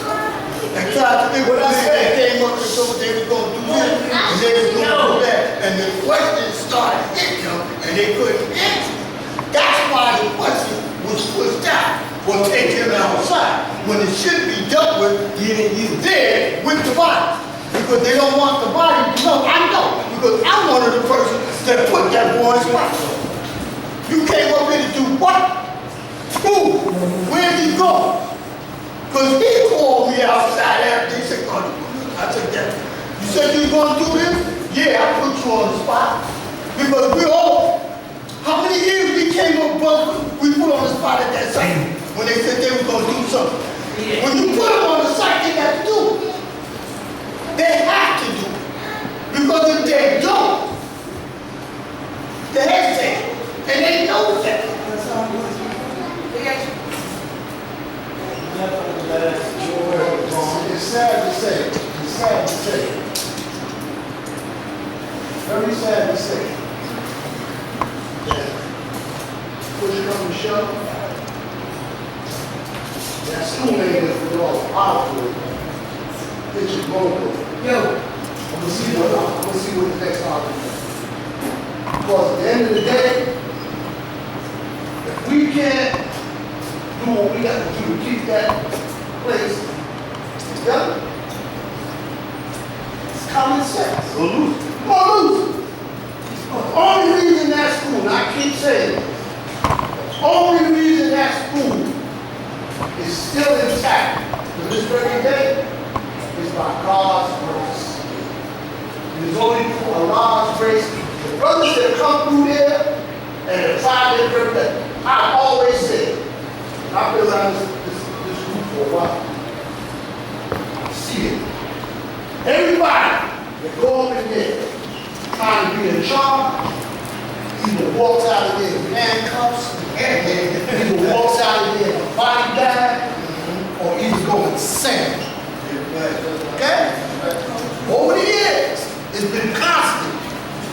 and tried to think what I said, they came up and told they were going to do this, and they were going to do that. And the question started hitting them, and they couldn't answer. That's why the question was pushed out. Well, take him outside. When it should be dealt with, you're there with the body. Because they don't want the body to know. I know. Because I'm one of the persons that put that boy's wife on. You came up here to do what? Who? Where'd he go? Because he called me outside after he said, oh, I said, yeah. You said you were going to do this? Yeah, I put you on the spot. Because we all, how many years we came up, brother, we put on the spot at that site when they said they were going to do something. When you put them on the site, they got to do it. They have to do it. Because if they don't, they hesitate. And they know that. That's all it was. It's sad to say. Very sad to say. Push come to shove. That school ain't for all powerful. It's your vocal. Yo, I'm gonna see what the next argument is. Because at the end of the day, if we can't do what we got to do to keep that place together, it's common sense. We'll lose. The only reason that school, and I keep saying it, the only reason that school is still intact to this very day is by God's grace. There's only a God's grace. The brothers that come through there and have tried their very best, I always say, I've been around this group for a while. I see it. Everybody that go up in there trying to be in charge, either either walks out of there in handcuffs, either walks out of there in a body bag, or either go insane. Okay? Over the years, it's been constant.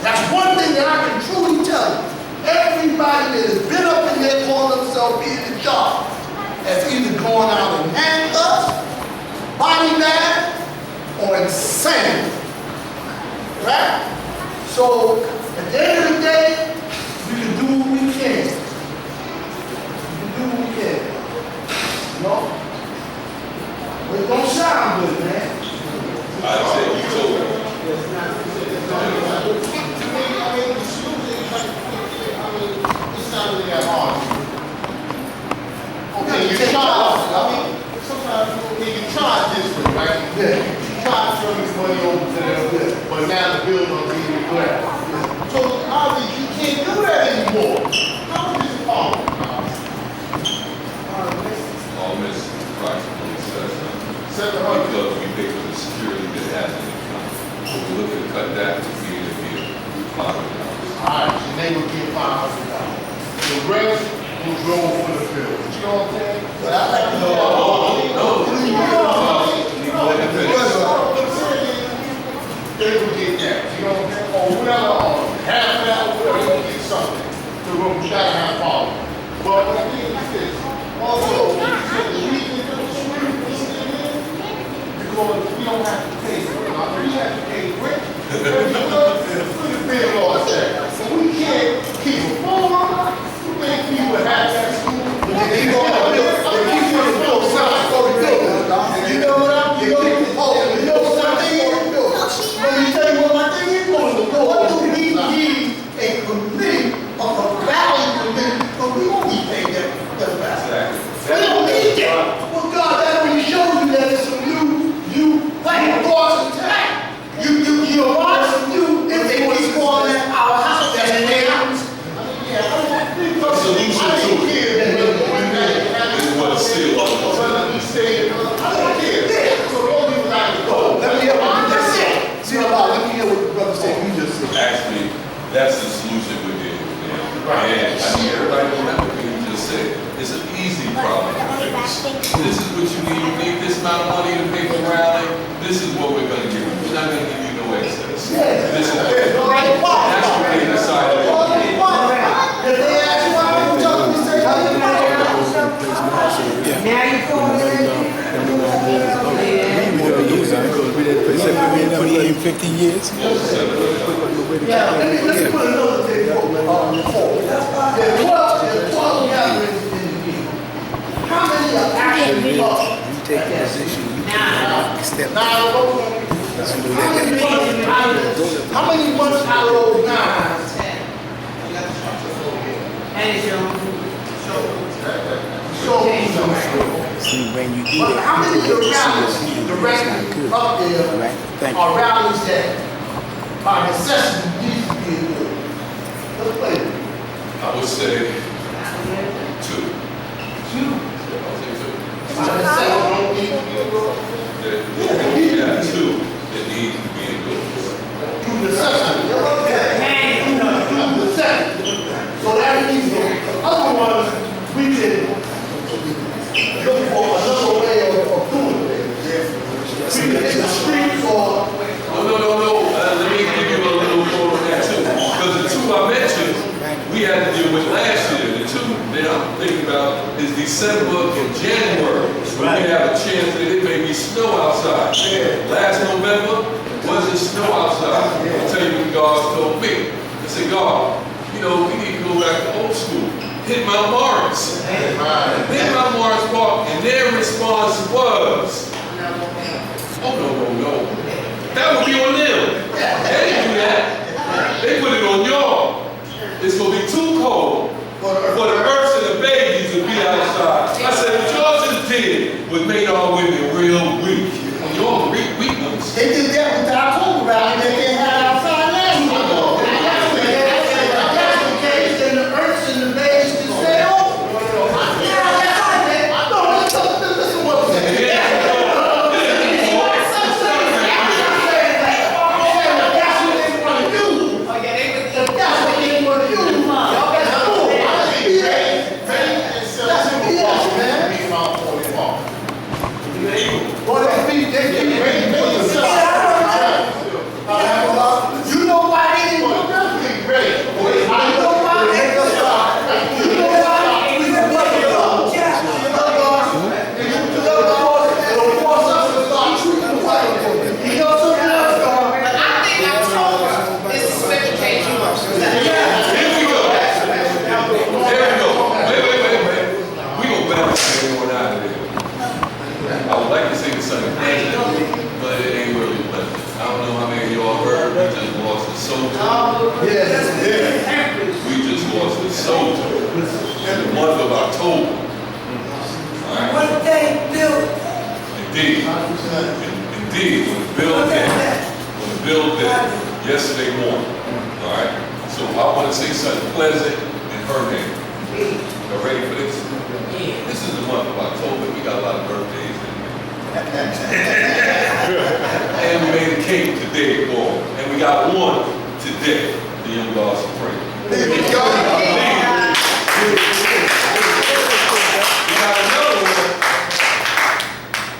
That's one thing that I can truly tell you. Everybody that has been up in there calling themselves being in charge has either gone out in handcuffs, body bag, or insane. Right? So, at the end of the day, we can do what we can. We can do what we can. You know? But it don't sound good, man. I said, you told me. It's not really that hard. Okay, you charge, sometimes you charge this way, right? Yeah. You charge some of this money over to them, but now the bill don't be declared. So obviously you can't do that anymore. How much is it cost? All this approximately $700. because we pay for the security that has in the county. So we're looking to cut that to be in the $500. Alright, so they would get $500. The rest will go for the bill. You know what I'm saying? But I like to they will get that, you know what I'm saying? Or whatever, or half of that, or whatever, they will get something. So we gotta have power. But what I think is this, also, the reason for the street is because we don't have to pay rent. We have to pay rent. Look at the bill law said. So we can't keep a phone. You think people have that school? They keep on the bill sign for the building. You know what I'm saying? Oh, you know what I'm saying? Let me tell you what my thing is going to go. What do we need a committee of a rally committee? Because we won't be paid that back. We don't need that. Well, God, that only shows you that there's some new black thoughts in town. You want some new if they keep calling at our house. That's in their house. The solution to it is what still I don't care. So all people like to go. Let me hear what you just said. See, let me hear what the brother said. You just said. Actually, that's the solution we're dealing with. And I need everybody to remember what you just said. It's an easy problem to fix. This is what you need. You need this amount of money to pay for rally. This is what we're going to give you. We're not going to give you no excess. This is what that's what they decided. If they ask you why I'm talking, you say, Now you going in 15 years. let me put another thing forward. There are 12 gatherings in the year. How many are actually up? You take the position, you can step Now, how many months out of those 9? And it's your see when you do But that. how many of the rallies Good. up there Right? Thank are you. rallies that by necessity need to be good? Let's play it. I would say two. By necessity don't need to be good. We got two that need to be in good. Through necessity. Through necessity. So that means the other ones, we can look for another way of doing it. We can hit the streets or No. Let me give you a little more on that too. Because the two I mentioned, we had to deal with last year. The two that I'm thinking about is December and January. When we have a chance that it may be snow outside. Last November wasn't snow outside. I'll tell you what God told me. I said, God, we need to go back to old school. Hit Mount Morris. Hit Mount Morris Park, and their response was, oh, no. That would be on them. They didn't do that. They put it on y'all. It's going to be too cold for the birds and the babies to be outside. I said, what y'all just did was made our women real weak. When y'all weak ones. they did that with the October rally that they had outside last week. That's the case, then the earths and the bays can stay open. Listen what I'm saying. That's what they want to do. If that's what they want to do, You know why they didn't put them things ready? You know why they didn't put them You know why we didn't put them I would like to say the something pleasant, but it ain't really pleasant. I don't know how many of y'all heard, we just lost a soldier. We just lost a soldier in the month of October. All right? What they built, Indeed. Indeed, when the bill did, yesterday morning. All right? So I want to say something pleasant in her name. Y'all ready for this? This is the month of October. We got a lot of birthdays in and we made a cake today, boy. And we got one today, the Young God Supreme. We got another one.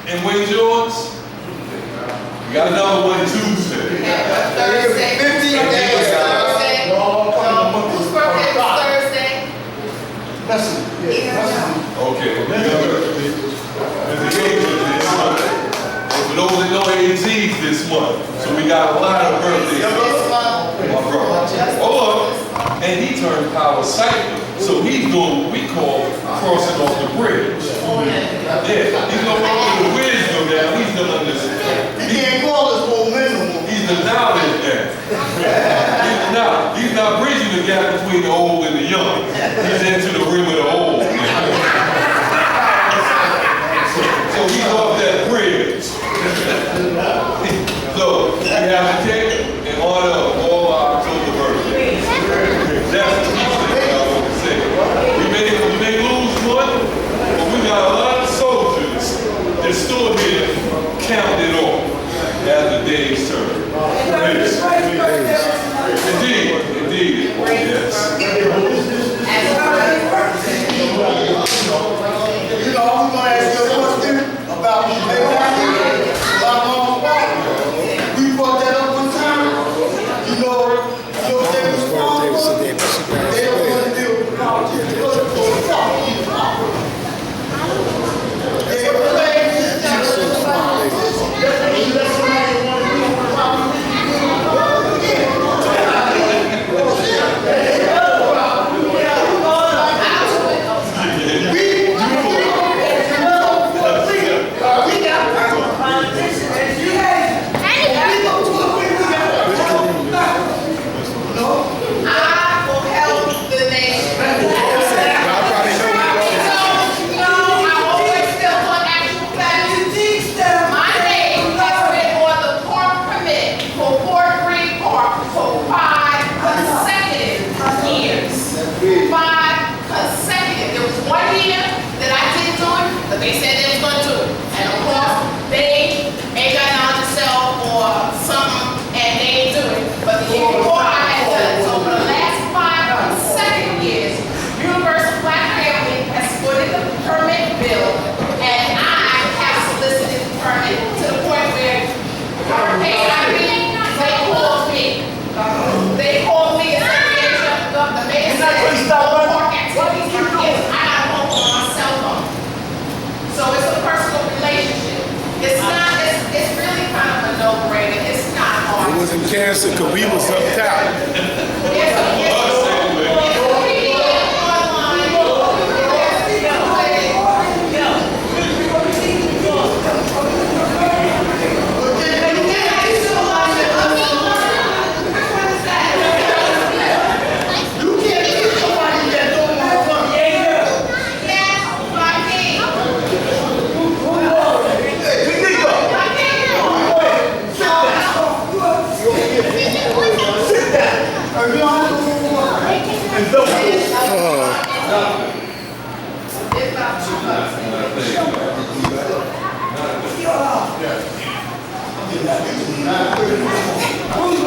And when's yours? We got another one Tuesday. Thursday. 15 days. Thursday. Whose birthday is Thursday? Okay. For those that know AZ's this month, so we got a lot of birthdays. This month. My brother. Hold on. And he turned power cycle. So he's doing what we call crossing off the bridge. Yeah, he's no longer the wisdom now, he's the understanding. He can't call us momentum. He's the knowledge now. He's not bridging the gap between the old and the young. He's into the rim of the old. So he's off that bridge. So we have a cake in honor of all our October birthdays. That's the key thing I want to say. We may lose one, but we got a lot of soldiers that's still here counting it off as the days turn. Yes. Indeed. Yes. You know, I'm going to ask you a question about we brought that up one time. You know what they was they don't want to deal with problems. They said they was going to, and of course, they ain't got nothing to sell or something, and they ain't do it. But the year before I had done it. So for the last 5 consecutive years, Universal Black Family has footed the permit bill, and I have solicited the permit to the point where Hurricane Irene, they called me. They called me and said, the mayor said, no more activities. Yes, I got a phone on my cell phone. So it's a personal relationship. It's not, it's really kind of a no-brainer. It's not hard. It wasn't cancer because we was up top.